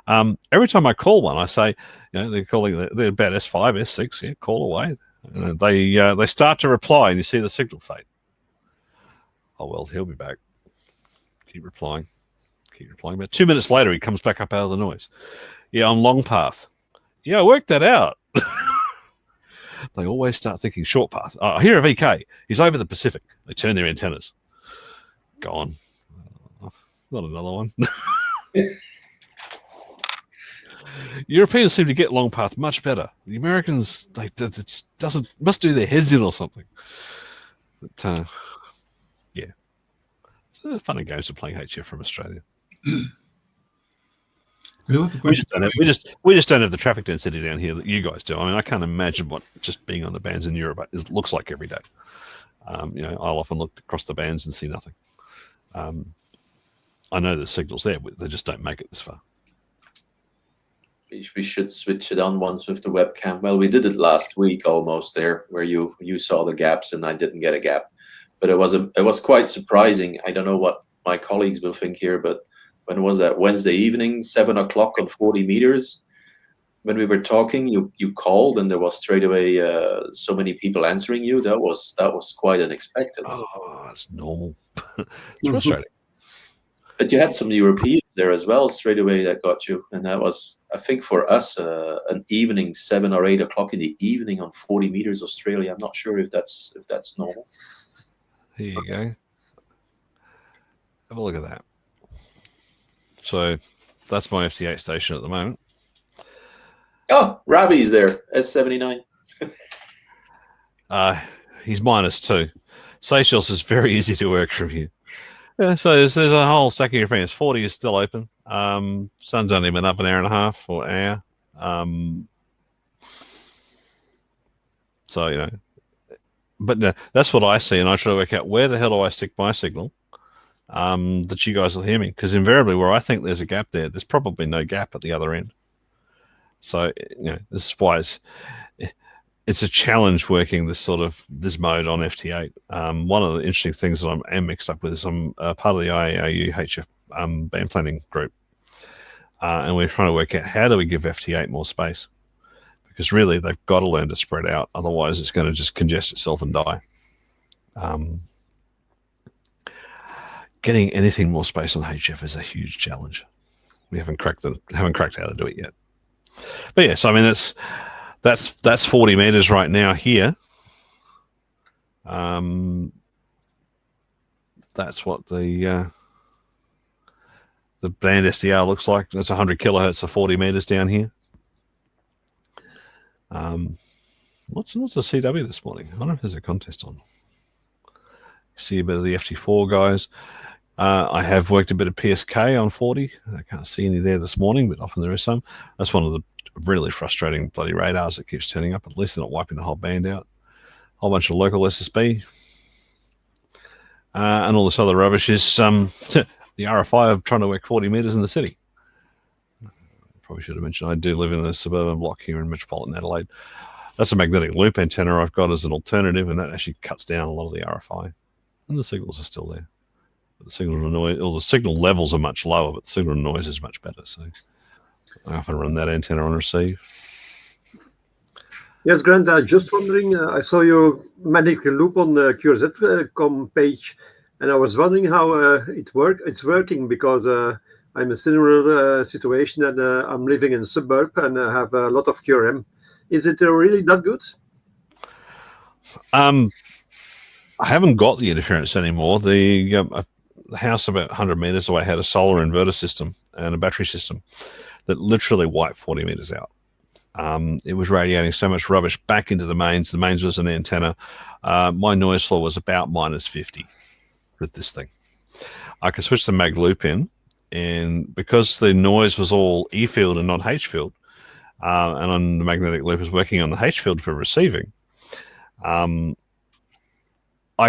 Every time I call one, I say, they're about S5, S6, yeah, call away. And they start to reply and you see the signal fade. Oh, well, he'll be back. Keep replying. About 2 minutes later, he comes back up out of the noise. Yeah, on long path. Yeah, I worked that out. They always start thinking short path. Oh, I hear a VK. He's over the Pacific. They turn their antennas. Gone. Not another one. Europeans seem to get long path much better. The Americans, must do their heads in or something. But yeah, it's fun and games of playing HF from Australia. We just don't have the traffic density down here that you guys do. I mean, I can't imagine what just being on the bands in Europe looks like every day. I'll often look across the bands and see nothing. I know the signals there, but they just don't make it this far. We should switch it on once with the webcam. Well, we did it last week almost there, where you saw the gaps and I didn't get a gap. But it was quite surprising. I don't know what my colleagues will think here, but when was that? Wednesday evening, 7 o'clock on 40 meters. When we were talking, you called and there was straight away so many people answering you. That was quite unexpected. Oh, that's normal. It's frustrating. But you had some Europeans there as well straight away that got you, and that was, I think, for us an evening, 7 or 8 o'clock in the evening on 40 meters Australia. I'm not sure if that's normal. Here you go. Have a look at that. So that's my FT8 station at the moment. Oh, Ravi's there, S79. He's -2. Seychelles is very easy to work from here. Yeah, so there's a whole stack of Europeans. 40 is still open. Sun's only been up an hour and a half or an hour. So, but no, that's what I see, and I try to work out where the hell do I stick my signal that you guys will hear me, because invariably where I think there's a gap there's probably no gap at the other end. So, this is why it's a challenge working this mode on FT8. One of the interesting things that I'm mixed up with is I'm part of the IAU HF band planning group. And we're trying to work out how do we give FT8 more space? Because really they've got to learn to spread out. Otherwise it's going to just congest itself and die. Getting anything more space on HF is a huge challenge. We haven't cracked how to do it yet. But yes, I mean, that's 40 meters right now here. That's what the band SDR looks like. That's 100 kilohertz of 40 meters down here. What's the CW this morning? I wonder if there's a contest on. See a bit of the FT4 guys. I have worked a bit of PSK on 40. I can't see any there this morning, but often there is some. That's one of the really frustrating bloody radars that keeps turning up. At least they're not wiping the whole band out. A whole bunch of local SSB. And all this other rubbish is the RFI of trying to work 40 meters in the city. Probably should have mentioned I do live in a suburban block here in metropolitan Adelaide. That's a magnetic loop antenna I've got as an alternative, and that actually cuts down a lot of the RFI. And the signals are still there. But the signal noise, or the signal levels are much lower, but the signal noise is much better. So I often run that antenna on receive. Yes, Grant, just wondering, I saw your magnetic loop on the QRZ.com page, and I was wondering how it's working, because I'm a similar situation, and I'm living in a suburb and I have a lot of QRM. Is it really that good? I haven't got the interference anymore. The house about 100 meters away had a solar inverter system and a battery system that literally wiped 40 meters out. It was radiating so much rubbish back into the mains. The mains was an antenna. My noise floor was about -50 with this thing. I could switch the mag loop in, and because the noise was all E field and not H field, and on the magnetic loop was working on the H field for receiving, I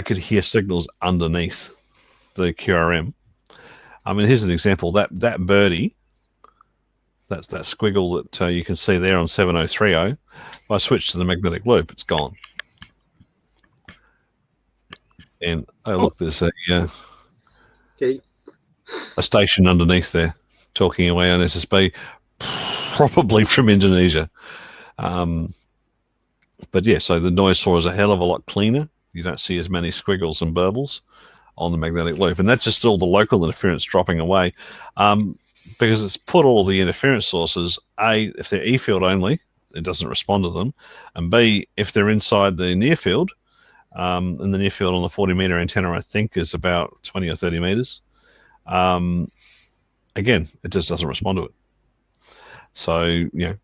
could hear signals underneath the QRM I mean, here's an example. That birdie, that's that squiggle that you can see there on 7030. If I switch to the magnetic loop, it's gone. And oh, look, there's a station underneath there talking away on SSB, probably from Indonesia. But yeah, so the noise floor is a hell of a lot cleaner. You don't see as many squiggles and burbles on the magnetic loop. And that's just all the local interference dropping away, because it's put all the interference sources, A, if they're E-field only, it doesn't respond to them, and B, if they're inside the near field, and the near field on the 40-meter antenna, I think, is about 20 or 30 meters. Again, it just doesn't respond to it. So, you know,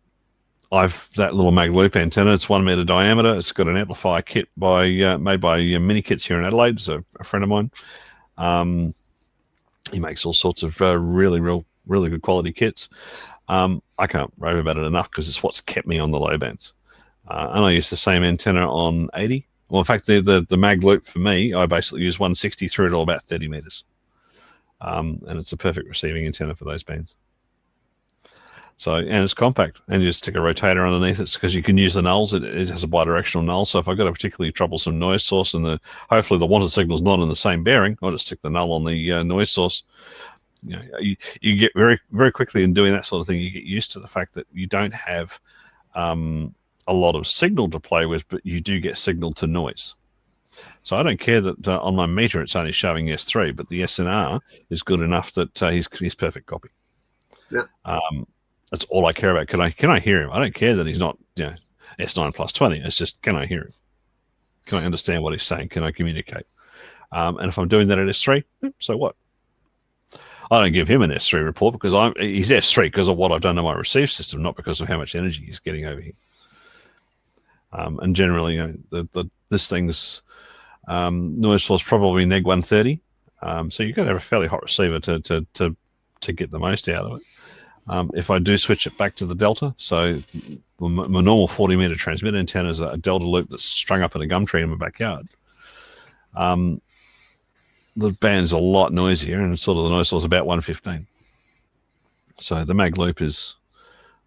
that little mag loop antenna, it's 1 meter diameter. It's got an amplifier kit made by Mini Kits here in Adelaide. It's a friend of mine. He makes all sorts of really good quality kits. I can't rave about it enough because it's what's kept me on the low bands. And I use the same antenna on 80. Well, in fact, the mag loop for me, I basically use 160 through to about 30 meters. And it's a perfect receiving antenna for those bands. So, and it's compact, and you just stick a rotator underneath it because you can use the nulls. It has a bidirectional null. So if I've got a particularly troublesome noise source and hopefully the wanted signal is not in the same bearing, I'll just stick the null on the noise source. You know, you get very, very quickly in doing that sort of thing, you get used to the fact that you don't have a lot of signal to play with, but you do get signal to noise. So I don't care that on my meter it's only showing S3, but the SNR is good enough that he's perfect copy. Yeah. That's all I care about. Can I hear him? I don't care that he's not, you know, S9 plus 20. It's just, can I hear him? Can I understand what he's saying? Can I communicate? And if I'm doing that at S3, so what? I don't give him an S3 report because he's S3 because of what I've done to my receive system, not because of how much energy he's getting over here. And generally, you know, this thing's noise floor is probably neg 130. So you've got to have a fairly hot receiver to get the most out of it. If I do switch it back to the delta, so my normal 40-meter transmit antenna is a delta loop that's strung up in a gum tree in my backyard. The band's a lot noisier, and sort of the noise floor is about 115. So the mag loop is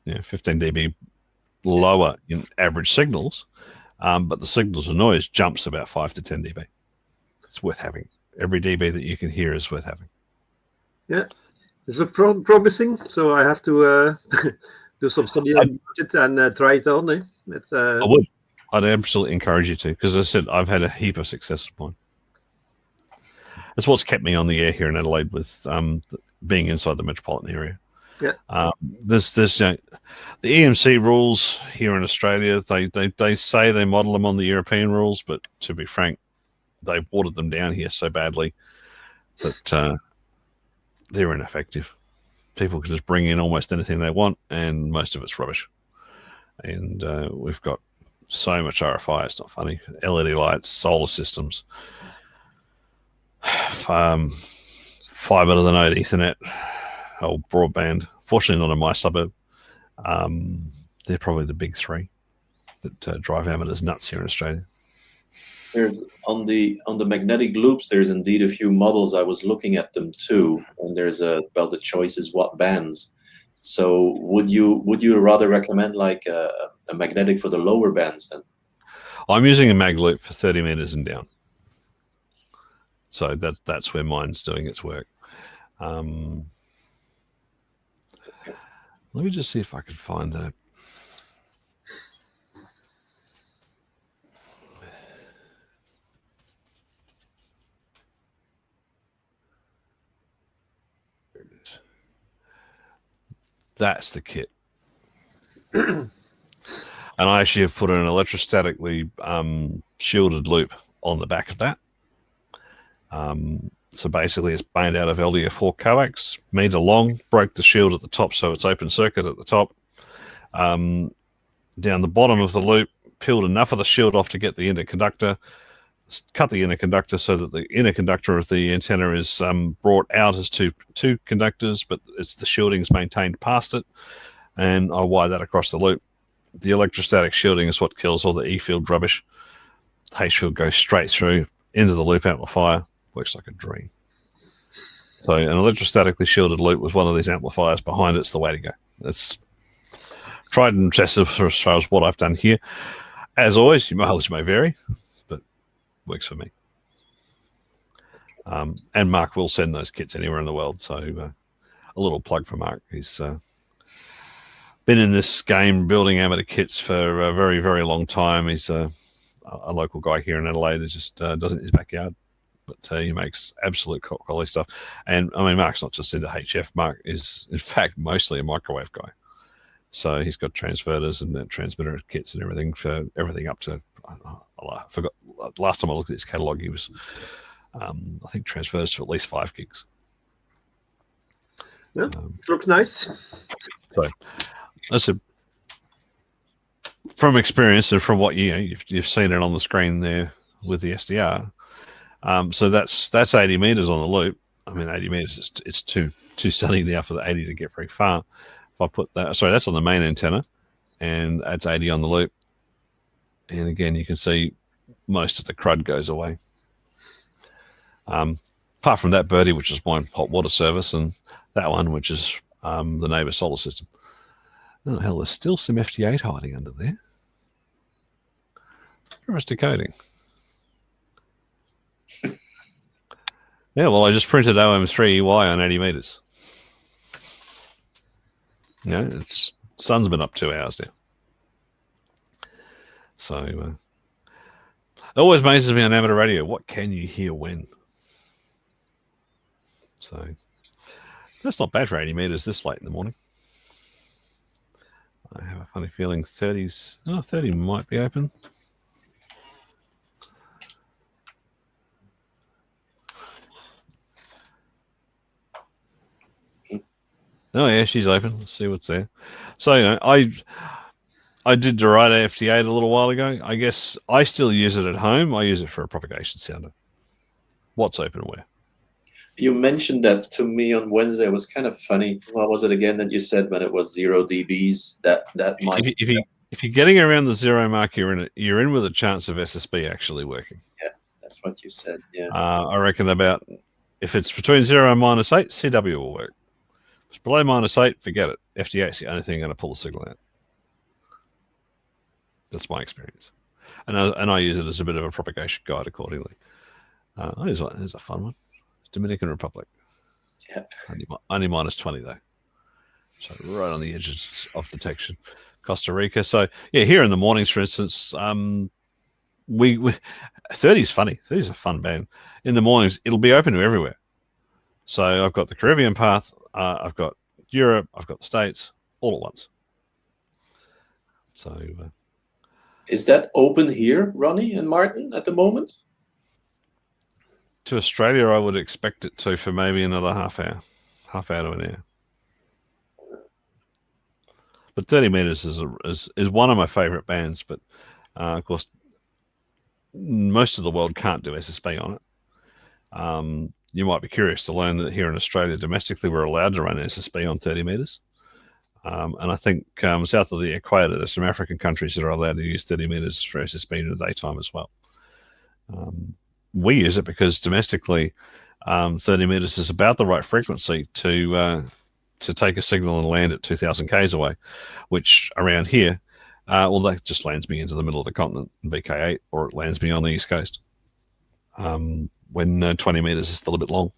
15 dB lower in average signals, but the signal to noise jumps about 5 to 10 dB. It's worth having. Every dB that you can hear is worth having. Yeah. It's promising, so I have to do some study on it and try it on. I would. I'd absolutely encourage you to, because as I said, I've had a heap of success upon. It's what's kept me on the air here in Adelaide with being inside the metropolitan area. Yeah. There's the EMC rules here in Australia. They say they model them on the European rules, but to be frank, they've watered them down here so badly that they're ineffective. People can just bring in almost anything they want, and most of it's rubbish. And we've got so much RFI, it's not funny. LED lights, solar systems, fiber to the node Ethernet, old broadband. Fortunately, not in my suburb. They're probably the big three that drive amateurs nuts here in Australia. There's on the magnetic loops. There's indeed a few models. I was looking at them too, and there's the choice is what bands. So would you rather recommend like a magnetic for the lower bands then? I'm using a mag loop for 30 meters and down. So that's where mine's doing its work. Let me just see if I can find that. That's the kit. And I actually have put an electrostatically shielded loop on the back of that. So basically it's made out of LDF4 coax, meter long, broke the shield at the top so it's open circuit at the top. Down the bottom of the loop, peeled enough of the shield off to get the interconductor, cut the interconductor so that the interconductor of the antenna is brought out as two conductors, but it's the shielding is maintained past it, and I wire that across the loop. The electrostatic shielding is what kills all the E-field rubbish. The H-field goes straight through into the loop amplifier. Works like a dream. So an electrostatically shielded loop with one of these amplifiers behind it's the way to go. It's tried and tested as far as what I've done here. As always, your mileage may vary, but works for me. And Mark will send those kits anywhere in the world. So a little plug for Mark. He's been in this game building amateur kits for a very, very long time. He's a local guy here in Adelaide who just does it in his backyard. But he makes absolute quality stuff. And I mean, Mark's not just into HF. Mark is, in fact, mostly a microwave guy. So he's got transverters and transmitter kits and everything for everything up to, I forgot, last time I looked at his catalog, he was, I think, transverters to at least 5 gigs. Yeah, looks nice. So that's from experience and from what you've seen it on the screen there with the SDR. So that's 80 meters on the loop. I mean, 80 meters, it's too sunny there for the 80 to get very far. If I put that, sorry, that's on the main antenna, and that's 80 on the loop. And again, you can see most of the crud goes away. Apart from that birdie, which is my hot water service, and that one, which is the neighbour solar system. Oh, hell, there's still some FT8 hiding under there. Interesting coding. Yeah, well, I just printed OM3EY on 80 meters. Yeah, sun's been up 2 hours now. So it always amazes me on amateur radio. What can you hear when? So that's not bad for 80 meters this late in the morning. I have a funny feeling 30 might be open. Oh yeah, she's open. Let's see what's there. So I did Dorado FT8 a little while ago. I guess I still use it at home. I use it for a propagation sounder. What's open where? You mentioned that to me on Wednesday. It was kind of funny. What was it again that you said when it was 0 dBs? That might. If you're getting around the 0 mark, you're in with a chance of SSB actually working. Yeah, that's what you said. Yeah. I reckon about if it's between 0 and -8, CW will work. If it's below -8, forget it. FT8 is the only thing going to pull the signal out. That's my experience, and I use it as a bit of a propagation guide accordingly. There's a fun one. Dominican Republic. Yeah. Only -20 though. So right on the edges of detection. Costa Rica. So yeah, here in the mornings, for instance, we 30 is funny. 30 is a fun band. In the mornings, it'll be open to everywhere. So I've got the Caribbean path, I've got Europe, I've got the States, all at once. So is that open here, Ronnie and Martin, at the moment? To Australia, I would expect it to for maybe another half hour to an hour. But 30 meters is one of my favorite bands. But of course, most of the world can't do SSB on it. You might be curious to learn that here in Australia, domestically, we're allowed to run SSB on 30 meters. And I think south of the equator, there's some African countries that are allowed to use 30 meters for SSB in the daytime as well. We use it because domestically, 30 meters is about the right frequency to take a signal and land at 2,000 k's away, which around here, that just lands me into the middle of the continent in VK8, or it lands me on the east coast. When 20 meters is still a bit long.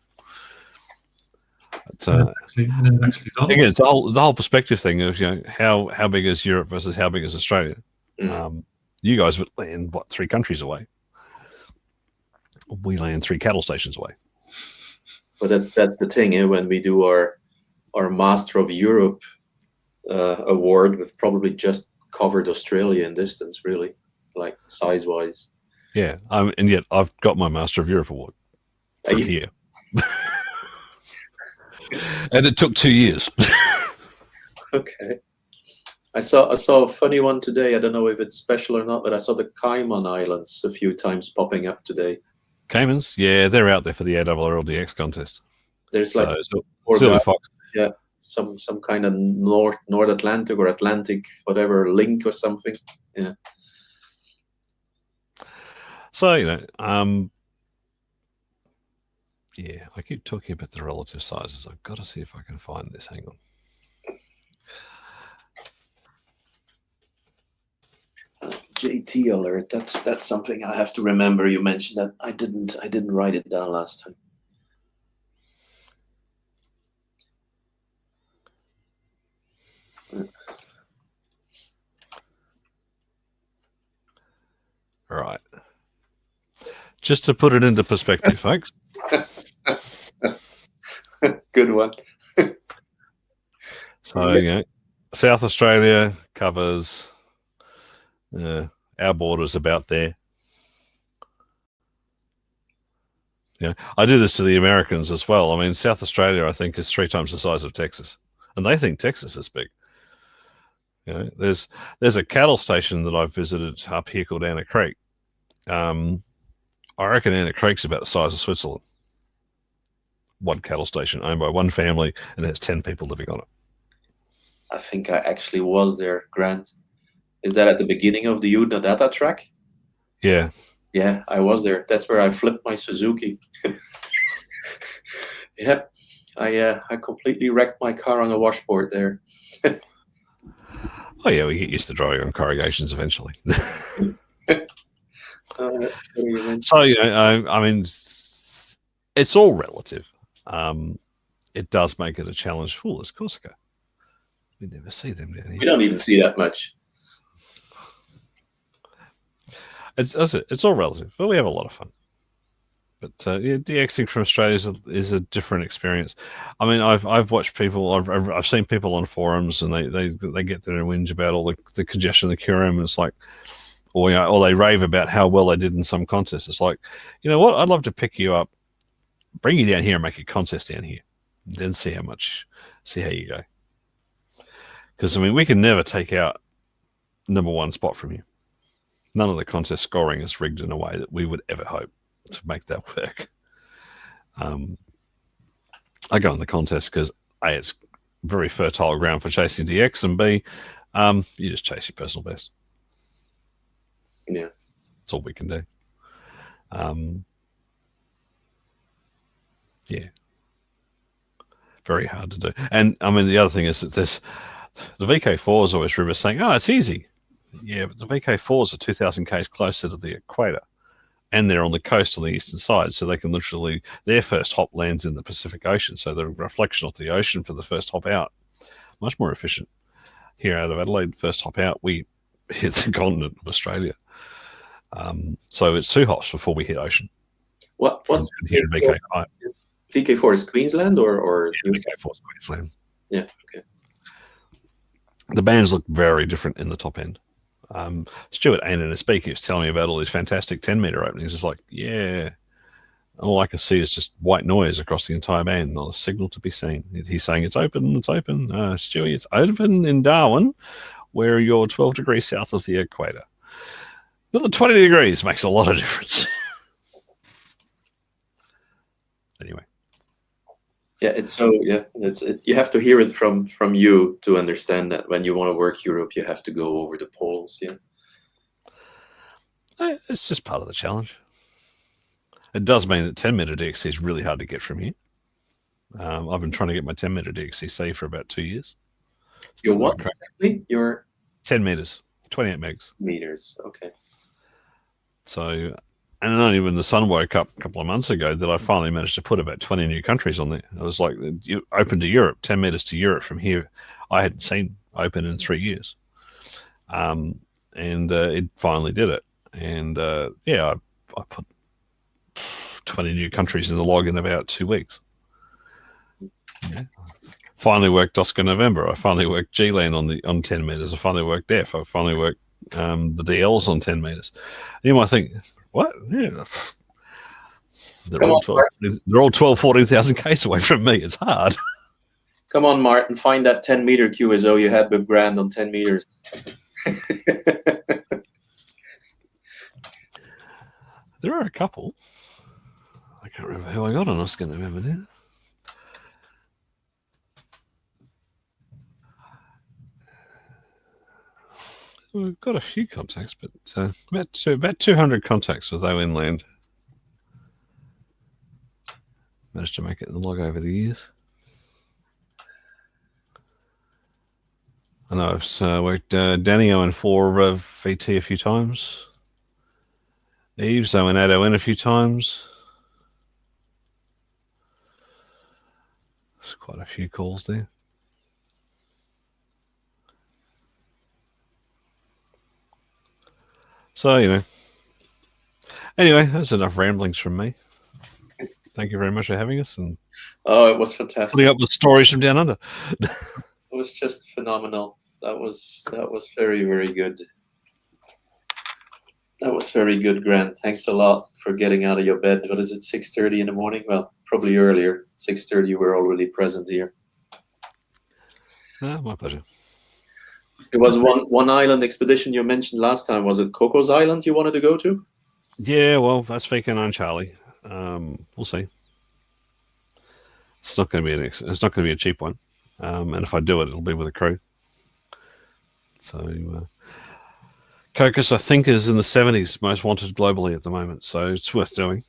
But, again, it's the whole perspective thing of how big is Europe versus how big is Australia. You guys would land 3 countries away. We land 3 cattle stations away. But that's the thing. When we do our Master of Europe award, we've probably just covered Australia in distance, really, like size wise. Yeah, and yet I've got my Master of Europe award from here. And it took 2 years. Okay. I saw a funny one today. I don't know if it's special or not, but I saw the Cayman Islands a few times popping up today. Caymans? Yeah, they're out there for the IOTA DX contest. There's like yeah, some kind of North Atlantic or Atlantic, whatever, link or something. Yeah. So, Yeah, I keep talking about the relative sizes. I've got to see if I can find this. Hang on. JT alert. That's something I have to remember. You mentioned that. I didn't write it down last time. All right. Just to put it into perspective, folks. Good one. So, you know, South Australia covers our borders about there. Yeah, I do this to the Americans as well. I mean, South Australia, I think, is 3 times the size of Texas, and they think Texas is big. You know, there's a cattle station that I've visited up here called Anna Creek. I reckon Anna Creek's about the size of Switzerland. One cattle station owned by one family, and there's 10 people living on it. I think I actually was there, Grant. Is that at the beginning of the UTA data track? Yeah. Yeah, I was there. That's where I flipped my Suzuki. Yep. I completely wrecked my car on a washboard there. Oh, yeah, we get used to driving on corrugations eventually. Oh, that's funny. So, you know, I mean, it's all relative. It does make it a challenge. Oh, there's Corsica. We never see them down here. We don't even see that much. It's all relative, but we have a lot of fun. But yeah, DXing from Australia is a different experience. I mean, I've watched people, I've seen people on forums, and they get there and whinge about all the congestion, the QRM, and it's like, or you know, or they rave about how well they did in some contest. It's like, you know what? I'd love to pick you up, bring you down here, and make a contest down here, then see how you go. Because I mean, we can never take out #1 spot from you. None of the contest scoring is rigged in a way that we would ever hope to make that work. I go in the contest because A, it's very fertile ground for chasing DX, and B, you just chase your personal best. Yeah. That's all we can do. Yeah. Very hard to do. And I mean, the other thing is that the VK4 is always rumors saying, oh, it's easy. Yeah, but the VK4s are 2,000 k's closer to the equator, and they're on the coast on the eastern side, so they can literally, their first hop lands in the Pacific Ocean, so the reflection of the ocean for the first hop out, much more efficient. Here out of Adelaide, first hop out, we hit the continent of Australia. So it's 2 hops before we hit ocean. What's here in VK5? VK4 is Queensland or yeah, VK4 is Queensland. Yeah, okay. The bands look very different in the top end. Stuart Ain in his speaker was telling me about all these fantastic 10-meter openings. It's like, yeah, all I can see is just white noise across the entire band, not a signal to be seen. He's saying it's open, Stewie, it's open in Darwin, where you're 12 degrees south of the equator. Another 20 degrees makes a lot of difference. Anyway. Yeah, it's you have to hear it from you to understand that when you want to work Europe, you have to go over the poles. Yeah, it's just part of the challenge. It does mean that 10-meter DXC is really hard to get from here. I've been trying to get my 10-meter DXC for about 2 years. Your what exactly? Your 10 meters, 28 megs. Meters, okay. So. And only when the sun woke up a couple of months ago that I finally managed to put about 20 new countries on there. It was like, you open to Europe, 10 meters to Europe from here. I hadn't seen open in 3 years. And it finally did it. And yeah, I put 20 new countries in the log in about 2 weeks. Yeah. Finally worked Oscar November. I finally worked G-Land on 10 meters. I finally worked F. I finally worked the DLs on 10 meters. And you might think, what? Yeah. They're all 12, 14,000 k's away from me. It's hard. Come on, Martin. Find that 10-meter QSO you had with Grant on 10 meters. There are a couple. I can't remember who I got on Oscar November now. We've got a few contacts, but about 200 contacts with O inland. Managed to make it in the log over the years. I know I've worked Danio and for VT a few times. Eves, and Ado in a few times. There's quite a few calls there. So, you know. Anyway, that's enough ramblings from me. Thank you very much for having us. And it was fantastic. Putting up with stories from down under. It was just phenomenal. That was very, very good. That was very good, Grant. Thanks a lot for getting out of your bed. What is it, 6:30 in the morning? Well, probably earlier. 6:30, you were already present here. My pleasure. It was one island expedition you mentioned last time. Was it Coco's Island you wanted to go to? Yeah, well, that's VK9 Charlie. We'll see. It's not going to be a cheap one. And if I do it, it'll be with a crew. So, Cocos, I think, is in the 70s, most wanted globally at the moment. So it's worth doing.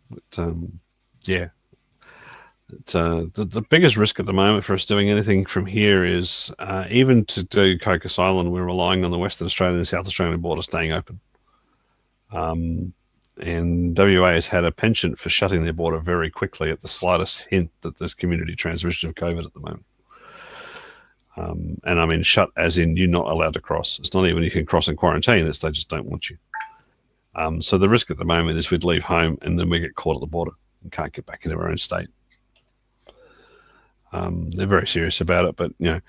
But, yeah. The biggest risk at the moment for us doing anything from here is even to do Cocos Island, we're relying on the Western Australian and South Australian border staying open. And WA has had a penchant for shutting their border very quickly at the slightest hint that there's community transmission of COVID at the moment. And I mean shut as in you're not allowed to cross. It's not even you can cross and quarantine, it's they just don't want you. So the risk at the moment is we'd leave home and then we get caught at the border and can't get back into our own state. They're very serious about it, but you know,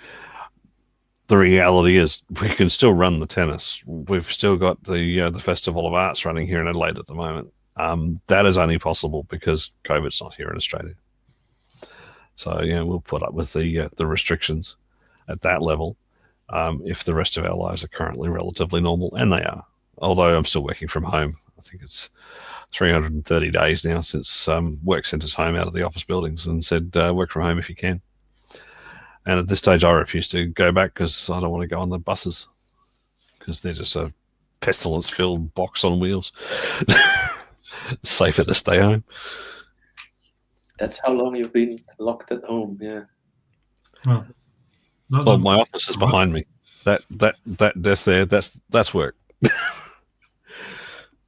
the reality is we can still run the tennis. We've still got the Festival of Arts running here in Adelaide at the moment. That is only possible because COVID's not here in Australia. So yeah, we'll put up with the restrictions at that level if the rest of our lives are currently relatively normal, and they are. Although I'm still working from home. I think it's 330 days now since work sent us home out of the office buildings and said work from home if you can. And at this stage, I refuse to go back because I don't want to go on the buses because they're just a pestilence-filled box on wheels. It's safer to stay home. That's how long you've been locked at home, yeah. Well, my office is behind me. That's work.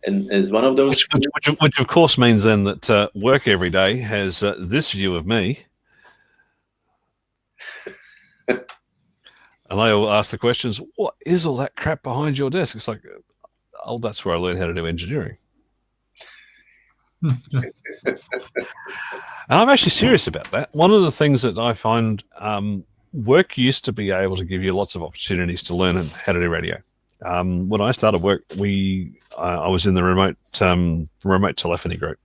And is one of those which of course means then that work every day has this view of me. And they all ask the questions, what is all that crap behind your desk? It's like, oh, that's where I learned how to do engineering. And I'm actually serious about that. One of the things that I find, work used to be able to give you lots of opportunities to learn how to do radio. When I started work, I was in the remote telephony group.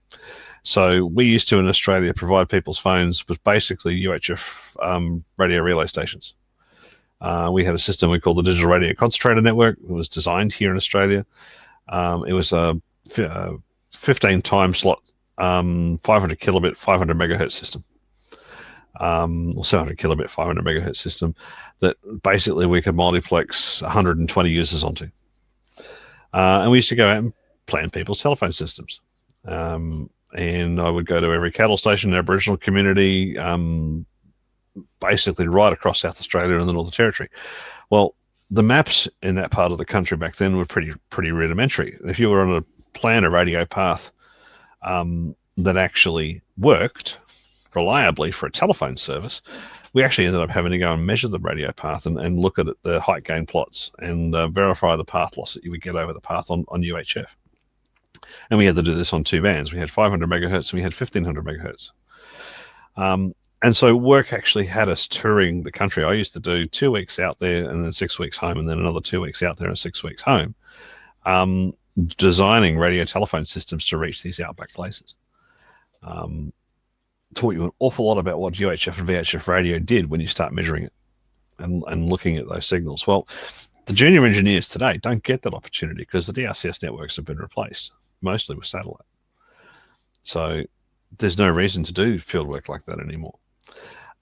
So we used to, in Australia, provide people's phones with basically UHF radio relay stations. We had a system we called the Digital Radio Concentrator Network. It was designed here in Australia. It was a 15 time slot, 500 kilobit, 500 megahertz system. Or 700 kilobit, 500 megahertz system that basically we could multiplex 120 users onto. And we used to go out and plan people's telephone systems. And I would go to every cattle station in the Aboriginal community, basically right across South Australia and the Northern Territory. Well, the maps in that part of the country back then were pretty rudimentary. If you were on a plan a radio path that actually worked reliably for a telephone service, we actually ended up having to go and measure the radio path and look at the height gain plots and verify the path loss that you would get over the path on UHF. And we had to do this on two bands. We had 500 megahertz and we had 1500 megahertz. And so work actually had us touring the country. I used to do 2 weeks out there and then 6 weeks home and then another 2 weeks out there and 6 weeks home, designing radio telephone systems to reach these outback places. Taught you an awful lot about what UHF and VHF radio did when you start measuring it and looking at those signals. Well, the junior engineers today don't get that opportunity because the DRCS networks have been replaced, mostly with satellite. So there's no reason to do field work like that anymore.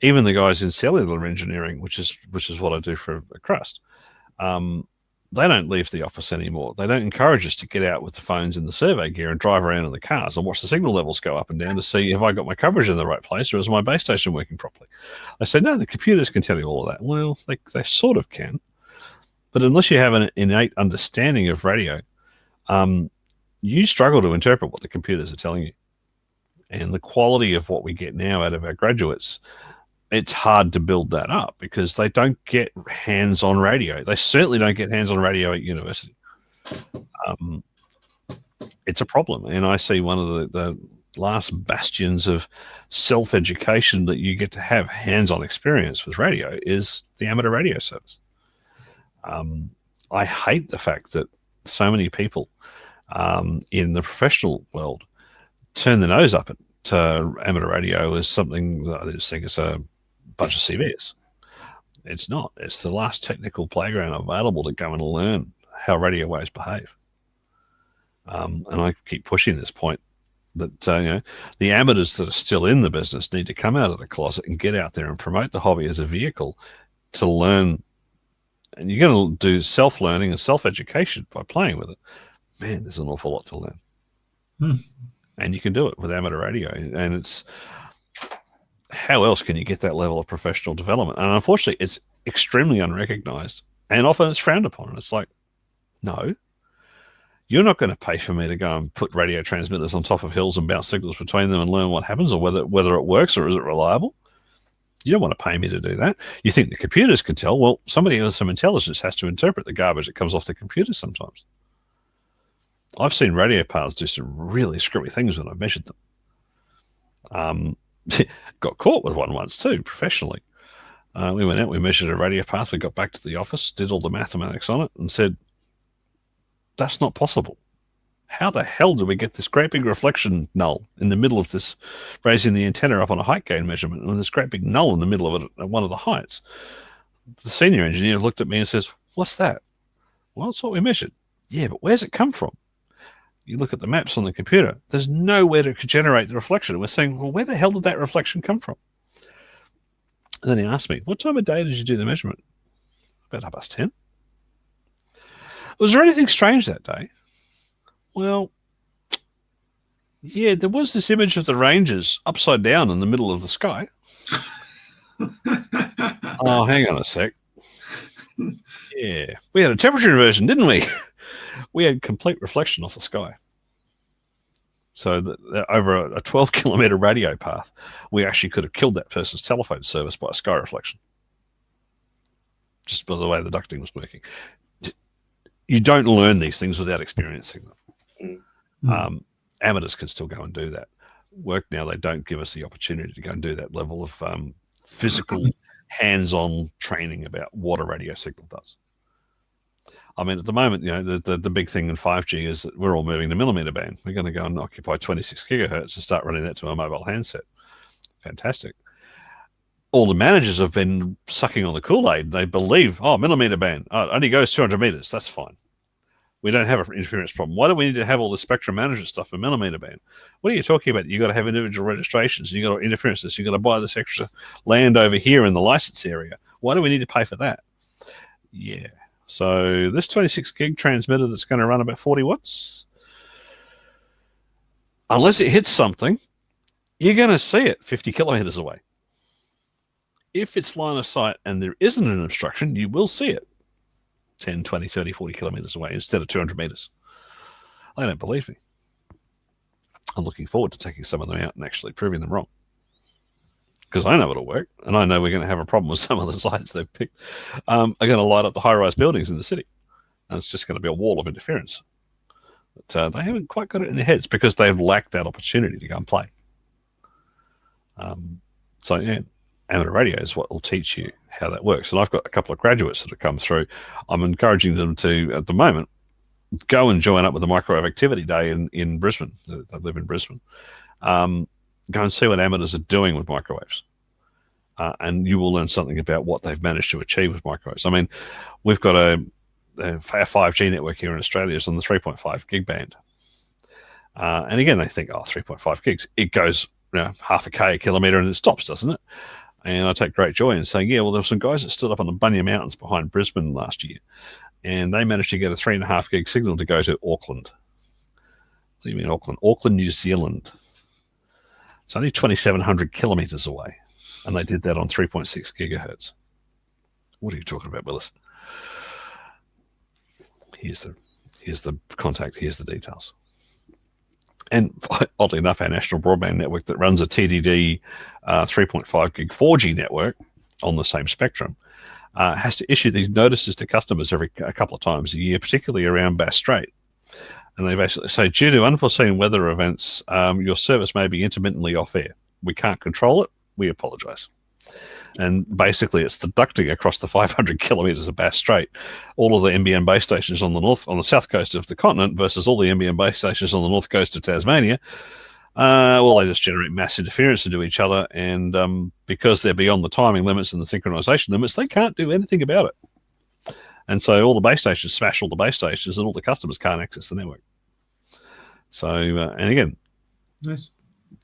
Even the guys in cellular engineering, which is what I do for a crust, they don't leave the office anymore. They don't encourage us to get out with the phones in the survey gear and drive around in the cars and watch the signal levels go up and down to see if I got my coverage in the right place or is my base station working properly. I say, no, the computers can tell you all of that. Well, they sort of can. But unless you have an innate understanding of radio, you struggle to interpret what the computers are telling you. And the quality of what we get now out of our graduates, it's hard to build that up because they don't get hands-on radio. They certainly don't get hands-on radio at university. It's a problem. And I see one of the last bastions of self-education that you get to have hands-on experience with radio is the amateur radio service. I hate the fact that so many people in the professional world turn the nose up at amateur radio as something that I just think is a bunch of CVs. It's not. It's the last technical playground available to go and learn how radio waves behave. And I keep pushing this point that the amateurs that are still in the business need to come out of the closet and get out there and promote the hobby as a vehicle to learn. And you're going to do self-learning and self-education by playing with it. Man, there's an awful lot to learn. And you can do it with amateur radio. And it's, how else can you get that level of professional development? And unfortunately, it's extremely unrecognized. And often it's frowned upon. And it's like, no, you're not going to pay for me to go and put radio transmitters on top of hills and bounce signals between them and learn what happens or whether it works or is it reliable. You don't want to pay me to do that. You think the computers can tell. Well, somebody with some intelligence has to interpret the garbage that comes off the computer sometimes. I've seen radio paths do some really screwy things when I've measured them. Got caught with one once too, professionally. We went out, we measured a radio path, we got back to the office, did all the mathematics on it, and said, that's not possible. How the hell do we get this great big reflection null in the middle of this, raising the antenna up on a height gain measurement, and this great big null in the middle of it at one of the heights? The senior engineer looked at me and says, what's that? Well, it's what we measured. Yeah, but where's it come from? You look at the maps on the computer, there's nowhere to generate the reflection. We're saying, well, where the hell did that reflection come from? And then he asked me, what time of day did you do the measurement? About 10:30. Was there anything strange that day? Well, yeah, there was this image of the Rangers upside down in the middle of the sky. Oh, hang on a sec. Yeah, we had a temperature inversion, didn't we? We had complete reflection off the sky. So over a 12-kilometer radio path, we actually could have killed that person's telephone service by a sky reflection. Just by the way the ducting was working. You don't learn these things without experiencing them. Amateurs can still go and do that. Work now, they don't give us the opportunity to go and do that level of physical, hands-on training about what a radio signal does. I mean, at the moment, the big thing in 5G is that we're all moving to millimeter band. We're going to go and occupy 26 gigahertz and start running that to a mobile handset. Fantastic. All the managers have been sucking on the Kool-Aid. They believe, millimeter band, it only goes 200 meters. That's fine. We don't have an interference problem. Why do we need to have all the spectrum management stuff for millimeter band? What are you talking about? You've got to have individual registrations. You've got to interference this. You've got to buy this extra land over here in the license area. Why do we need to pay for that? Yeah. So this 26 gig transmitter that's going to run about 40 watts, unless it hits something, you're going to see it 50 kilometers away. If it's line of sight and there isn't an obstruction, you will see it 10, 20, 30, 40 kilometers away instead of 200 meters. They don't believe me. I'm looking forward to taking some of them out and actually proving them wrong. Because I know it'll work, and I know we're going to have a problem with some of the sites they've picked. Are going to light up the high-rise buildings in the city, and it's just going to be a wall of interference. But they haven't quite got it in their heads because they've lacked that opportunity to go and play. So, yeah, amateur radio is what will teach you how that works. And I've got a couple of graduates that have come through. I'm encouraging them to, at the moment, go and join up with the Microwave Activity Day in Brisbane. I live in Brisbane. Go and see what amateurs are doing with microwaves. And you will learn something about what they've managed to achieve with microwaves. I mean, we've got a 5G network here in Australia is on the 3.5 gig band. And again, they think, 3.5 gigs. It goes half a K a kilometre and it stops, doesn't it? And I take great joy in saying, yeah, well, there were some guys that stood up on the Bunya Mountains behind Brisbane last year. and they managed to get a 3.5 gig signal to go to Auckland. What do you mean Auckland? Auckland, New Zealand. It's only 2,700 kilometers away, and they did that on 3.6 gigahertz. What are you talking about, Willis? Here's the contact. Here's the details. And oddly enough, our national broadband network that runs a TDD 3.5 gig 4G network on the same spectrum has to issue these notices to customers a couple of times a year, particularly around Bass Strait. And they basically say, due to unforeseen weather events, your service may be intermittently off air. We can't control it. We apologize. And basically, it's the ducting across the 500 kilometers of Bass Strait, all of the NBN base stations on the south coast of the continent versus all the NBN base stations on the north coast of Tasmania. Well, they just generate mass interference into each other, and because they're beyond the timing limits and the synchronization limits, they can't do anything about it. And so all the base stations smash all the base stations, and all the customers can't access the network. So, and again, nice.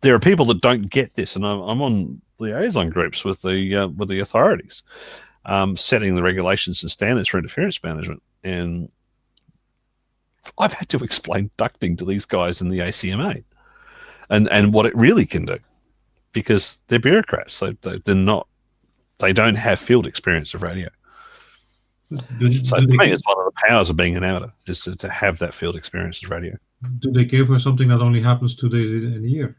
There are people that don't get this, and I'm on liaison groups with the authorities, setting the regulations and standards for interference management. And I've had to explain ducting to these guys in the ACMA, and what it really can do, because they're bureaucrats. So they don't have field experience of radio. So for me, it's one of the powers of being an amateur, is to have that field experience of radio. Do they care for something that only happens 2 days in a year?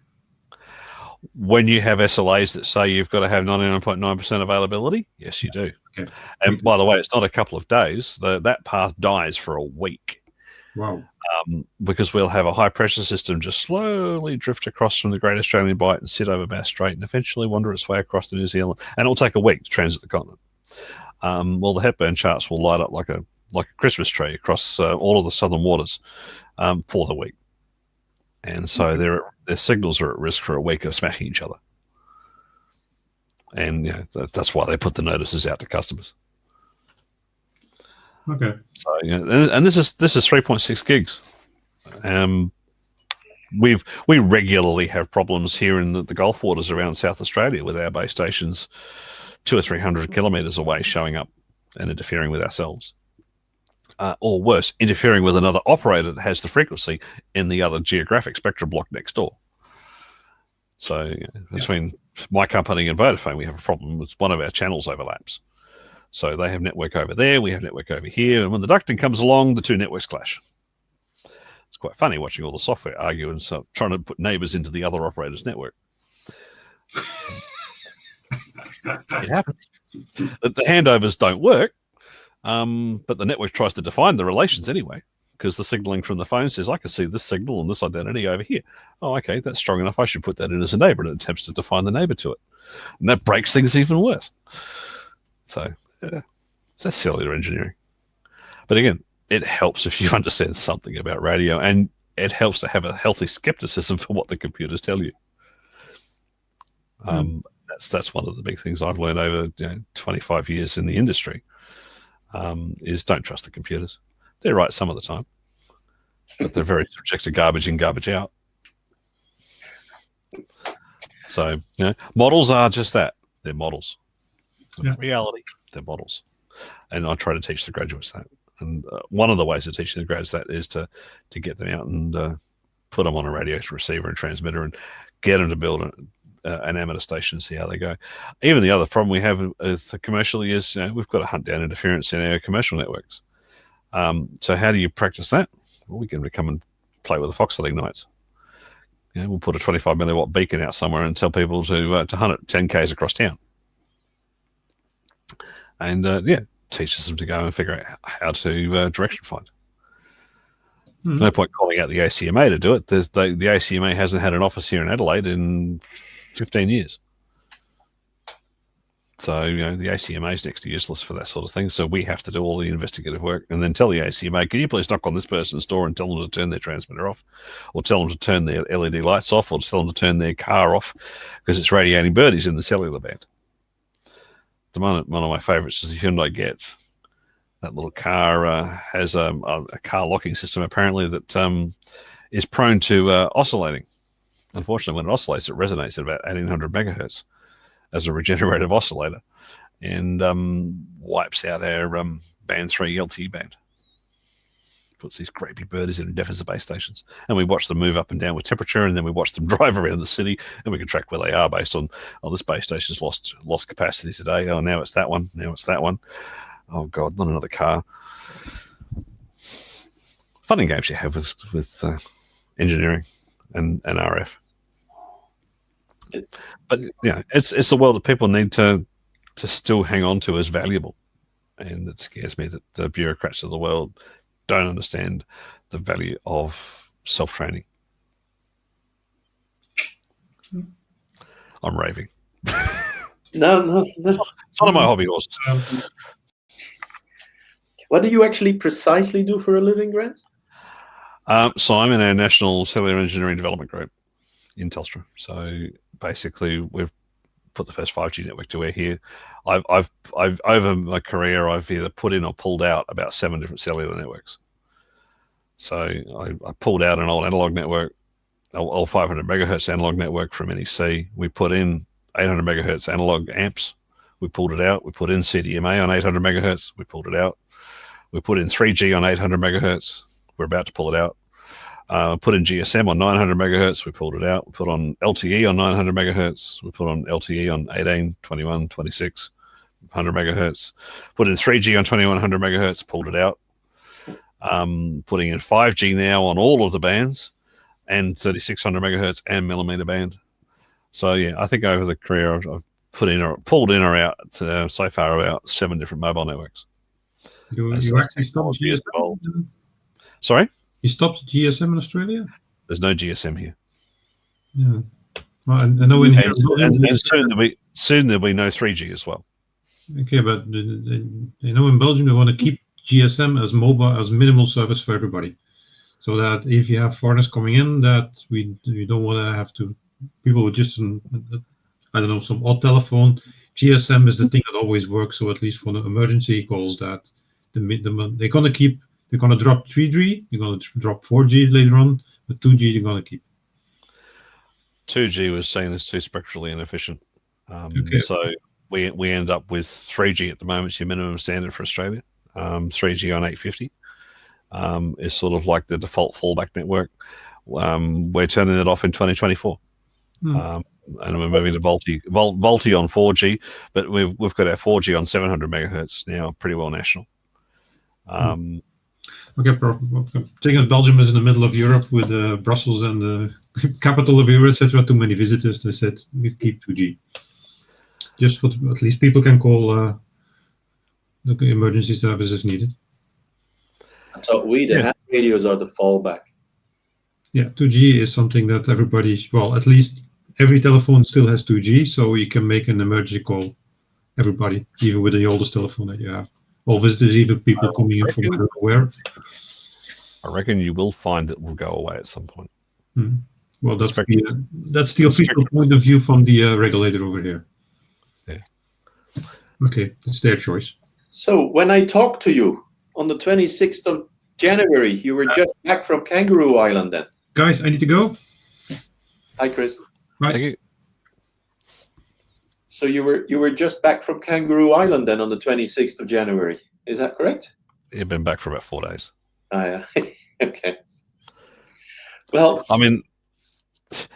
When you have SLAs that say you've got to have 99.9% availability, yes, you do. Okay. And by the way, it's not a couple of days. That path dies for a week. Wow. Because we'll have a high-pressure system just slowly drift across from the Great Australian Bight and sit over Bass Strait and eventually wander its way across to New Zealand. And it'll take a week to transit the continent. Well, the Hepburn charts will light up like a Christmas tree across all of the southern waters for the week. And so their signals are at risk for a week of smashing each other. And that's why they put the notices out to customers. Okay. So and this is 3.6 gigs. We regularly have problems here in the Gulf waters around South Australia with our base stations 200 or 300 kilometers away showing up and interfering with ourselves. Or worse, interfering with another operator that has the frequency in the other geographic spectrum block next door. So between my company and Vodafone, we have a problem with one of our channels overlaps. So they have network over there, we have network over here, and when the ducting comes along, the two networks clash. It's quite funny watching all the software argue and so trying to put neighbors into the other operator's network. It happens. The handovers don't work. But the network tries to define the relations anyway, because the signaling from the phone says, I can see this signal and this identity over here. Oh, okay, that's strong enough. I should put that in as a neighbor, and it attempts to define the neighbor to it. And that breaks things even worse. So that's cellular engineering. But again, it helps if you understand something about radio, and it helps to have a healthy skepticism for what the computers tell you. That's one of the big things I've learned over 25 years in the industry. Is don't trust the computers. They're right some of the time, but they're very subject to garbage in, garbage out. So, models are just that. They're models. Yeah. Reality, they're models. And I try to teach the graduates that. And one of the ways of teaching the grads that is to get them out and put them on a radio receiver and transmitter and get them to build an amateur station and see how they go. Even the other problem we have commercially is we've got to hunt down interference in our commercial networks. So how do you practice that? Well, we can come and play with the foxhole ignites. We'll put a 25 milliwatt beacon out somewhere and tell people to hunt it 10 k's across town. And teaches them to go and figure out how to direction find. No point calling out the ACMA to do it. The ACMA hasn't had an office here in Adelaide in 15 years. So, the ACMA is next to useless for that sort of thing. So we have to do all the investigative work and then tell the ACMA, can you please knock on this person's door and tell them to turn their transmitter off, or tell them to turn their LED lights off, or tell them to turn their car off because it's radiating birdies in the cellular band. One of my favorites is the Hyundai Getz. That little car has a car locking system apparently that is prone to oscillating. Unfortunately, when it oscillates, it resonates at about 1800 megahertz as a regenerative oscillator, and wipes out our band 3 LTE band. puts these great big birdies in and deafens the base stations. And we watch them move up and down with temperature, and then we watch them drive around the city, and we can track where they are based on, oh, this base station's lost capacity today. Oh, now it's that one. Now it's that one. Oh, God, not another car. Fun and games you have with engineering and RF. But, it's a world that people need to still hang on to as valuable. And it scares me that the bureaucrats of the world don't understand the value of self-training. I'm raving. No. It's one of my hobby horses. What do you actually precisely do for a living, Grant? So I'm in our National Cellular Engineering Development Group in Telstra. So basically, we've put the first 5G network to air here. I've over my career, I've either put in or pulled out about 7 different cellular networks. So I pulled out an old analog network, old 500 megahertz analog network from NEC. We put in 800 megahertz analog amps. We pulled it out. We put in CDMA on 800 megahertz. We pulled it out. We put in 3G on 800 megahertz. We're about to pull it out. Put in GSM on 900 megahertz. We pulled it out. We put on LTE on 900 megahertz. We put on LTE on 18, 21, 26, 100 megahertz. Put in 3G on 2100 megahertz. Pulled it out. Putting in 5G now on all of the bands, and 3600 megahertz and millimeter band. So yeah, I think over the career I've pulled in or out so far about 7 different mobile networks. You actually stopped GSM? Sorry? You stopped GSM in Australia? There's no GSM here. Yeah. Well, I know in here. And soon there'll be no 3G as well. Okay, but I know in Belgium they want to keep GSM as mobile, as minimal service for everybody. So that if you have foreigners coming in, that we don't want to have to, people with just, I don't know, some odd telephone. GSM is the thing that always works. So at least for the emergency calls, that they're going to drop 3G, they're going to drop 4G later on, but 2G they're going to keep. 2G was seen as too spectrally inefficient. Okay. So we end up with 3G at the moment. It's your minimum standard for Australia. 3G on 850 is sort of like the default fallback network. We're turning it off in 2024. And we're moving to VoLTE on 4G, but we've got our 4G on 700 megahertz now, pretty well national. Okay, taking Belgium is in the middle of Europe with Brussels and the capital of Europe, etc. Too many visitors. They said we keep 2G, just for at least people can call the emergency services needed. So the hand radios are the fallback. Yeah, 2G is something that everybody, well, at least every telephone still has 2G, so you can make an emergency call. Everybody, even with the oldest telephone that you have. All visitors, even people coming in from nowhere. I reckon you will find it will go away at some point. Well, that's the official point of view from the regulator over here. Yeah. Okay, it's their choice. So when I talked to you on the 26th of January, you were just back from Kangaroo Island then. Guys, I need to go. Hi, Chris. Bye. Thank you. So you were just back from Kangaroo Island then on the 26th of January. Is that correct? You've been back for about 4 days. Oh, yeah. Okay. Well, I mean,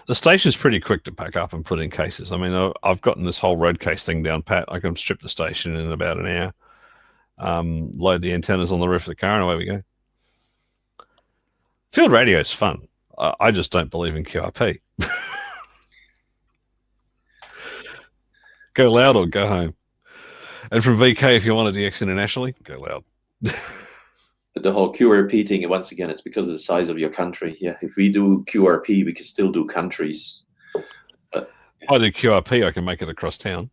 the station's pretty quick to pack up and put in cases. I mean, I've gotten this whole road case thing down pat. I can strip the station in about an hour, load the antennas on the roof of the car, and away we go. Field radio is fun. I just don't believe in QRP. Go loud or go home. And from VK, if you want to DX internationally, go loud. The whole QRP thing, once again, it's because of the size of your country. Yeah, if we do QRP, we can still do countries. But if I do QRP, I can make it across town.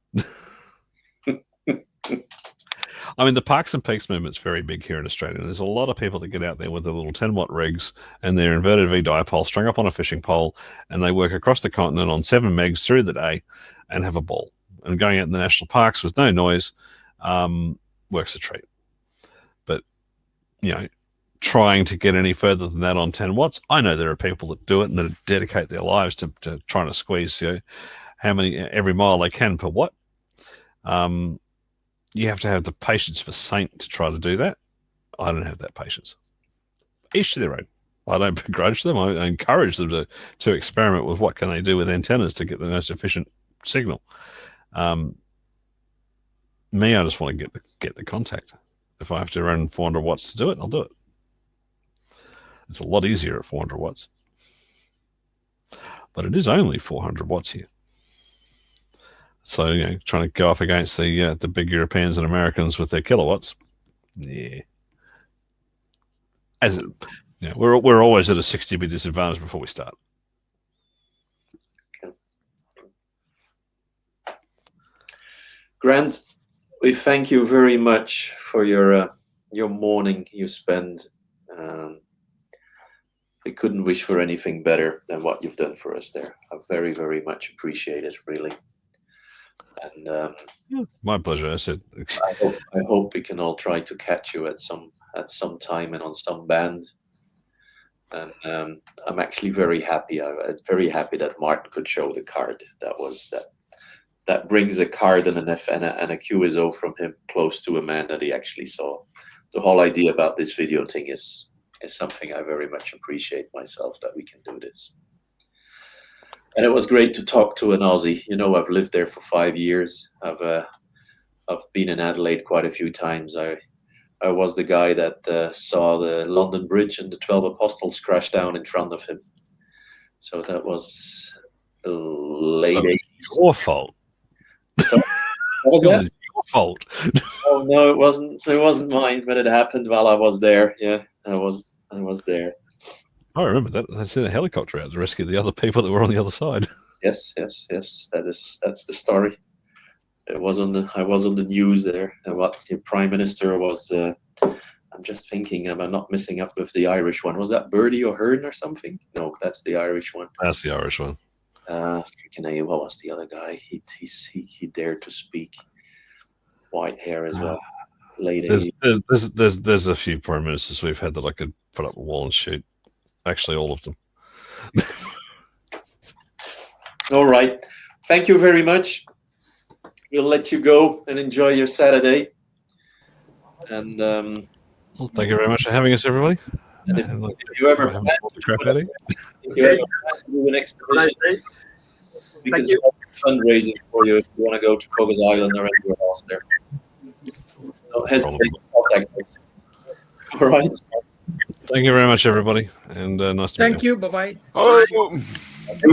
I mean, the Parks and Peaks movement's very big here in Australia. There's a lot of people that get out there with their little 10-watt rigs and their inverted V dipole strung up on a fishing pole, and they work across the continent on 7 megs through the day and have a ball. And going out in the national parks with no noise works a treat. But, trying to get any further than that on 10 watts, I know there are people that do it and that dedicate their lives to trying to squeeze every mile they can per watt. You have to have the patience for Saint to try to do that. I don't have that patience. Each to their own. I don't begrudge them. I encourage them to experiment with what can they do with antennas to get the most efficient signal. Me, I just want to get the contact. If I have to run 400 watts to do it, I'll do it. It's a lot easier at 400 watts. But it is only 400 watts here. So, trying to go up against the big Europeans and Americans with their kilowatts, yeah. We're always at a 60 dB disadvantage before we start. Okay. Grant, we thank you very much for your morning you spend. We couldn't wish for anything better than what you've done for us there. I very, very much appreciate it, really. And my pleasure. I said, I hope we can all try to catch you at some time and on some band. And I'm actually very happy. I'm very happy that Martin could show the card. That brings a card and a QSO from him close to a man that he actually saw. The whole idea about this video thing is something I very much appreciate myself, that we can do this. And it was great to talk to an Aussie. I've lived there for 5 years. I've been in Adelaide quite a few times. I was the guy that saw the London Bridge and the 12 Apostles crash down in front of him. So that was late 80s. Your fault. So, what was that? Your fault. Oh no, it wasn't. It wasn't mine, but it happened while I was there. Yeah, I was there. I remember that. They sent a helicopter out to rescue the other people that were on the other side. Yes. That's the story. I was on the news there, and what the Prime Minister was. I'm just thinking, am I not missing up with the Irish one? Was that Bertie O'Hearn or something? No, that's the Irish one. That's the Irish one. What was the other guy? He dared to speak. White hair as well. Late 80s. There's a few prime ministers we've had that I could put up a wall and shoot. Actually, all of them. All right. Thank you very much. We'll let you go and enjoy your Saturday. And well, thank you very much for having us, everybody. And if you ever plan to do an expedition, we can start fundraising for you if you want to go to Kodan Island or anywhere else there. Don't hesitate to contact us. All right. Thank you very much, everybody, and nice to meet you. Thank you. Bye-bye. Oh.